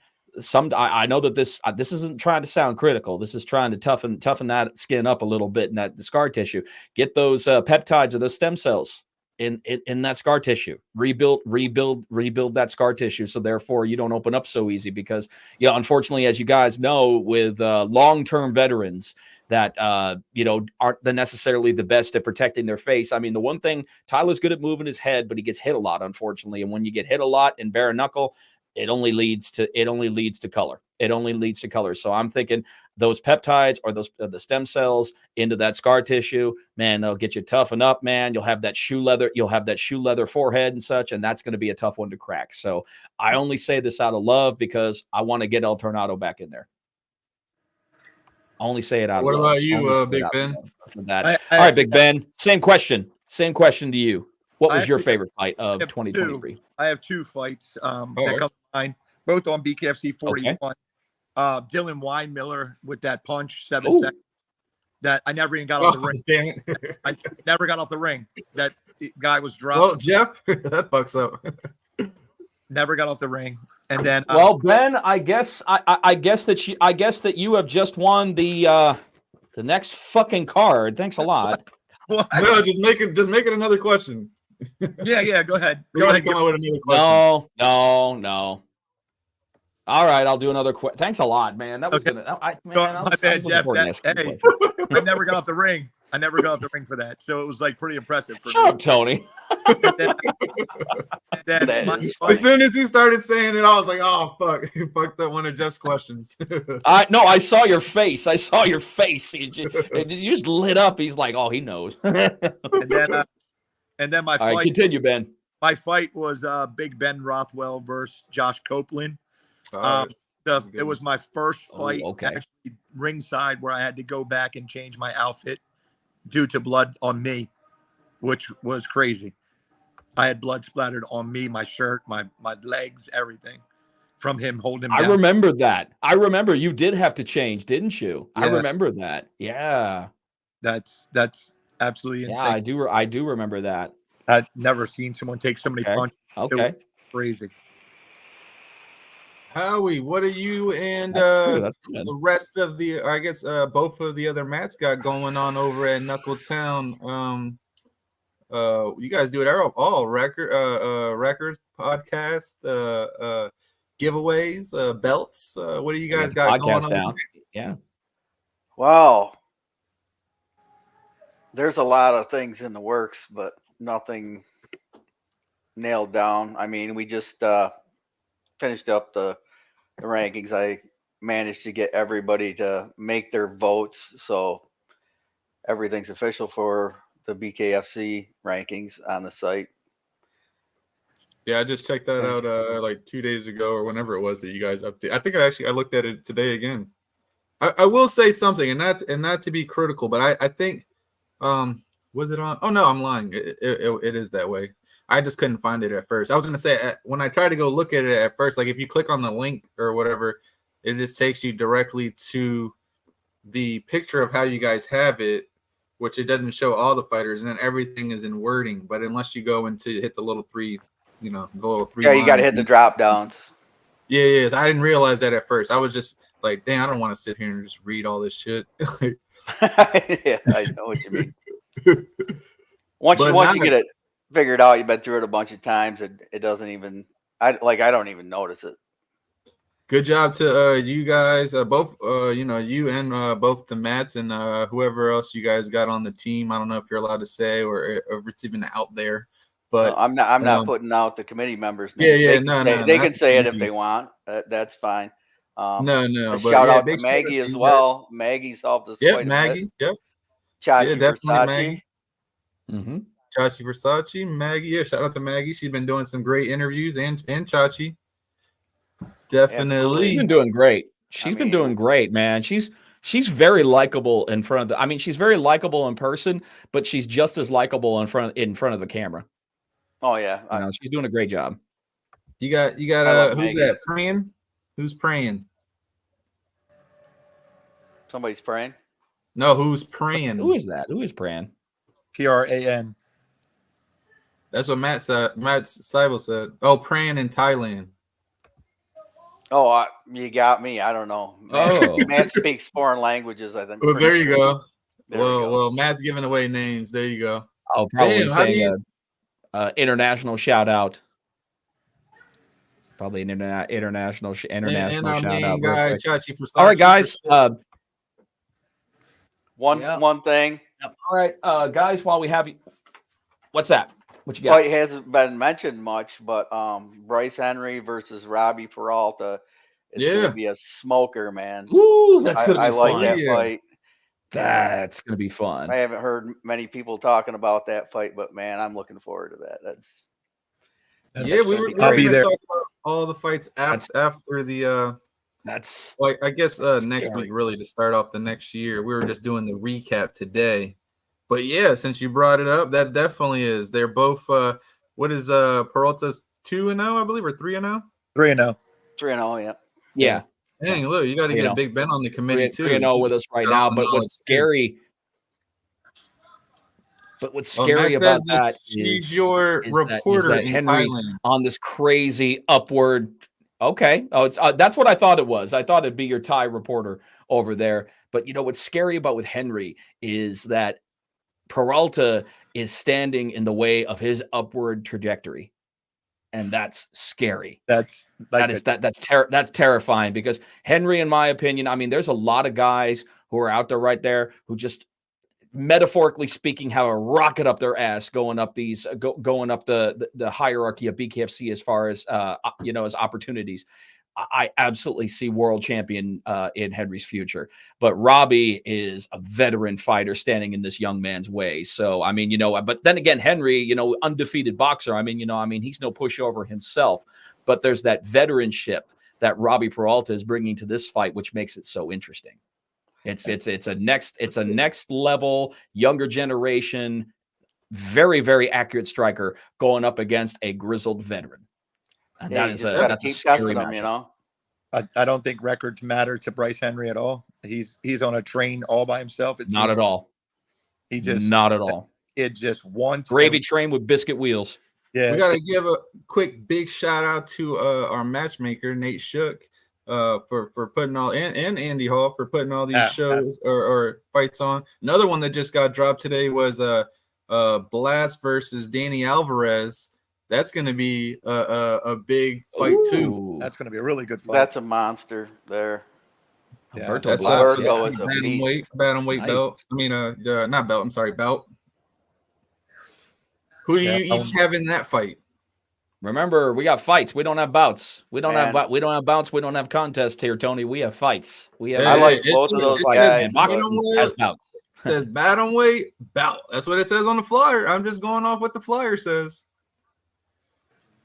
I know that this isn't trying to sound critical. This is trying to toughen that skin up a little bit, and that the scar tissue. Get those peptides or those stem cells in that scar tissue. Rebuild that scar tissue, so therefore you don't open up so easy. Because unfortunately, as you guys know, with long-term veterans that aren't necessarily the best at protecting their face. I mean, the one thing, Tyler's good at moving his head, but he gets hit a lot, unfortunately. And when you get hit a lot in bare knuckle, it only leads to color. It only leads to color. So I'm thinking those peptides or the stem cells into that scar tissue, man, they'll get you toughen up, man. You'll have that shoe leather forehead and such, and that's going to be a tough one to crack. So I only say this out of love because I want to get El Tornado back in there. Only say it out. What of about love. you, Big Ben? For that. All right, Big Ben. Same question to you. What was your favorite fight of 2023? I have 2 fights that come to mind, both on BKFC 41. Okay. Dylan Weinmiller with that punch, 7 seconds. That I never even got off the ring. Damn it. I never got off the ring. That guy was dropped. Well, Jeff, that fucks up. Never got off the ring. And then, well, Ben, I guess that you have just won the next fucking card. Thanks a lot. What? No, just make it another question. Yeah. Go ahead. Go ahead. Come up with another question. No. All right, I'll do another question. Thanks a lot, man. That was gonna. My bad, Jeff. Hey, I never got off the ring. I never got off the ring for that, so it was like pretty impressive for me. Shut up, Tony. As soon as he started saying it, I was like, "Oh fuck, he fucked up one of Jeff's questions." I saw your face. You just lit up. He's like, "Oh, he knows." and then my fight. Right, continue, Ben. My fight was Big Ben Rothwell versus Josh Copeland. It was my first fight actually ringside where I had to go back and change my outfit due to blood on me, which was crazy. I had blood splattered on me, my shirt, my legs, everything from him holding him down. I remember that. I remember you did have to change, didn't you? Yeah. I remember that. Yeah. That's absolutely insane. Yeah, I do remember that. I'd never seen someone take so many punches. Okay. It was crazy. Howie, what are you and That's good. the rest of the, I guess, both of the other Mats got going on over at Knuckletown? You guys do it all records, podcast, giveaways, belts. What do you guys got going on? Down. Yeah. Wow. There's a lot of things in the works, but nothing nailed down. I mean, we just finished up the rankings. I managed to get everybody to make their votes, so everything's official for the BKFC rankings on the site. Yeah, I just checked that out like 2 days ago or whenever it was that you guys updated. I think I looked at it today again. I will say something, and not to be critical, but I think was it on? Oh no, I'm lying. It is that way. I just couldn't find it at first. I was gonna say when I tried to go look at it at first, like if you click on the link or whatever, it just takes you directly to the picture of how you guys have it, which it doesn't show all the fighters, and then everything is in wording. But unless you go into hit the little three, the little three. Yeah, you got to hit the drop downs. Yeah. I didn't realize that at first. I was just like, damn, I don't want to sit here and just read all this shit. Yeah, I know what you mean. Once you get it figured out, you've been through it a bunch of times, it doesn't even I don't even notice it. Good job to you guys, both you and both the Mats and whoever else you guys got on the team. I don't know if you're allowed to say or if it's even out there, but no, I'm not putting out the committee members' names. They can say it if they want. That's fine. But shout out to Maggie as well. Maggie's helped us. Yep, Maggie. Yep. Chachi Versace. Mm-hmm. Chachi Versace, Maggie. Yeah, shout out to Maggie. She's been doing some great interviews, and Chachi. Definitely. She's been doing great. She's been doing great, man. She's very likable in front of she's very likable in person, but she's just as likable in front of the camera. Oh yeah. She's doing a great job. You got who's Maggie. that praying? Who's praying? Somebody's praying? No, who's praying? Who is that? Who is praying? PRAN. That's what Matt Seibel said. Oh, praying in Thailand. Oh, you got me. I don't know. Matt speaks foreign languages, I think. Well, there you go. Well, Matt's giving away names. There you go. I'll probably say international shout out. Probably an international shout out. Guy, Chachi Versace. All right, guys. One thing. All right, guys. While we have you, what's that? What you got? Well, it hasn't been mentioned much, but Bryce Henry versus Robbie Peralta is going to be a smoker, man. Ooh, that's going to be fun. I like that fight. That's going to be fun. I haven't heard many people talking about that fight, but man, I'm looking forward to that. I'll be there. Talk about all the fights after the. That's like I guess next week, really, to start off the next year. We were just doing the recap today. But yeah, since you brought it up, that definitely is. They're both. What is Peralta's 2-0, I believe, or 3-0? 3-0. 3-0, yeah. Yeah. Dang, look, you got to get Big Ben on the committee too. 3-0 with us right now. But what's scary? But what's scary about that she's your reporter that in Henry's Thailand. on this crazy upward Okay. Oh, it's that's what I thought it was. I thought it'd be your Thai reporter over there. But you know what's scary about with Henry is that Peralta is standing in the way of his upward trajectory, and that's scary. That's that's terrifying because Henry, in my opinion, I mean, there's a lot of guys who are out there right there who just, metaphorically speaking, have a rocket up their ass going up these going up the hierarchy of BKFC as far as as opportunities. I absolutely see world champion in Henry's future, but Robbie is a veteran fighter standing in this young man's way. So I mean, but then again, Henry, undefeated boxer. I mean, he's no pushover himself, but there's that veteranship that Robbie Peralta is bringing to this fight, which makes it so interesting. It's a next level, younger generation, very, very accurate striker going up against a grizzled veteran. And that's a scary matchup. I don't think records matter to Bryce Henry at all. He's on a train all by himself. Not at all. Not at all. It just wants gravy train with biscuit wheels. Yeah, we gotta give a quick big shout out to our matchmaker Nate Shook for putting all and Andy Hall for putting all these shows or fights on. Another one that just got dropped today was Blast versus Danny Alvarez. That's going to be a big fight too. That's going to be a really good fight. That's a monster there. Yeah, Alberto is a beast. Bantamweight belt. I mean, not belt. I'm sorry, belt. Who do you each have in that fight? Remember, we got fights. We don't have bouts. We don't have bouts. We don't have contests here, Tony. We have fights. We have. I like both of those guys. Has bouts. It says bantamweight bout. That's what it says on the flyer. I'm just going off what the flyer says.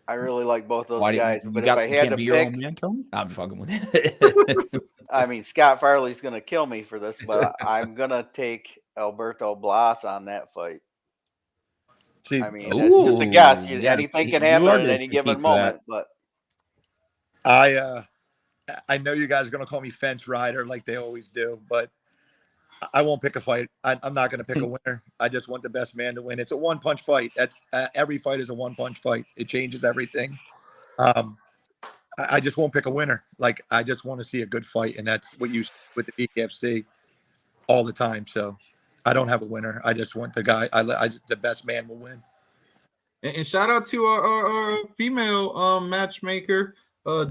I really like both those guys, but if I had to pick, I'm fucking with you. I mean, Scott Farley's going to kill me for this, but I'm going to take Alberto Blas on that fight. I mean, it's just a guess. Anything can happen at any given moment. But I know you guys are going to call me fence rider like they always do, but I won't pick a fight. I'm not going to pick a winner. I just want the best man to win. It's a one-punch fight. That's every fight is a one-punch fight. It changes everything. I just won't pick a winner. Like, I just want to see a good fight, and that's what you see with the BKFC all the time. So I don't have a winner. I just want the guy. The best man will win. And shout out to our female matchmaker,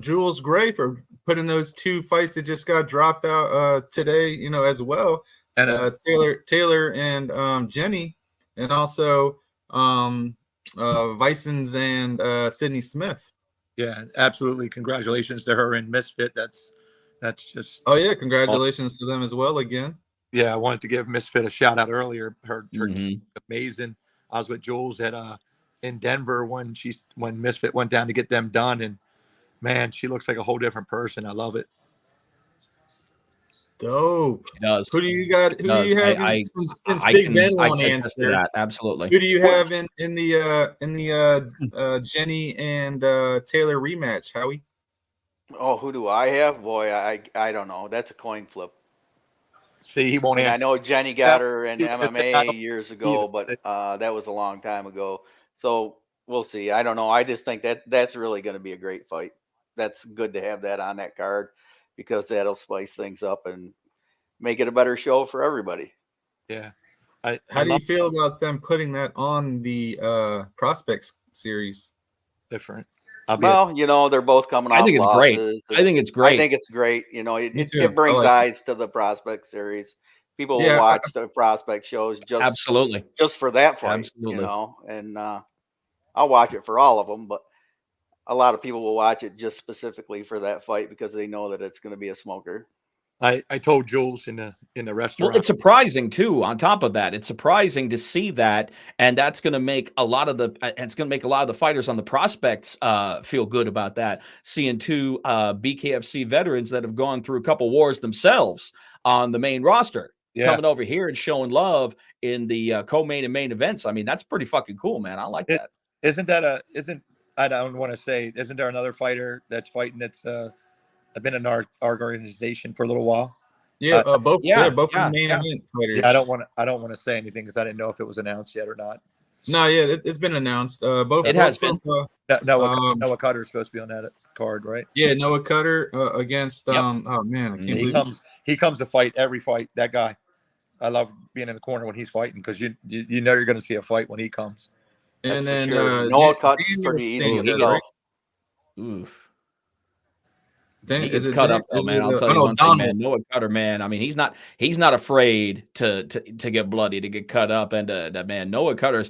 Jules Gray, for putting those two fights that just got dropped out today, as well. And Taylor and Jenny, and also Vicens and Sydney Smith. Yeah, absolutely. Congratulations to her and Misfit. That's just. Oh yeah, congratulations to them as well again. Yeah, I wanted to give Misfit a shout out earlier. Her team amazing. I was with Jules in Denver when Misfit went down to get them done, and man, she looks like a whole different person. I love it. Dope. It does. Who do you got? Who do you have? Since Big Ben won't answer that. Absolutely. Who do you have in the Jenny and Taylor rematch, Howie? Oh, who do I have? Boy, I don't know. That's a coin flip. See, he won't answer. I know Jenny got her in MMA years ago, but that was a long time ago. So we'll see. I don't know. I just think that's really going to be a great fight. That's good to have that on that card, because that'll spice things up and make it a better show for everybody. Yeah. How do you feel about them putting that on the Prospects series? Different. Well, they're both coming off. I think it's great. I think it's great. I think it's great. It brings eyes to the Prospect series. People will watch the Prospect shows just for that fight. Absolutely. And I'll watch it for all of them, but a lot of people will watch it just specifically for that fight because they know that it's going to be a smoker. I told Jules in the restaurant. Well, it's surprising too. On top of that, it's surprising to see that, and that's going to make a lot of the fighters on the Prospects feel good about that. Seeing two BKFC veterans that have gone through a couple wars themselves on the main roster, coming over here and showing love in the co-main and main events. I mean, that's pretty fucking cool, man. I like that. Isn't I don't want to say, isn't there another fighter that's fighting that's been in our organization for a little while? Yeah, both in the main event fighters. Yeah, I don't want to say anything because I didn't know if it was announced yet or not. No, it's been announced. It has been. Noah Cutter is supposed to be on that card, right? Yeah, Noah Cutter against Yep. oh man, I can't believe he comes to fight every fight. That guy, I love being in the corner when he's fighting because you know you're going to see a fight when he comes. And That's then for sure. Noah Cut's pretty easy Sanchez, himself. Oof. Dan, He is gets it cut Dan, up though, is man. it, I'll tell oh you no, one thing, Donald. man. Noah Cutter, man. I mean, he's not afraid to get bloody, to get cut up, and that man, Noah Cutter's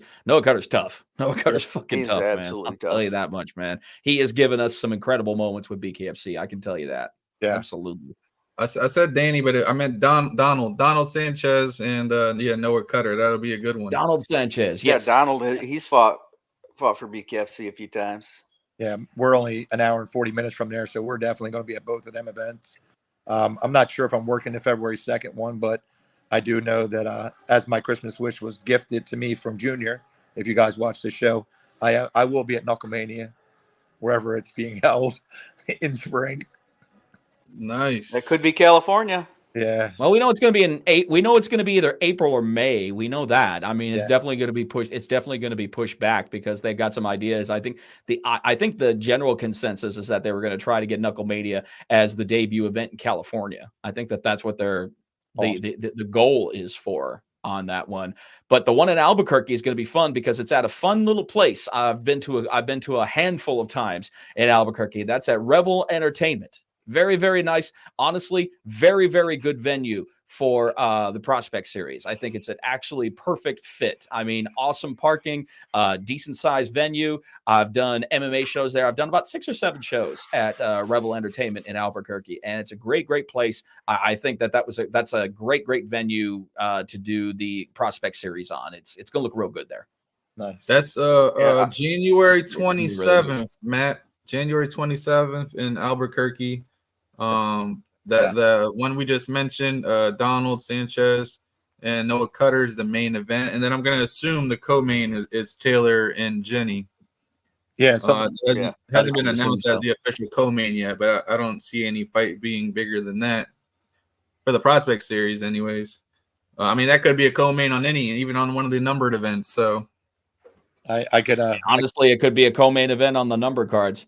tough. Noah Cutter's fucking He's tough, man. absolutely I'll tough. tell you that much, man. He has given us some incredible moments with BKFC. I can tell you that. Yeah, absolutely. I said Danny, but I meant Donald Sanchez, and Noah Cutter. That'll be a good one. Donald Sanchez, Yeah, yes. Donald, he's fought for BKFC a few times. Yeah, we're only an hour and 40 minutes from there, so we're definitely going to be at both of them events. I'm not sure if I'm working the February 2nd one, but I do know that as my Christmas wish was gifted to me from Junior, if you guys watch the show, I will be at Knucklemania, wherever it's being held in spring. Nice. That could be California. Yeah. Well, we know it's going to be we know it's going to be either April or May. We know that. I mean, it's definitely going to be pushed. It's definitely going to be pushed back because they've got some ideas. I think the general consensus is that they were going to try to get Knucklemania as the debut event in California. I think that's what the goal is for on that one. But the one in Albuquerque is going to be fun because it's at a fun little place. I've been to a handful of times in Albuquerque. That's at Revel Entertainment. Very, very nice. Honestly, very, very good venue for the Prospect Series. I think it's an actually perfect fit. I mean, awesome parking, decent sized venue. I've done MMA shows there. I've done about 6 or 7 shows at Revel Entertainment in Albuquerque, and it's a great, great place. I think that's a great, great venue to do the Prospect Series on. It's going to look real good there. Nice. That's January 27th, really Matt. January 27th in Albuquerque. The one we just mentioned, Donald Sanchez and Noah Cutter is the main event, and then I'm going to assume the co-main is Taylor and Jenny. Yeah, hasn't been announced as the official co-main yet, but I don't see any fight being bigger than that for the Prospect Series, anyways. I mean, that could be a co-main on even on one of the numbered events. So, I could honestly, it could be a co-main event on the number cards.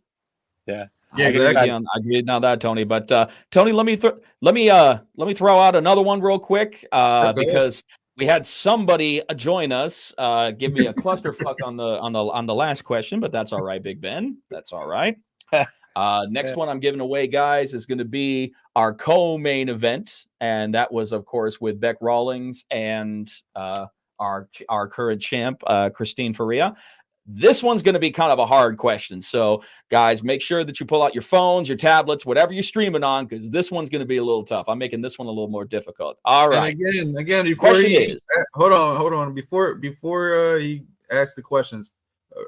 Yeah. Yeah, exactly. I agree on that, Tony. But Tony, let me throw out another one real quick because we had somebody join us. Give me a clusterfuck on the last question, but that's all right, Big Ben. That's all right. Next one I'm giving away, guys, is going to be our co-main event, and that was, of course, with Beck Rawlings and our current champ, Christine Faria. This one's going to be kind of a hard question. So, guys, make sure that you pull out your phones, your tablets, whatever you're streaming on, because this one's going to be a little tough. I'm making this one a little more difficult. All right. And again, before hold on. Before he asks the questions,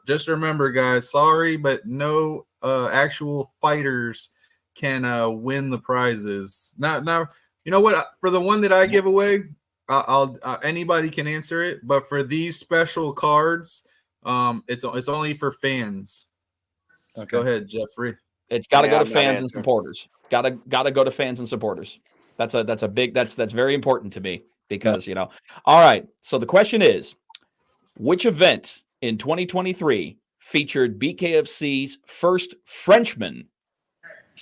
just remember, guys. Sorry, but no actual fighters can win the prizes. Now, you know what? For the one that I give away, I'll anybody can answer it. But for these special cards. It's only for fans. Okay. Go ahead, Jeffrey. It's got to go to fans and supporters. Got to go to fans and supporters. That's very important to me because All right. So the question is, which event in 2023 featured BKFC's first Frenchman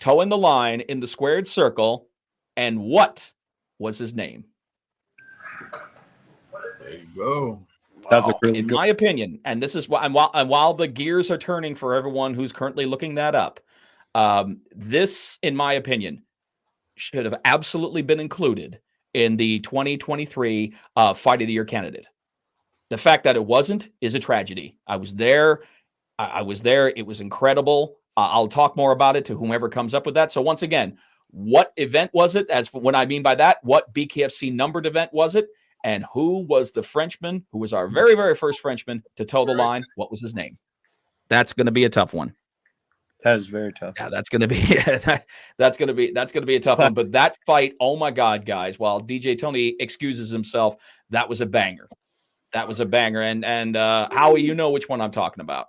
toeing the line in the squared circle, and what was his name? There you go. That's a really my opinion, and this is why. And while the gears are turning for everyone who's currently looking that up, this, in my opinion, should have absolutely been included in the 2023 Fight of the Year candidate. The fact that it wasn't is a tragedy. I was there. I was there. It was incredible. I'll talk more about it to whomever comes up with that. So once again, what event was it? As for what I mean by that, what BKFC numbered event was it? And who was the Frenchman who was our very, very first Frenchman to toe the line? What was his name? That's going to be a tough one. That is very tough. Yeah, that's going to be that's going to be a tough one. But that fight, oh my God, guys! While DJ Tony excuses himself, that was a banger. That was a banger. And Howie, you know which one I'm talking about.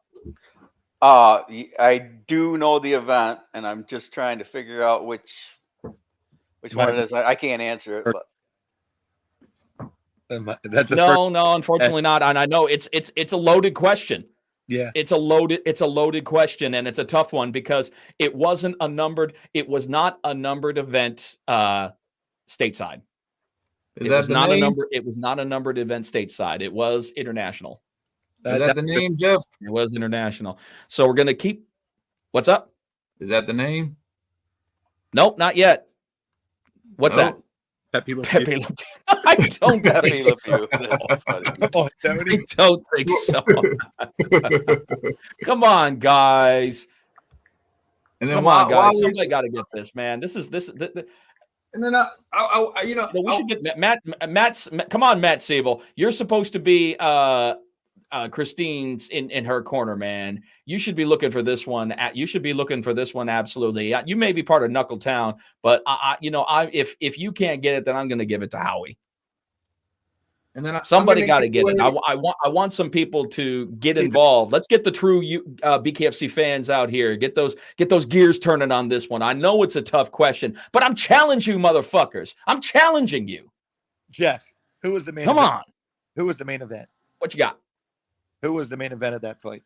I do know the event, and I'm just trying to figure out which one it is. I can't answer it, but. No, unfortunately not. And I know it's a loaded question. Yeah. It's a loaded question, and it's a tough one because it was not a numbered event stateside. It was not a numbered event stateside. It was international. Is that the name, Jeff? It was international. So we're gonna keep. What's up? Is that the name? Nope, not yet. What's that? Pepe Le Pew. Pepe Le Pew. I don't Pepe think Le so. Pew. I don't think so. Come on, guys. And then Come on, guys. Somebody got to get this, man. This. And then we should get Matt's. Come on, Matt Siebel. You're supposed to be Christine's in her corner, man. You should be looking for this one. You should be looking for this one. Absolutely. You may be part of Knuckle Town, but if you can't get it, then I'm going to give it to Howie. And then somebody got to get it. I want some people to get involved. Let's get the true BKFC fans out here. Get those gears turning on this one. I know it's a tough question, but I'm challenging you, motherfuckers. I'm challenging you. Jeff, who was the main? Come event? on. Who was the main event? What you got? Who was the main event of that fight?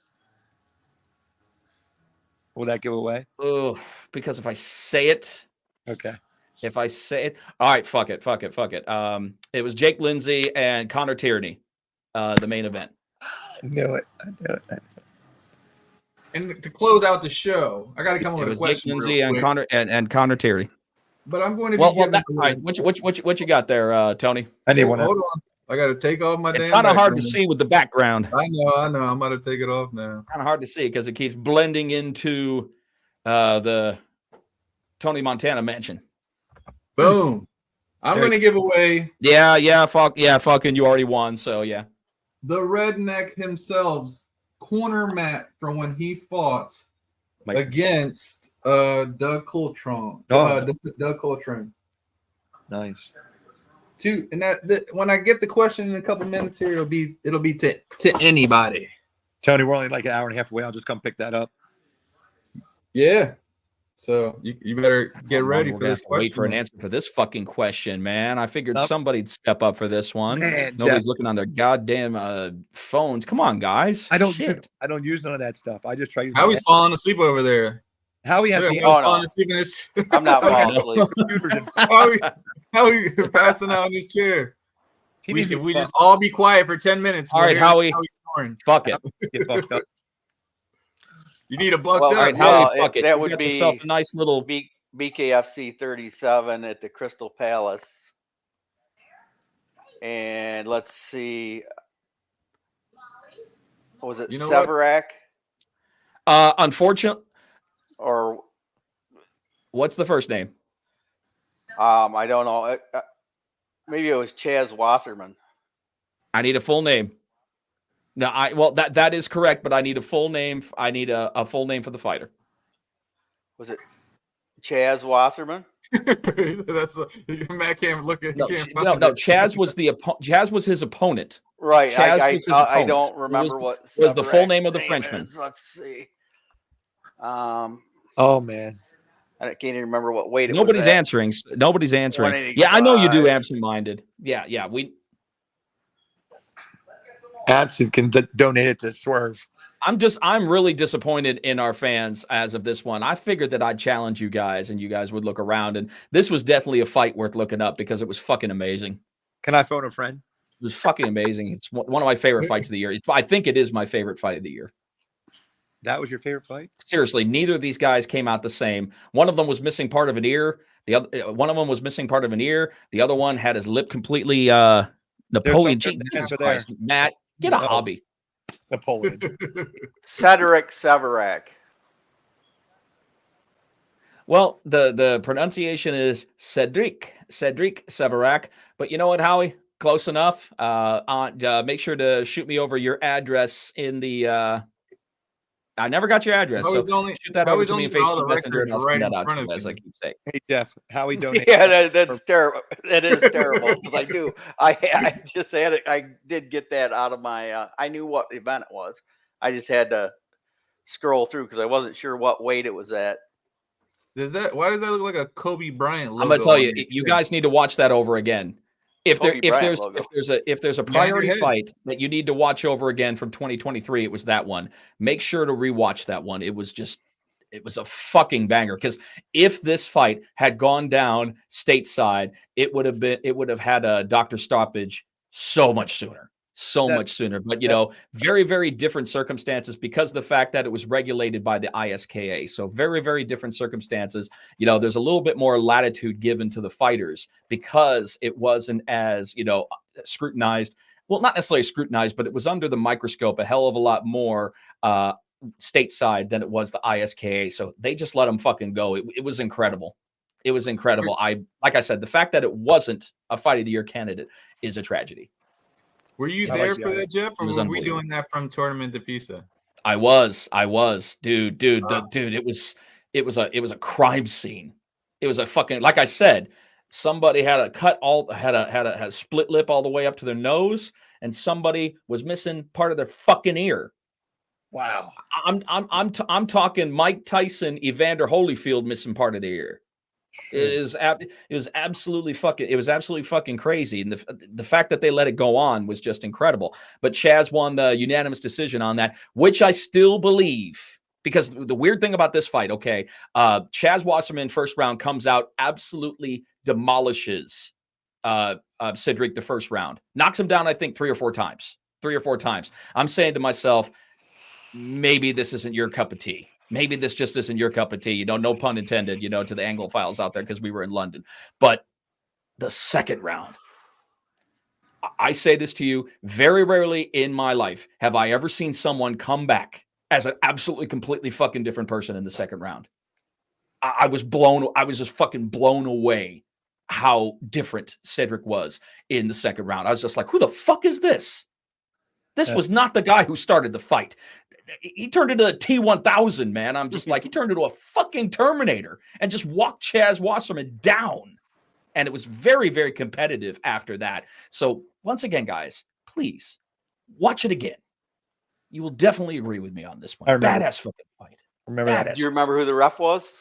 Will that give away? Oh, because if I say it, okay. If I say it, all right, fuck it. It was Jake Lindsay and Connor Tierney, the main event. I knew it. And to close out the show, I got to come up with a question. Jake Lindsay and Connor Tierney. But I'm going to be all right. What you got there, Tony? I need one. Hold on. I got to take off my. It's kind of hard to see with the background. I know. I'm about to take it off now. Kind of hard to see because it keeps blending into the Tony Montana mansion. Boom. I'm going to give away. Fucking you already won. So yeah. The redneck himself's corner mat from when he fought against Doug Coltrane. Doug Coltrane. Nice. And when I get the question in a couple minutes here, it'll be to anybody. Tony, we're only like an hour and a half away. I'll just come pick that up. Yeah. So you better get ready for this question. Wait for an answer for this fucking question, man. I figured somebody'd step up for this one. Man, nobody's looking on their goddamn phones. Come on, guys. I don't use none of that stuff. I just try. Howie's falling asleep over there. Howie has falling asleep in his. I'm not falling asleep. Howie passing out in his chair. We just all be quiet for 10 minutes. All right, Howie. Fuck it. You need a buck up. All right, Howie, that would be yourself a nice little BKFC 37 at the Crystal Palace. And let's see. Was it Severac? Unfortunately. Or what's the first name? I don't know. Maybe it was Chaz Wasserman. I need a full name. No, that is correct, but I need a full name. I need a full name for the fighter. Was it Chaz Wasserman? That's Matt can't look at. No, Chaz was Chaz was his opponent. Right. Chaz I don't remember what was the full name of the Frenchman. Is. Let's see. Oh man. I can't even remember what weight it was. Nobody's answering. Nobody's answering. Yeah, I know you do absent-minded. Yeah. Absent can donate it to Swerve. I'm really disappointed in our fans as of this one. I figured that I'd challenge you guys and you guys would look around, and this was definitely a fight worth looking up because it was fucking amazing. Can I phone a friend? It was fucking amazing. It's one of my favorite fights of the year. I think it is my favorite fight of the year. That was your favorite fight? Seriously, neither of these guys came out the same. One of them was missing part of an ear. One of them was missing part of an ear. The other one had his lip completely Napoleon. Jesus Christ, Matt, get a hobby. Napoleon. Cedric Severac. Well, the pronunciation is Cedric Severac. But you know what, Howie? Close enough. Make sure to shoot me over your address in the. I never got your address, so shoot that over to me in Facebook Messenger, and I'll send that out to you, as I keep saying. Hey Jeff, Howie donated. Yeah, that's terrible. That is terrible because I just had it. I did get that out of my. I knew what event it was. I just had to scroll through because I wasn't sure what weight it was at. Why does that look like a Kobe Bryant logo? I'm gonna tell you, you guys need to watch that over again. If there's a priority fight that you need to watch over again from 2023, it was that one. Make sure to rewatch that one. It was a fucking banger. Because if this fight had gone down stateside, it would have had a doctor stoppage so much sooner. Much sooner. But very, very different circumstances because of the fact that it was regulated by the ISKA. So very, very different circumstances. There's a little bit more latitude given to the fighters because it wasn't as, scrutinized. Well, not necessarily scrutinized, but it was under the microscope a hell of a lot more stateside than it was the ISKA. So they just let them fucking go. It was incredible. It was incredible. Like I said, the fact that it wasn't a Fight of the Year candidate is a tragedy. Were you there for that, Jeff, or were we doing that from Tournament de Pisa? I was, dude. It was a crime scene. It was a fucking, like I said, somebody had a split lip all the way up to their nose, and somebody was missing part of their fucking ear. Wow. I'm talking Mike Tyson, Evander Holyfield missing part of their ear. It was absolutely fucking crazy, and the fact that they let it go on was just incredible. But Chaz won the unanimous decision on that, which I still believe, because the weird thing about this fight, Chaz Wasserman first round comes out, absolutely demolishes Cedric the first round, knocks him down I think 3 or 4 times. I'm saying to myself, maybe this isn't your cup of tea. Maybe this just isn't your cup of tea, no pun intended, to the Anglophiles out there, because we were in London. But the second round, I say this to you, very rarely in my life have I ever seen someone come back as an absolutely, completely fucking different person in the second round. I was just fucking blown away how different Cedric was in the second round. I was just like, who the fuck is this? This was not the guy who started the fight. He turned into a T-1000, man. I'm just like, he turned into a fucking Terminator and just walked Chaz Wasserman down. And it was very, very competitive after that. So once again, guys, please watch it again. You will definitely agree with me on this one. Badass fucking fight. Do you remember who the ref was?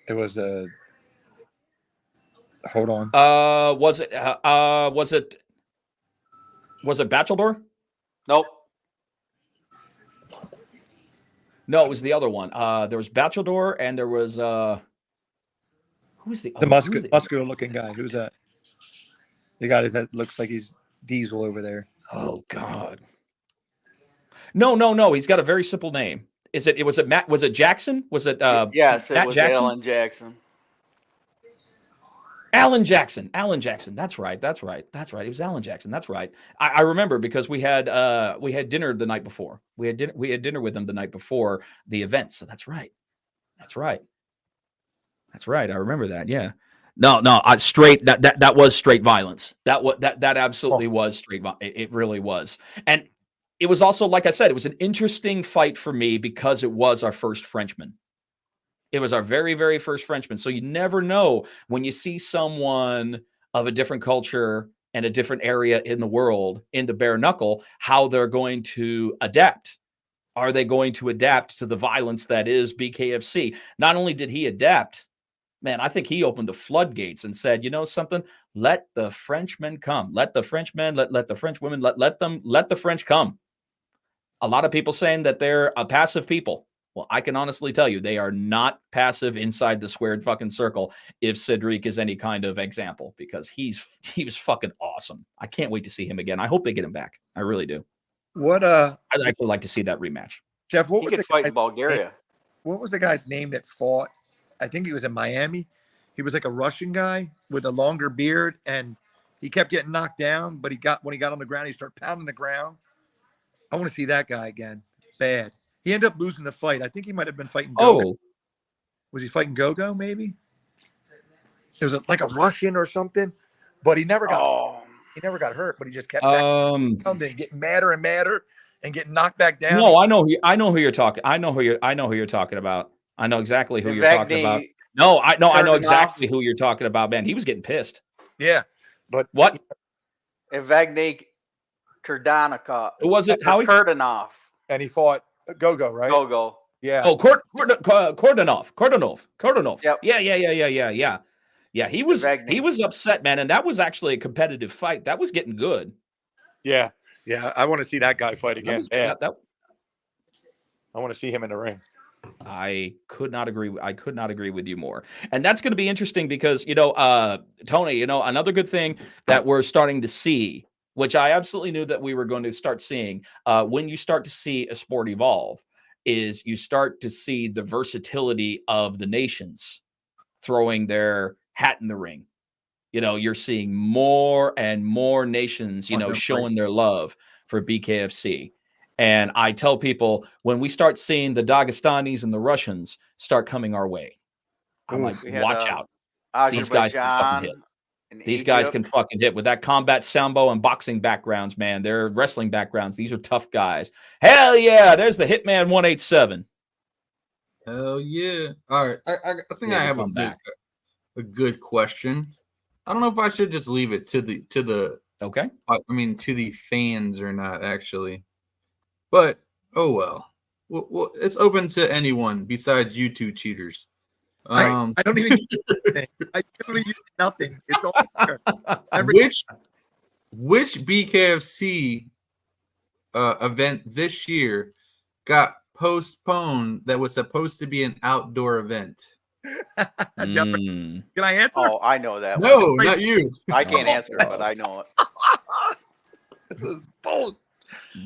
It was hold on. Was it Bachelor? Nope. No, it was the other one. There was Bachelor, and there was who's the muscular looking guy? Who's that? The guy that looks like he's Diesel over there. Oh God. No. He's got a very simple name. Was it Matt? Was it Jackson? Was it yes, it Matt was Jackson? Alan Jackson. Alan Jackson. That's right. It was Alan Jackson. That's right. I remember because we had dinner the night before. We had dinner with him the night before the event. So that's right. I remember that. Yeah. No. Straight. That was straight violence. That absolutely was straight. It really was. And it was also, like I said, it was an interesting fight for me because it was our first Frenchman. It was our very, very first Frenchman. So you never know when you see someone of a different culture and a different area in the world into bare knuckle, how they're going to adapt. Are they going to adapt to the violence that is BKFC? Not only did he adapt, man, I think he opened the floodgates and said, you know something? Let the Frenchmen come. Let the Frenchmen, let the French women, let the French come. A lot of people saying that they're a passive people. Well, I can honestly tell you they are not passive inside the squared fucking circle if Cedric is any kind of example, because he was fucking awesome. I can't wait to see him again. I hope they get him back. I really do. I'd actually like to see that rematch. Jeff, what was the fight in Bulgaria? What was the guy's name that fought? I think he was in Miami. He was like a Russian guy with a longer beard, and he kept getting knocked down, but when he got on the ground, he started pounding the ground. I want to see that guy again. Bad. He ended up losing the fight. I think he might have been fighting Gogo. Oh. Was he fighting Gogo, maybe? It was like a Russian or something, but he never got hurt, but he just kept getting madder and madder and getting knocked back down. No, I know who you're talking. I know who you're talking about. I know exactly who you're talking about. No, I know exactly who you're talking about, man. He was getting pissed. Yeah. But what? Evgeny Kurdanov. Who was it? Howie? Kurdanov. And he fought Gogo, right? Gogo. Yeah. Oh, Kordonov. Yep. Yeah. Yeah, he was upset, man, and that was actually a competitive fight. That was getting good. Yeah, I want to see that guy fight again. I want to see him in the ring. I could not agree with you more. And that's going to be interesting because, Tony, another good thing that we're starting to see, which I absolutely knew that we were going to start seeing when you start to see a sport evolve, is you start to see the versatility of the nations throwing their hat in the ring. You're seeing more and more nations, showing their love for BKFC. And I tell people, when we start seeing the Dagestanis and the Russians start coming our way, I'm like, watch out. These guys can fucking hit. These guys can fucking hit with that combat sambo and boxing backgrounds, man. They're wrestling backgrounds. These are tough guys. Hell yeah. There's the Hitman 187. Hell yeah. All right. I think I have a good question. I don't know if I should just leave it to the to the fans or not, actually. But oh well. Well, it's open to anyone besides you two cheaters. I don't even use anything. I literally use nothing. It's all there. Which BKFC event this year got postponed that was supposed to be an outdoor event? Can I answer? Oh, I know that. No, not you. I can't answer, but I know it. This is bold.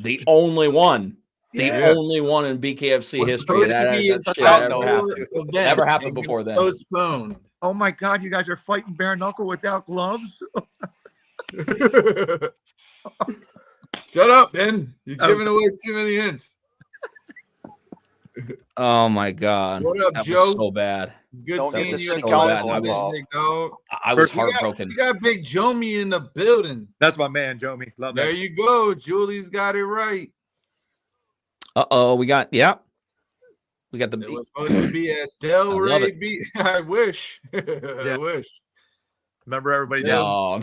The only one. The only one in BKFC history. That never happened before then. Postponed. Oh my God, you guys are fighting bare knuckle without gloves? Shut up, Ben. You're giving away too many hints. Oh my God. What up, that Joe? Was so bad. Good seeing you. I was heartbroken. You got Big Jomi in the building. That's my man, Jomi. Love that. There you go. Julie's got it right. We got the. It was supposed to be at Delray Beach. I wish. I wish. Remember everybody? No.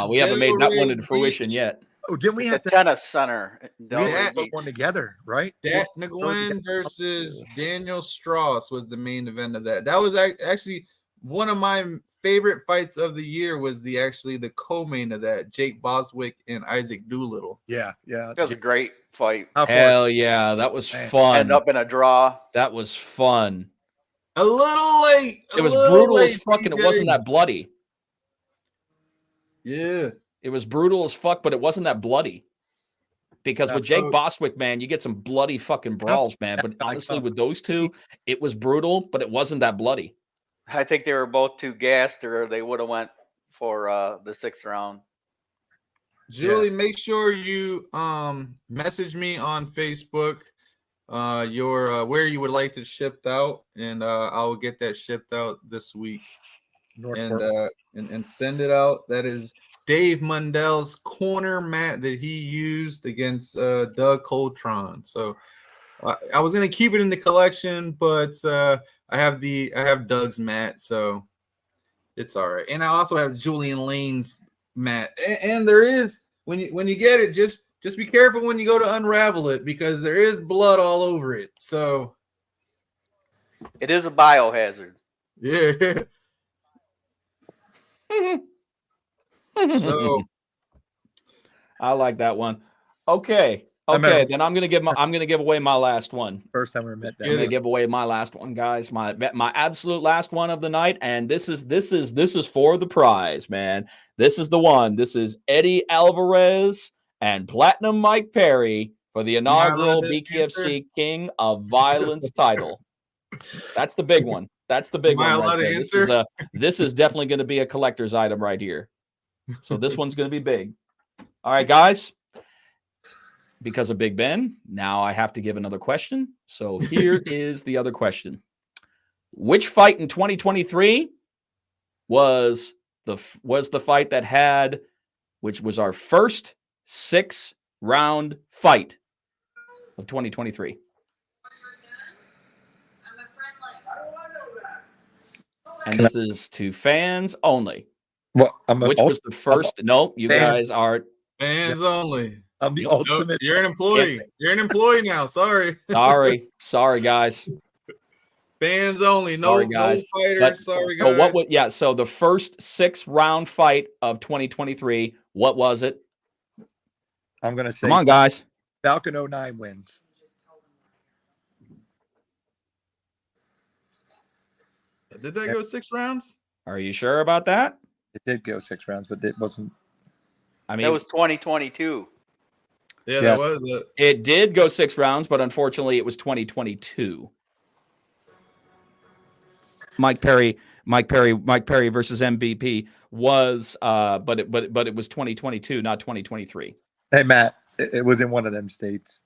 We haven't made that one into fruition yet. Oh, didn't we have the tennis center? We had to put one together, right? Dat Nguyen versus Daniel Strauss was the main event of that. That was actually one of my favorite fights of the year. Was the co-main of that, Jake Boswick and Isaac Doolittle. Yeah. That was a great fight. Hell yeah, that was fun. Ended up in a draw. That was fun. A little late. It was brutal as fuck, and it wasn't that bloody. Yeah. It was brutal as fuck, but it wasn't that bloody. Because with Jake Boswick, man, you get some bloody fucking brawls, man. But honestly, with those two, it was brutal, but it wasn't that bloody. I think they were both too gassed, or they would have went for the 6th round. Julie, make sure you message me on Facebook your where you would like it shipped out, and I'll get that shipped out this week. And send it out. That is Dave Mundell's corner mat that he used against Doug Coltron. So I was gonna keep it in the collection, but I have Doug's mat, so it's all right. And I also have Julian Lane's mat. And there is when you get it, just be careful when you go to unravel it, because there is blood all over it. So it is a biohazard. Yeah. So I like that one. Okay, then I'm gonna give away my last one. First time we met that. I'm gonna give away my last one, guys. My absolute last one of the night, and this is for the prize, man. This is the one. This is Eddie Alvarez and Platinum Mike Perry for the inaugural BKFC King of Violence title. That's the big one. That's the big one. Right, this is definitely going to be a collector's item right here. So this one's going to be big. All right, guys. Because of Big Ben, now I have to give another question. So here is the other question. Which fight in 2023 was the fight that had, which was our first 6-round fight of 2023? And this is to fans only. Well, which was the first? No, you guys are fans only. I'm the ultimate. You're an employee. You're an employee now. Sorry. Sorry, guys. Fans only. No, Sorry, guys. no fighters. But, Sorry, so guys. what was so the first 6-round fight of 2023, what was it? I'm gonna say Come on, guys. Falcon 09 wins. Did that go 6 rounds? Are you sure about that? It did go 6 rounds, but it wasn't. I mean, That was 2022. Yeah, that was it. It did go 6 rounds, but unfortunately, it was 2022. Mike Perry versus MVP was, but it was 2022, not 2023. Hey, Matt, it was in one of them states.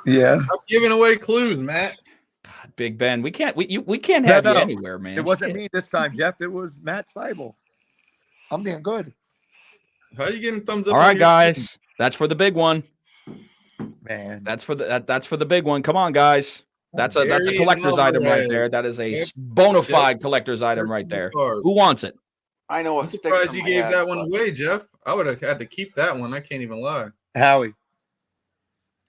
Yeah, I'm giving away clues, Matt. God, Big Ben, we can't have you anywhere, man. It wasn't me this time, Jeff. It was Matt Seibel. I'm damn good. How are you getting thumbs up? All right, guys, that's for the big one. Man, that's for the big one. Come on, guys. That's a collector's item right there. That is a bona fide collector's item right there. Who wants it? I know. I'm surprised you gave that one away, Jeff. I would have had to keep that one. I can't even lie. Howie.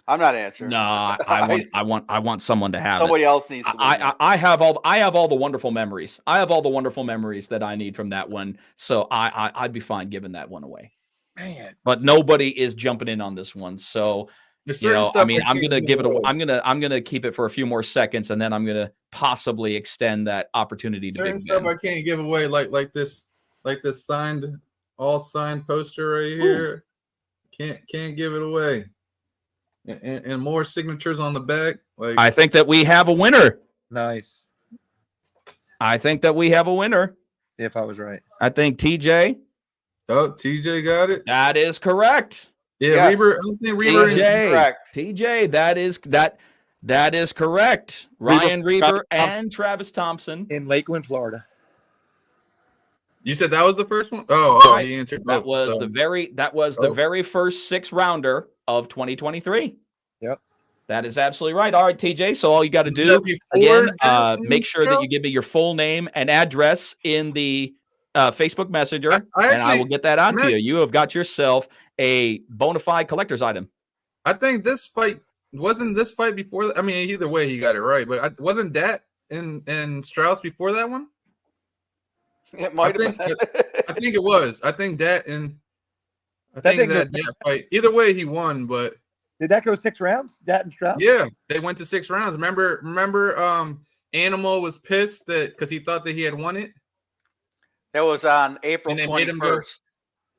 I'm not answering. No, I want someone to have somebody it. else needs to. I have all the wonderful memories. I have all the wonderful memories that I need from that one. So I'd be fine giving that one away. Man, but nobody is jumping in on this one. So I mean, I'm gonna give it. I'm gonna keep it for a few more seconds, and then I'm gonna possibly extend that opportunity to certain Big stuff Ben. I can't give away, like this all signed poster right here. Ooh. Can't give it away. And more signatures on the back. Like I think that we have a winner. Nice. I think that we have a winner. If I was right. I think TJ. Oh, TJ got it. That is correct. Yeah, yes. TJ, that is correct. Ryan Reber and Travis Thompson in Lakeland, Florida. You said that was the first one? Oh, right. He answered. That was the very first 6-rounder of 2023. Yep. That is absolutely right. All right, TJ. So all you got to do again, make sure that you give me your full name and address in the Facebook Messenger, and I will get that out to you. You have got yourself a bona fide collector's item. I think this fight wasn't this fight before. I mean, either way, he got it right. But wasn't Dat and Strauss before that one? It might have been. I think it was. I think that fight. Either way, he won. But did that go 6 rounds? Dat and Strauss? Yeah, they went to 6 rounds. Remember, Animal was pissed because he thought that he had won it. That was on April 21st.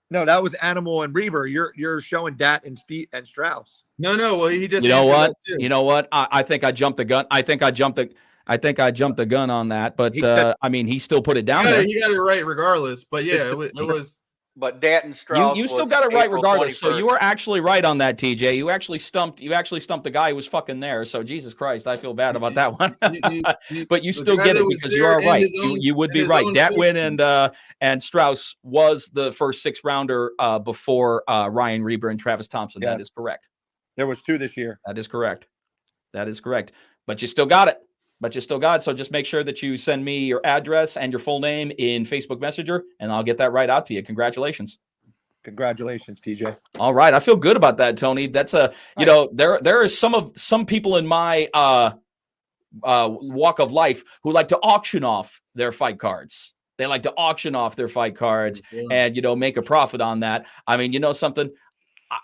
No, that was Animal and Reber. You're showing Dat and Strauss. No. Well, he just. You know what? I think I jumped the gun. I think I jumped the gun on that. But I mean, he still put it down there. He got it right regardless. But yeah, it was. But Dat and Strauss. You still got it right April regardless. 21st. So you were actually right on that, TJ. You actually stumped the guy who was fucking there. So Jesus Christ, I feel bad about that one. But you still get it because you are right. You would be right. Datwin and Strauss was the first 6-rounder before Ryan Reber and Travis Thompson. Yes. That is correct. There was 2 this year. That is correct. But you still got it. So just make sure that you send me your address and your full name in Facebook Messenger, and I'll get that right out to you. Congratulations. Congratulations, TJ. All right. I feel good about that, Tony. That's there are some people in my walk of life who like to auction off their fight cards. They like to auction off their fight cards and, make a profit on that. I mean, you know something?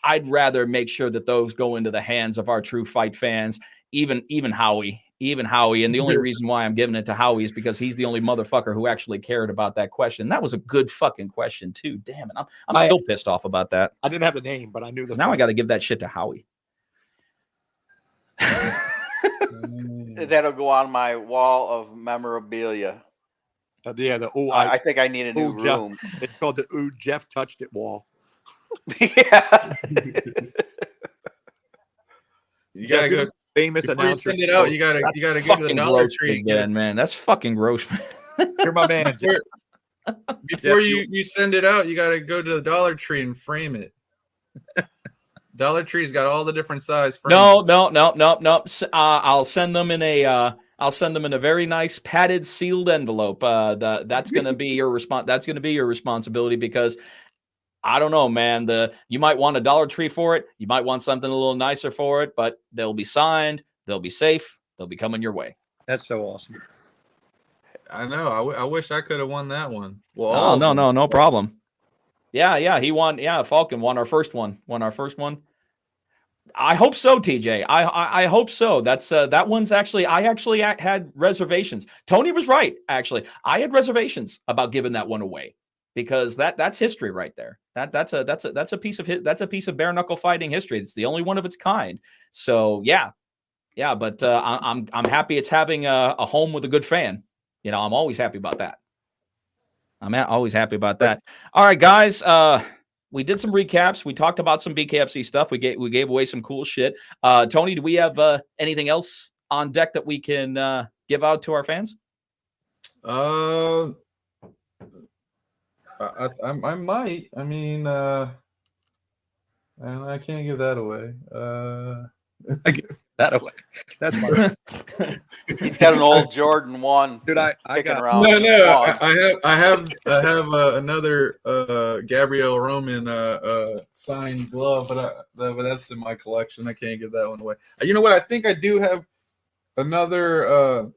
I'd rather make sure that those go into the hands of our true fight fans, even Howie. And the only reason why I'm giving it to Howie is because he's the only motherfucker who actually cared about that question. That was a good fucking question too. Damn it. I'm still pissed off about that. I didn't have the name, but I knew now I got to give that shit to Howie. That'll go on my wall of memorabilia. I think I need a new room. It's called the Jeff touched it wall. Yeah. You gotta go. Famous before announcer. You send it out. You gotta go to the Dollar Tree again, man. That's fucking gross. You're my man. Before you send it out, you gotta go to the Dollar Tree and frame it. Dollar Tree's got all the different size frames. No. I'll send them in a very nice padded sealed envelope. That's gonna be your response. That's gonna be your responsibility because I don't know, man. You might want a Dollar Tree for it. You might want something a little nicer for it, but they'll be signed. They'll be safe. They'll be coming your way. That's so awesome. I know. I wish I could have won that one. Well, no problem. Yeah, he won. Yeah, Falcon won our first one. I hope so, TJ. I hope so. That's that one's actually. I actually had reservations. Tony was right. Actually, I had reservations about giving that one away because that's history right there. That's a piece of bare knuckle fighting history. It's the only one of its kind. So yeah. But I'm happy it's having a home with a good fan. You know, I'm always happy about that. Always happy about that. All right, guys. We did some recaps. We talked about some BKFC stuff. We gave away some cool shit. Tony, do we have anything else on deck that we can give out to our fans? I might. I mean, and I can't give that away. I give that away. That's fine. He's got an old Jordan 1. Dude, I got around. No. I have another Gabrielle Roman signed glove, but that's in my collection. I can't give that one away. You know what? I think I do have another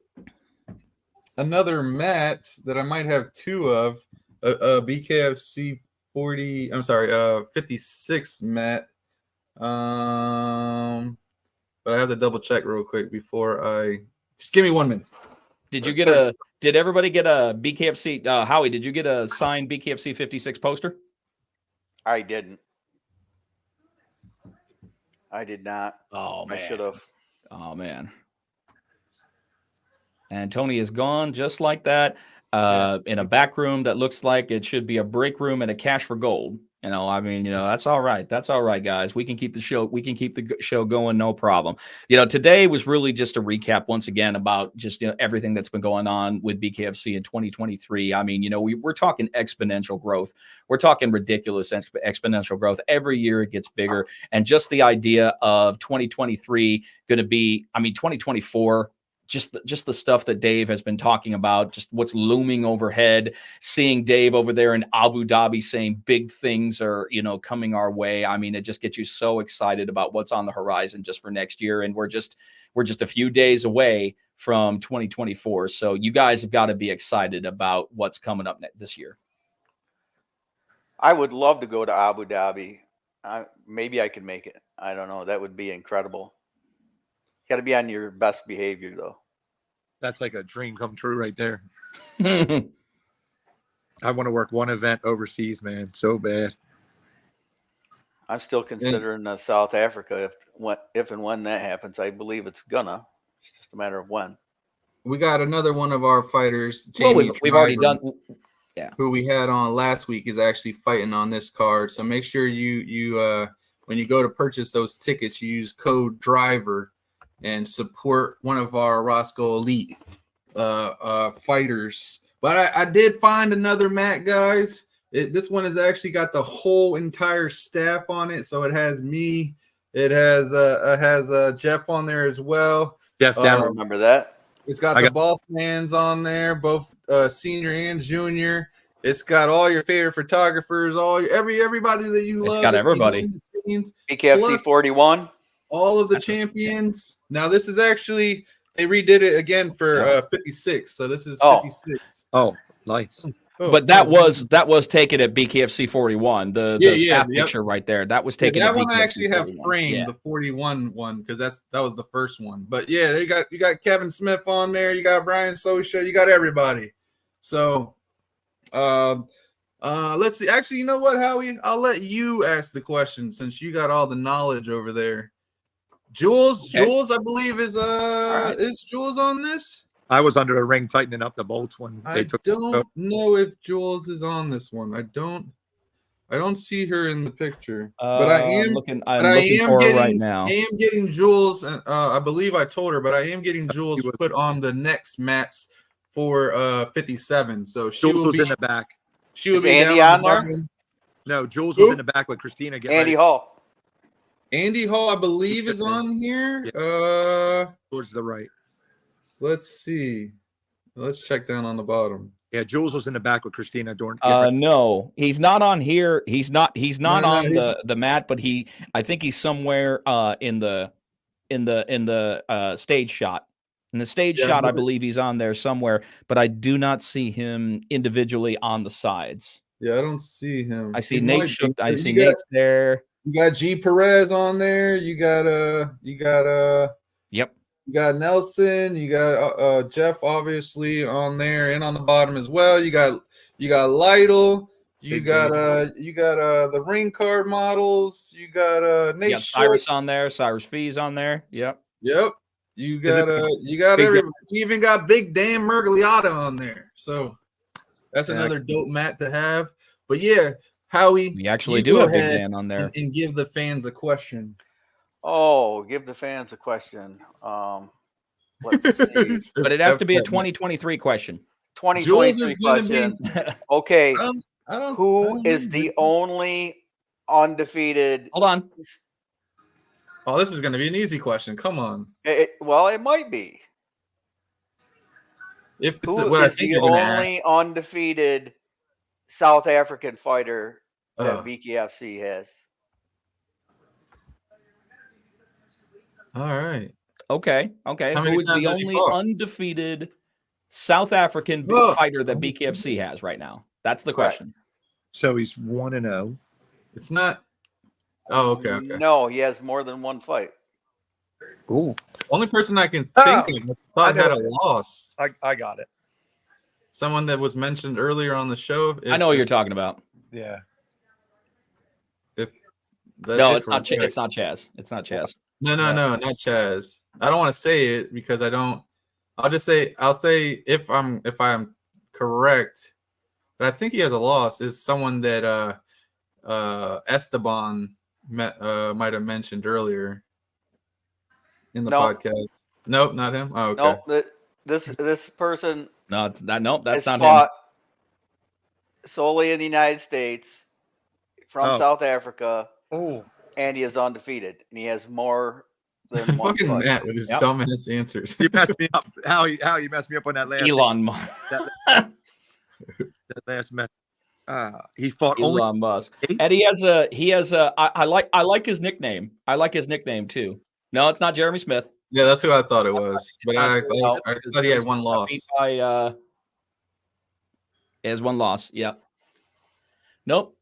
mat that I might have two of. A BKFC 56 mat. But I have to double check real quick before just give me 1 minute. Did everybody get a BKFC? Howie, did you get a signed BKFC 56 poster? I didn't. I did not. Oh, man. I should have. Oh, man. And Tony is gone just like that in a back room that looks like it should be a break room and a cash for gold. You know, I mean, that's all right. That's all right, guys. We can keep the show going, no problem. Today was really just a recap once again about just, everything that's been going on with BKFC in 2023. I mean, we're talking exponential growth. We're talking ridiculous exponential growth. Every year it gets bigger. And just the idea of 2023 going to be, 2024, just the stuff that Dave has been talking about, just what's looming overhead, seeing Dave over there in Abu Dhabi saying big things are, coming our way. I mean, it just gets you so excited about what's on the horizon just for next year. And we're just a few days away from 2024. So you guys have got to be excited about what's coming up this year. I would love to go to Abu Dhabi. Maybe I could make it. I don't know. That would be incredible. Got to be on your best behavior, though. That's like a dream come true right there. I want to work one event overseas, man, so bad. I'm still considering South Africa if and when that happens. I believe it's gonna. It's just a matter of when. We got another one of our fighters, Jamie we've already done. Yeah, who we had on last week is actually fighting on this card. So make sure you when you go to purchase those tickets, you use code DRIVER and support one of our Roscoe Elite fighters. But I did find another mat, guys. This one has actually got the whole entire staff on it. So it has me. It has Jeff on there as well. Jeff, I remember that. It's got the boss mans on there, both senior and junior. It's got all your favorite photographers, everybody that you love. It's got everybody. BKFC 41. All of the champions. Now this is actually they redid it again for 56. So this is 56. Oh, nice. But that was taken at BKFC 41. The staff picture right there. That was taken. That at one BKFC I actually 41. have framed, the 41 one, because that was the first one. But yeah, you got Kevin Smith on there. You got Brian Sosha. You got everybody. So, let's see. Actually, you know what, Howie? I'll let you ask the question since you got all the knowledge over there. Jules, I believe is Jules on this? I was under the ring tightening up the bolts when they took. I don't know if Jules is on this one. I don't see her in the picture, but I am looking for her right now. I am getting Jules, and I believe I told her, but I am getting Jules put on the next mats for 57. So Jules was in the back. She will be Andy on there. No, Jules was in the back with Christina. Andy Hall. Andy Hall, I believe, is on here. Towards the right. Let's see. Let's check down on the bottom. Yeah, Jules was in the back with Christina during. No, he's not on here. He's not on the mat, but I think he's somewhere in the in the stage shot. In the stage shot, I believe he's on there somewhere, but I do not see him individually on the sides. Yeah, I don't see him. I see Nate Shook. I see Nate's there. You got G Perez on there. You got Yep. You got Nelson. You got Jeff obviously on there and on the bottom as well. You got Lytle. You got the ring card models. You got Nate. You got Cyrus on there. Cyrus Fee's on there. Yep. You got everybody. You even got Big Dan Murgliata on there. So that's another dope mat to have. But yeah, Howie, we actually do have Big Dan on there. And give the fans a question. Oh, give the fans a question. Let's see. But it has to be a 2023 question. 2023 question. Okay. Who is the only undefeated? Hold on. Oh, this is going to be an easy question. Come on. Well, it might be. If it's Who what is the only undefeated South African fighter that BKFC has? All right. Okay. Who is the only undefeated South African fighter that BKFC has right now? That's the question. So he's 1-0. It's not. Oh, okay. No, he has more than one fight. Ooh. Only person I can think of thought had a loss. I got it. Someone that was mentioned earlier on the show. I know what you're talking about. Yeah. No, it's not. It's not Chaz. It's not Chaz. No, not Chaz. I don't want to say it because I don't. I'll say if I'm correct, but I think he has a loss. Is someone that Esteban might have mentioned earlier in the podcast. Nope, not him. Oh, okay. Nope, this person. That's not him. Solely in the United States, from South Africa. Oh, and he is undefeated, and he has more than one. Fucking Matt with his dumbass answers. You messed me up. How you messed me up on that last Elon Musk. That last mess. He fought Elon Musk, and he has a. I like his nickname. I like his nickname too. No, it's not Jeremy Smith. Yeah, that's who I thought it was. But I thought he had one loss. He has one loss. Yeah. Nope.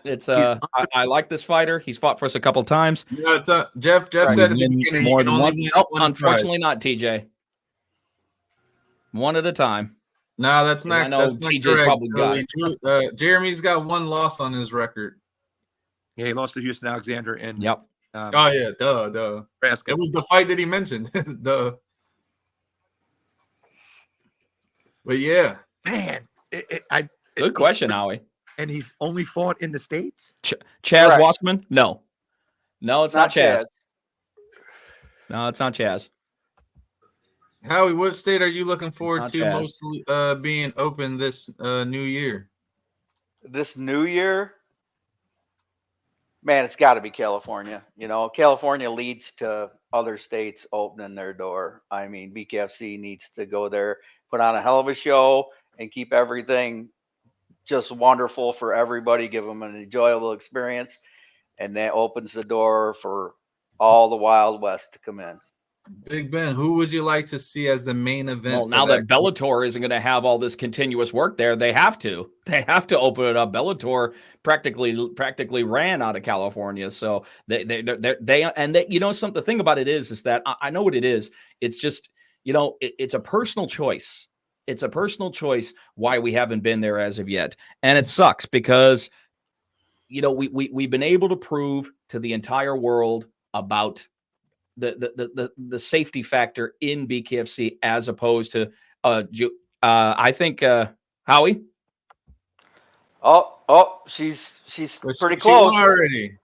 It's I like this fighter. He's fought for us a couple times. Yeah, it's Jeff said at the beginning more than one. Nope, unfortunately not, TJ. One at a time. No, that's not. I know that's not TJ's correct. probably got it. Jeremy's got one loss on his record. Yeah, he lost to Houston Alexander and. Yep. Oh yeah, duh. It was the fight that he mentioned. Duh. But yeah, man, good question, Howie. And he's only fought in the States? Chaz Wasserman? No, it's not Chaz. No, it's not Chaz. Howie, what state are you looking forward to mostly being open this new year? This new year? Man, it's got to be California. You know, California leads to other states opening their door. I mean, BKFC needs to go there, put on a hell of a show, and keep everything just wonderful for everybody, give them an enjoyable experience, and that opens the door for all the Wild West to come in. Big Ben, who would you like to see as the main event? Well, now that Bellator isn't going to have all this continuous work there, they have to open it up. Bellator practically ran out of California, so they you know something. The thing about it is that I know what it is. It's just it's a personal choice. It's a personal choice why we haven't been there as of yet. And it sucks because, we've been able to prove to the entire world about the safety factor in BKFC as opposed to, I think, Howie. Oh, she's pretty close already.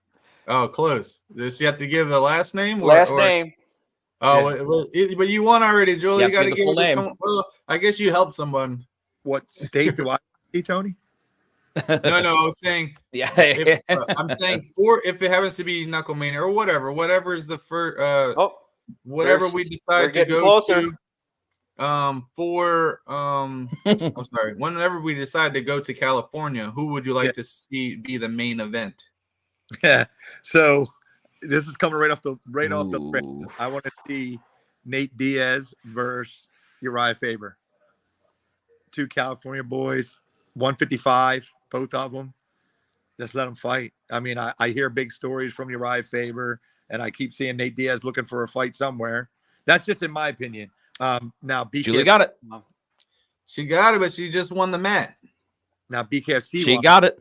Oh, close. Does she have to give the last name? Last name. Oh, but you won already, Joel. You got to give it someone. Well, I guess you helped someone. What state do I see, Tony? No, I was saying. Yeah. I'm saying if it happens to be Knucklemania or whatever is the first. Whatever we decide to go closer. to. I'm sorry. Whenever we decide to go to California, who would you like to see be the main event? Yeah. So this is coming right off the rip. I want to see Nate Diaz versus Uriah Faber. Two California boys, 155, both of them. Just let them fight. I mean, I hear big stories from Uriah Faber, and I keep seeing Nate Diaz looking for a fight somewhere. That's just in my opinion. Now, Julie got it. She got it, but she just won the mat. Now, BKFC. She got it.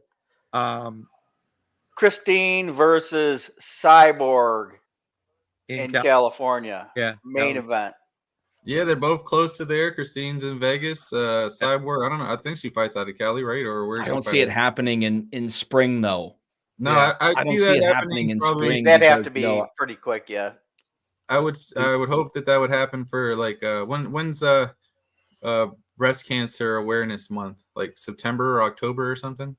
Christine versus Cyborg in California. Yeah. Main event. Yeah, they're both close to there. Christine's in Vegas. Cyborg, I don't know. I think she fights out of Cali, right? Or where? I don't see it happening in spring though. No, yeah. I don't see see that it happening in probably, spring. That'd have to be pretty quick, yeah. I would hope that would happen for like when's breast cancer awareness month, like September or October or something.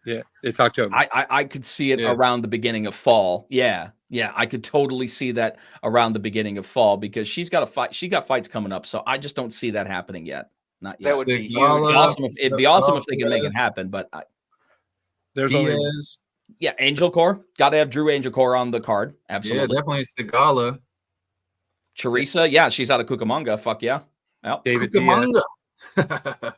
Yeah, it's October. I could see it around the beginning of fall. Yeah, I could totally see that around the beginning of fall because she's got a fight. She got fights coming up, so I just don't see that happening yet. Not yet. That would be huge. It'd be awesome if they could make it happen, but there's always Angel Core. Got to have Drew Angel Core on the card. Absolutely, yeah, definitely Segala. Charissa, she's out of Cucamonga. Fuck yeah. Yep. David Cucamonga.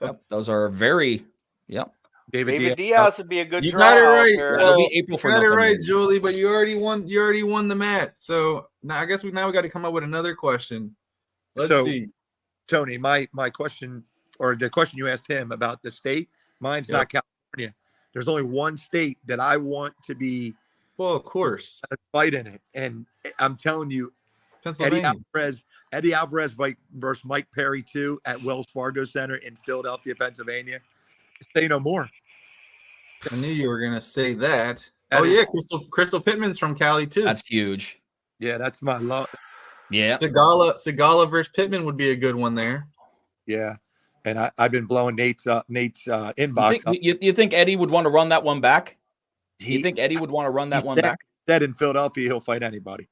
Yep, those are very. Yep. David Diaz would be a good. You got it right. It'll be April for you got it right, Julie. But you already won. You already won the mat. So now I guess we got to come up with another question. Let's see, Tony. My question, or the question you asked him about the state. Mine's not California. There's only one state that I want to be. Well, of course, a fight in it, and I'm telling you, Pennsylvania. Eddie Alvarez fight versus Mike Perry too at Wells Fargo Center in Philadelphia, Pennsylvania. Say no more. I knew you were gonna say that. Crystal Pittman's from Cali too. That's huge. Yeah, that's my love. Yeah, Segala versus Pittman would be a good one there. Yeah, and I've been blowing Nate's inbox. You think Eddie would want to run that one back? You think Eddie would want to run that one back? Said in Philadelphia he'll fight anybody.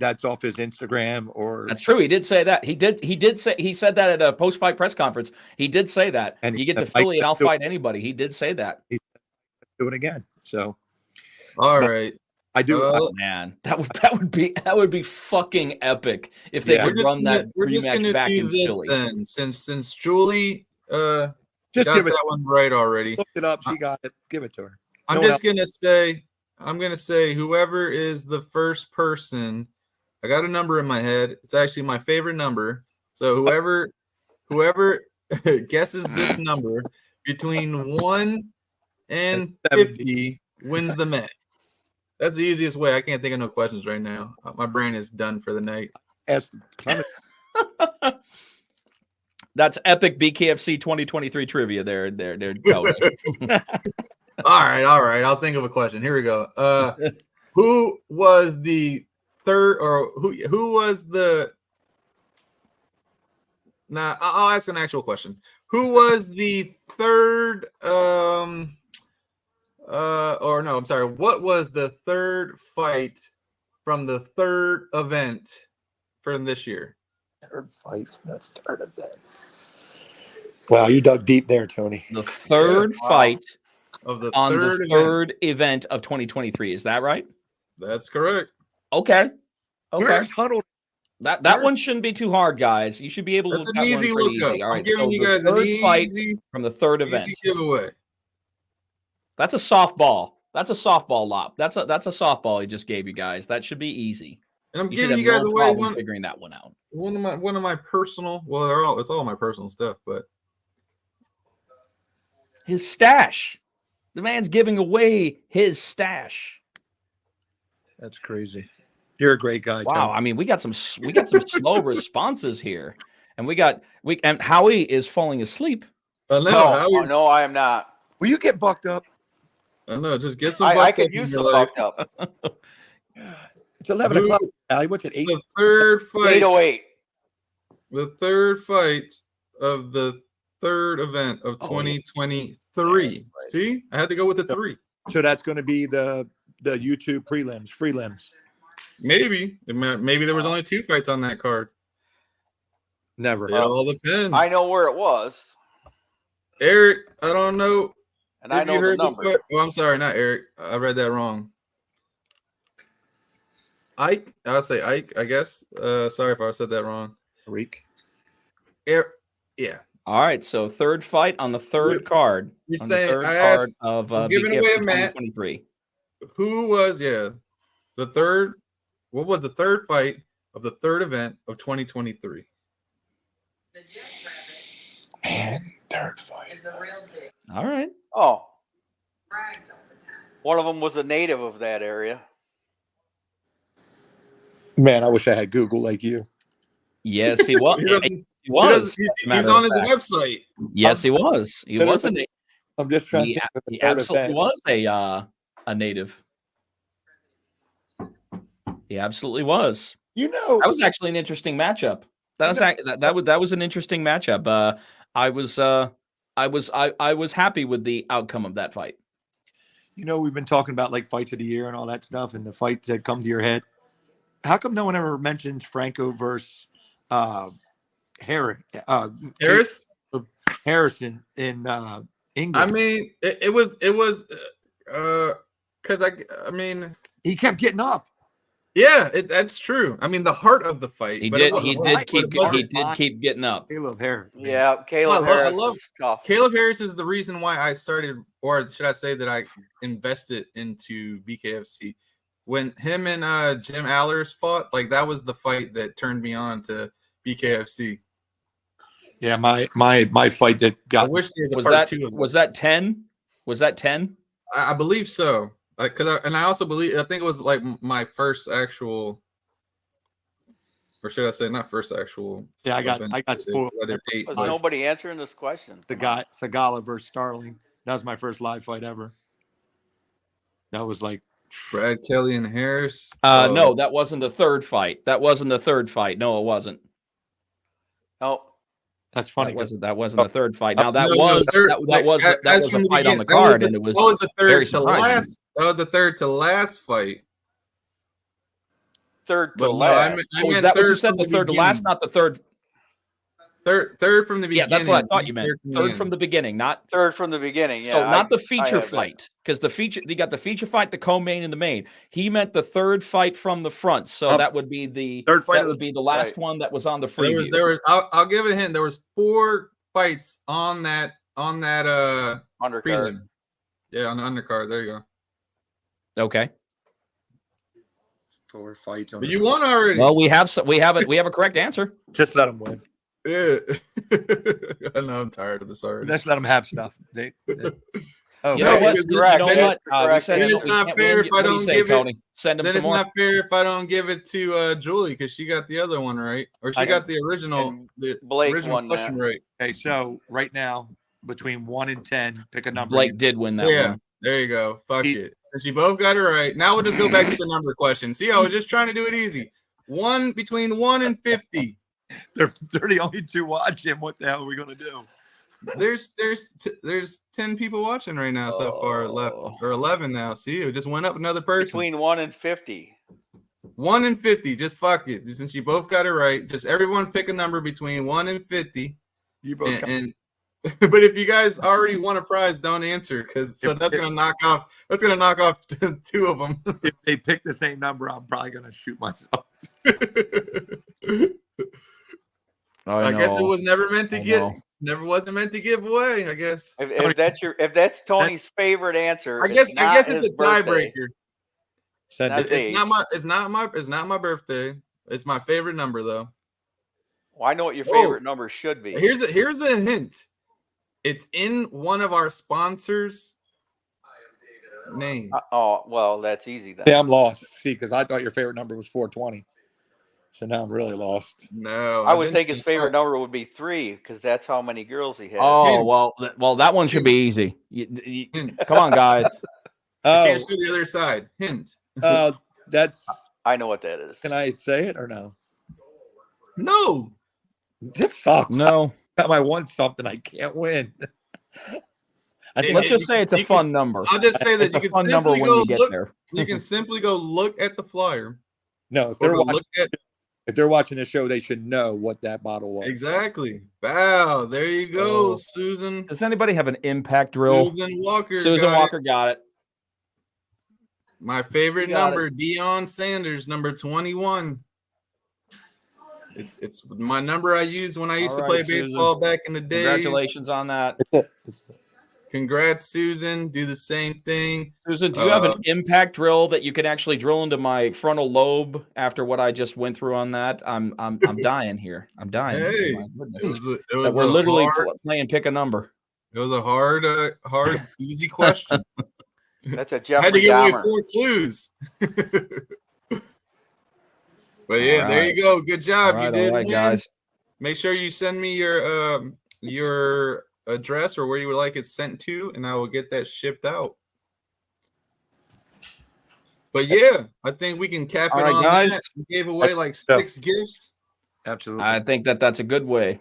That's off his Instagram or that's true. He did say that. He said that at a post-fight press conference. He did say that. And you get to Philly and I'll fight anybody. He did say that. He's doing it again. So all right. I do man. That would be fucking epic if they could run that rematch back in Philly. Then since Julie just got give it that one right already. Looked it up, she got it. Give it to her. I'm gonna say whoever is the first person. I got a number in my head. It's actually my favorite number. So whoever guesses this number between 1 and 50 wins the match. That's the easiest way. I can't think of no questions right now. My brain is done for the night. That's epic BKFC 2023 trivia. There. All right. I'll think of a question. Here we go. Who was the third, or who was the? Nah, I'll ask an actual question. Who was the third? Or no, I'm sorry. What was the third fight from the third event from this year? Third fight from the third event. Wow, you dug deep there, Tony. The third fight of the third event of 2023. Is that right? That's correct. Okay. Where's Huddle? That one shouldn't be too hard, guys. You should be able to look that an easy one look up. All right, I'm giving you guys third an easy fight from the third event. Giveaway. That's a softball. That's a softball lob. That's a softball he just gave you guys. That should be easy. And I'm giving you guys away figuring that one out. One of my personal. Well, it's all my personal stuff, but his stash. The man's giving away his stash. That's crazy. You're a great guy. Wow. Tom. I mean, we got some slow responses here, and and Howie is falling asleep. No, I am not. Will you get bucked up? I know. Just get some. I could use some bucked up. It's 11 o'clock. Ali, what's it? 8? The third fight. 8:08. The third fight of the third event of 2023. Right. See, I had to go with the 3. So that's going to be the YouTube prelims. Maybe there was only 2 fights on that card. Never. It all depends. I know where it was. Eric, I don't know. And I know the number. I'm sorry, not Eric. I read that wrong. Ike. I'll say Ike, I guess. Sorry if I said that wrong. Reek. Yeah. All right. So third fight on the third card. You're on saying the third I card asked, of I'm giving away a match. 2023. Who was the third? What was the third fight of the third event of 2023? Man, third fight. All right. Oh. One of them was a native of that area. Man, I wish I had Google like you. Yes, he was. He was. He's on his website. Yes, he was. He was a native. I'm just trying to think of He the third absolutely event. was a native. He absolutely was. You know, that was actually an interesting matchup. That was an interesting matchup. I was happy with the outcome of that fight. You know, we've been talking about like fights of the year and all that stuff, and the fights that come to your head. How come no one ever mentions Franco versus Harris? Harrison in England. I mean, it was because I mean, he kept getting up. Yeah, that's true. I mean, the heart of the fight. He did keep getting up. Caleb Harris. Yeah, Caleb Harris. I love tough. Caleb Harris is the reason why I started, or should I say that I invested into BKFC. When him and Jim Allers fought, like that was the fight that turned me on to BKFC. Yeah, my fight that got. I wish there was a was part that 2 of it. was that 10? Was that 10? I believe so. I also believe, I think it was like my first actual, or should I say not first actual? Yeah, I got spoiled. Was nobody answering this question? The guy Sagala versus Starling. That was my first live fight ever. That was like Brad Kelly and Harris. No, that wasn't the third fight. No, it wasn't. Oh, that's funny. That wasn't the third fight. Now that was a fight on the card, and it was the third very to surprising. last. That was the third to last fight. Third to But no, last. I meant Was that what you third said? from The third to last, beginning. not the third. Third from the Yeah, beginning. that's what I thought you meant. Third from the Third end. from the beginning, not Third from the beginning. Yeah. so not the I feature have that. fight, because the feature you got the feature fight, the co-main, and the main. He meant the third fight from the front, so that would be the third fight. That would be the last one that was on the preview. There was. I'll give it a hint. There was 4 fights on that Undercard. prelim. Yeah, on the undercard. There you go. Okay. 4 fights. But you won already. Well, we have a correct answer. Just let them win. Yeah. I know I'm tired of this already. Let's let them have stuff. Oh, You know what? it's You correct. know Then what? correct. We said Then we it's not can't fair win. if What I do you don't say, give it- Tony? Send him Then some it's more. not fair if I don't give it to Julie because she got the other one right, or she I got the original. and The Blake original won question that. right. Okay, so right now between 1 and 10, pick a number. Blake did win that Yeah, one. there you go. Fuck it. Since you both got it right, now we'll just go back to the number question. See, I was just trying to do it easy. Between 1 and 50. They're the only 2 watching. What the hell are we gonna do? There's 10 people watching right now so far left, or 11 now. See, it just went up another person. Between 1 and 50. 1 and 50. Just fuck it. Since you both got it right, just everyone pick a number between 1 and 50. You both. And but if you guys already won a prize, don't answer that's gonna knock off 2 of them. If they pick the same number, I'm probably gonna shoot myself. I guess it was never meant to wasn't meant to give away. I guess. If that's Tony's favorite answer, I guess it's his a birthday. tiebreaker. That's It's not my birthday. It's my favorite number though. Well, I know what your favorite number should be. Here's a hint. It's in one of our sponsors' name. Oh, well, that's easy then. Yeah, I'm lost. See, because I thought your favorite number was 420. So now I'm really lost. No, I would think his favorite number would be 3 because that's how many girls he had. Oh well, that one should be easy. Come on, guys. I can't show the other side. Hint. That's. I know what that is. Can I say it or no? No. This sucks. No. Time I won something, I can't win. Let's just say it's a fun number. I'll just say that It's you a can fun number simply when go you get look. there. You can simply go look at the flyer. No, if they're watching the show, they should know what that bottle was. Exactly. Wow. There you go, Susan. Does anybody have an impact drill? Susan Walker. Susan Walker got it. My favorite number, Deion Sanders, number 21. It's my number I used when I used to play baseball back in the day. Congratulations on that. Congrats, Susan. Do the same thing. Susan, do you have an impact drill that you can actually drill into my frontal lobe after what I just went through on that? I'm dying here. I'm dying. Hey, we're literally playing pick a number. It was a hard, easy question. That's a Jeffrey I had to give Dahmer. you 4 clues. But yeah, there you go. Good job. You did, guys. Make sure you send me your address or where you would like it sent to, and I will get that shipped out. But yeah, I think we can cap it on guys. that. We gave away like 6 gifts. Absolutely. I think that's a good way.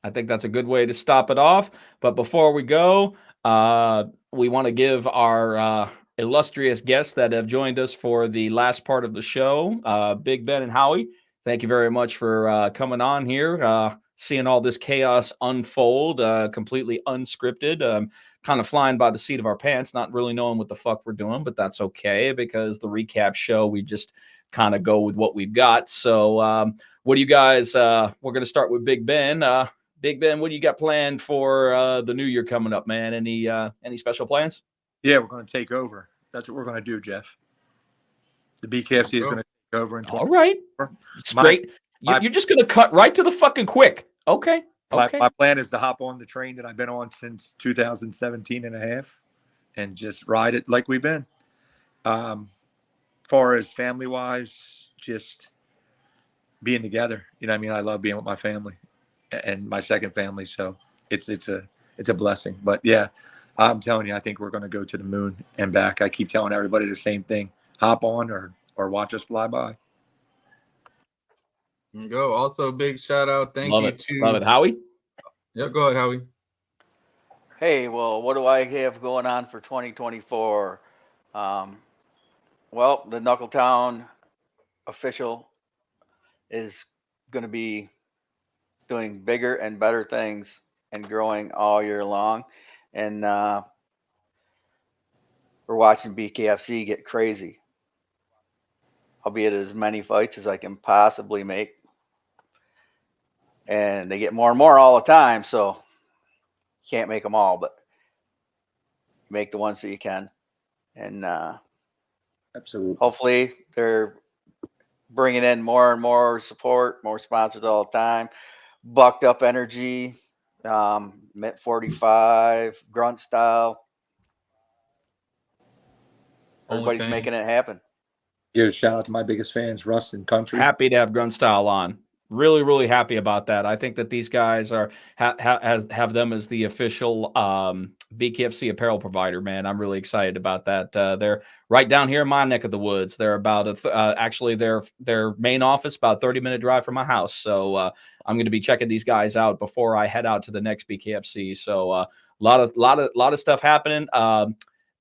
I think that's a good way to stop it off. But before we go, we want to give our illustrious guests that have joined us for the last part of the show, Big Ben and Howie. Thank you very much for coming on here, seeing all this chaos unfold, completely unscripted, kind of flying by the seat of our pants, not really knowing what the fuck we're doing, but that's okay because the recap show, we just kind of go with what we've got. So what do you guys, we're going to start with Big Ben. Big Ben, what do you got planned for the new year coming up, man? Any special plans? Yeah, we're going to take over. That's what we're going to do, Jeff. The BKFC is going to take over. All right. Straight. You're just going to cut right to the fucking quick. Okay. My plan is to hop on the train that I've been on since 2017 and a half and just ride it like we've been. Far as family-wise, just being together. You know what I mean? I love being with my family and my second family. So it's a blessing. But yeah, I'm telling you, I think we're going to go to the moon and back. I keep telling everybody the same thing. Hop on or watch us fly by. There you go. Also, big shout out. Thank Love you it. to Love it. Howie? Yeah, go ahead, Howie. Hey, well, what do I have going on for 2024? Well, the Knuckletown official is going to be doing bigger and better things and growing all year long. And we're watching BKFC get crazy. I'll be at as many fights as I can possibly make. And they get more and more all the time, so you can't make them all, but make the ones that you can. And absolutely, hopefully they're bringing in more and more support, more sponsors all the time. Bucked Up Energy, Mint 45, Grunt Style. Everybody's making it happen. Yeah, shout out to my biggest fans, Russ and Country. Happy to have Grunt Style on. Really, really happy about that. I think that these guys are have them as the official BKFC apparel provider. Man, I'm really excited about that. They're right down here in my neck of the woods. They're about actually their main office about 30-minute drive from my house. So I'm going to be checking these guys out before I head out to the next BKFC. So a lot of stuff happening.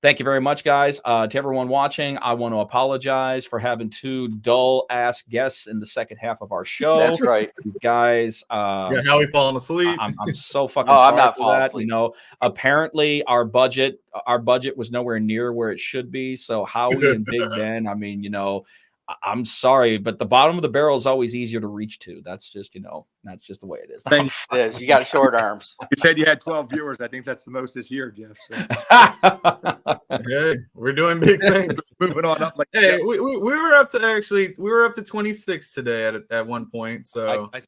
Thank you very much, guys. To everyone watching, I want to apologize for having 2 dull-ass guests in the second half of our show. That's right. You guys. Yeah, Howie falling asleep. I'm so fucking sorry I'm not for that. asleep. You know, apparently our budget was nowhere near where it should be. So Howie and Big Ben, I mean, you know, I'm sorry, but the bottom of the barrel is always easier to reach to. That's just, you know, that's just the way it is. It is. You got short arms. You said you had 12 viewers. I think that's the most this year, Jeff. So. Hey, we're doing big things. Moving on up. Hey, we were up to 26 today at one point. So I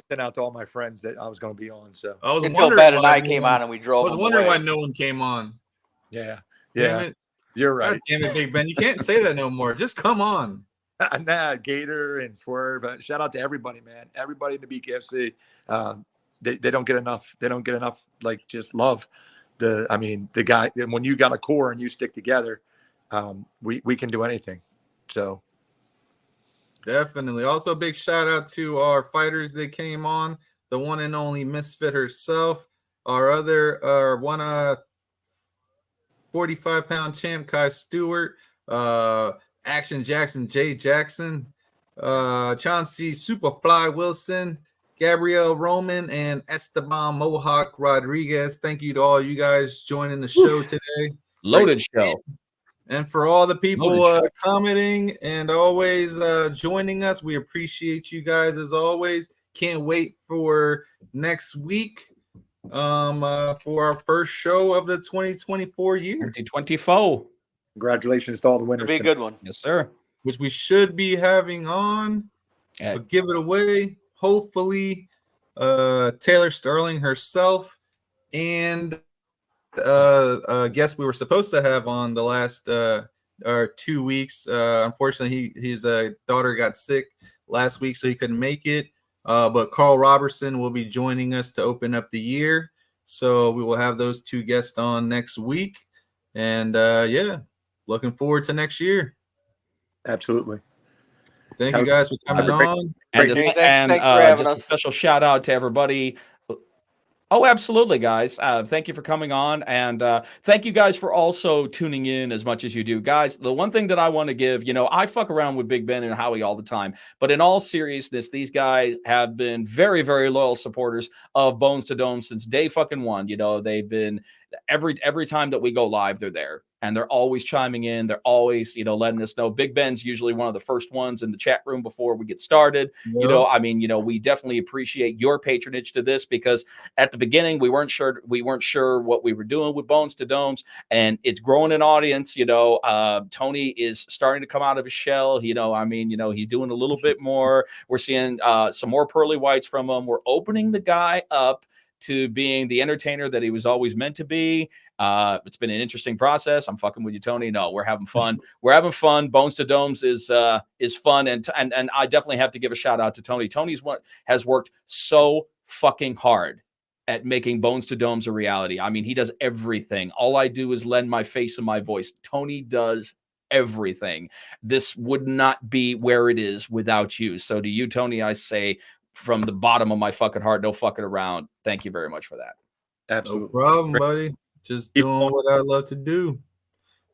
sent out to all my friends that I was going to be on. So I was Until Ben and I came on and we drove. I was wondering why no one came on. Yeah, Damn it. You're right. God damn it, Big Ben. You can't say that no more. Just come on. Nah, Gator and Swerve. Shout out to everybody, man. Everybody in the BKFC. They don't get enough. They don't get enough. Like just love. The guy. When you got a core and you stick together, we can do anything. So definitely. Also, big shout out to our fighters that came on. The one and only Misfit herself. Our 45-pound champ Kai Stewart. Action Jackson, Jay Jackson, Chauncey Superfly Wilson, Gabrielle Roman, and Esteban Mohawk Rodriguez. Thank you to all you guys joining the show today. Loaded show. And for all the people commenting and always joining us, we appreciate you guys as always. Can't wait for next week for our first show of the 2024 year. 2024. Congratulations to all the winners. It'll be a good one. Yes, sir. Which we should be having on. But give it away. Hopefully, Taylor Sterling herself and guest we were supposed to have on the last 2 weeks. Unfortunately, his daughter got sick last week, so he couldn't make it. But Carl Robertson will be joining us to open up the year. So we will have those two guests on next week. And looking forward to next year. Absolutely. Thank you guys for coming on. And Thanks for having just us. a special shout out to everybody. Oh, absolutely, guys. Thank you for coming on. And thank you guys for also tuning in as much as you do. Guys, the one thing that I want to give, I fuck around with Big Ben and Howie all the time. But in all seriousness, these guys have been very, very loyal supporters of Bones to Dome since day fucking one. They've been every time that we go live, they're there. And they're always chiming in. They're always, letting us know. Big Ben's usually one of the first ones in the chat room before we get started. Yep. We definitely appreciate your patronage to this because at the beginning we weren't sure what we were doing with Bones to Domes, and it's growing an audience. Tony is starting to come out of his shell. He's doing a little bit more. We're seeing some more pearly whites from him. We're opening the guy up to being the entertainer that he was always meant to be. It's been an interesting process. I'm fucking with you, Tony. No, we're having fun. We're having fun. Bones to Domes is fun, and I definitely have to give a shout out to Tony. Has worked so fucking hard at making Bones to Domes a reality. I mean, he does everything. All I do is lend my face and my voice. Tony does everything. This would not be where it is without you. So to you, Tony, I say from the bottom of my fucking heart, no fucking around. Thank you very much for that. Absolutely. No problem, buddy. Just doing what I love to do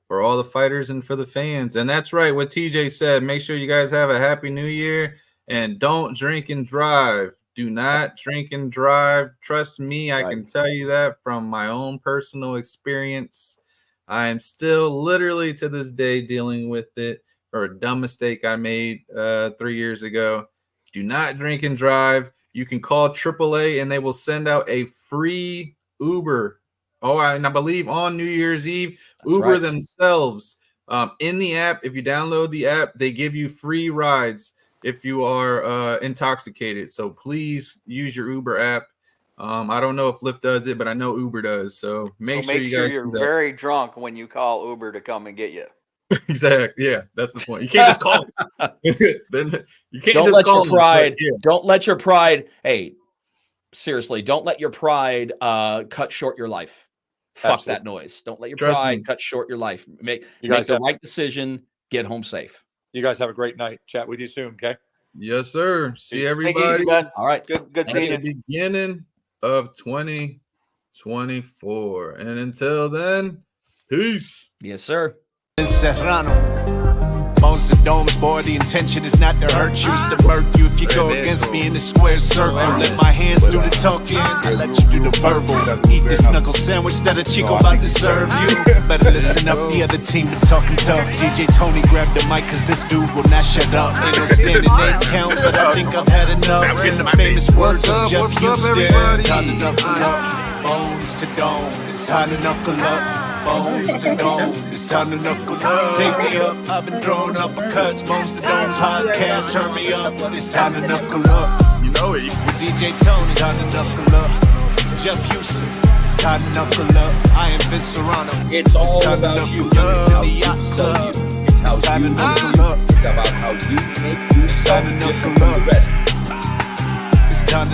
for all the fighters and for the fans. And that's right, what TJ said. Make sure you guys have a happy new year and don't drink and drive. Do not drink and drive. Trust me, I can tell you that from my own personal experience. I am still literally to this day dealing with it for a dumb mistake I made 3 years ago. Do not drink and drive. You can call AAA and they will send out a free Uber. Oh, and I believe on New Year's Eve, that's Uber themselves in the app. If you download the app, they give you free rides if you are intoxicated. So please use your Uber app. I don't know if Lyft does it, but I know Uber does. So make sure you're very drunk when you call Uber to come and get you. Exactly. Yeah, that's the point. You can't just call. Then you can't Don't just let call your pride. them, Don't let your pride. Hey, seriously, don't let your pride cut short your life. Fuck Absolutely. that noise. Don't let your Trust pride me. cut short your life. Make guys the have- right decision. Get home safe. You guys have a great night. Chat with you soon, okay? Yes, sir. See Take it everybody easy, bud. All right. Good at seeing the you. beginning of 2024. And until then, peace. Yes, sir. Serrano. Bones to Domes, boy, the intention is not to hurt you, it's to murk you. If you go against me in the square circle, let my hands do the talking, I let you do the verbal. Eat this knuckle sandwich that a chico about to serve you. Better listen up, the other team been talking tough. DJ Tony grabbed the mic cause this dude will not shut up. Ain't no standing name count, but I think I've had enough. In the famous words of Jeff Houston, time to knuckle up. Bones to Dome, it's time to knuckle up. Bones to Dome, it's time to knuckle up. Take me up, I've been throwing uppercuts. Bones to Dome podcast, turn me up. It's time to knuckle up. You know it. With DJ Tony, time to knuckle up. Jeff Houston, it's time to knuckle up. I am Vince Serrano. It's all time about to you. Youngest in the yacht club. It's how It's time to you knuckle up. It's about how you make yourself Time to different knuckle from the up. rest. It's time to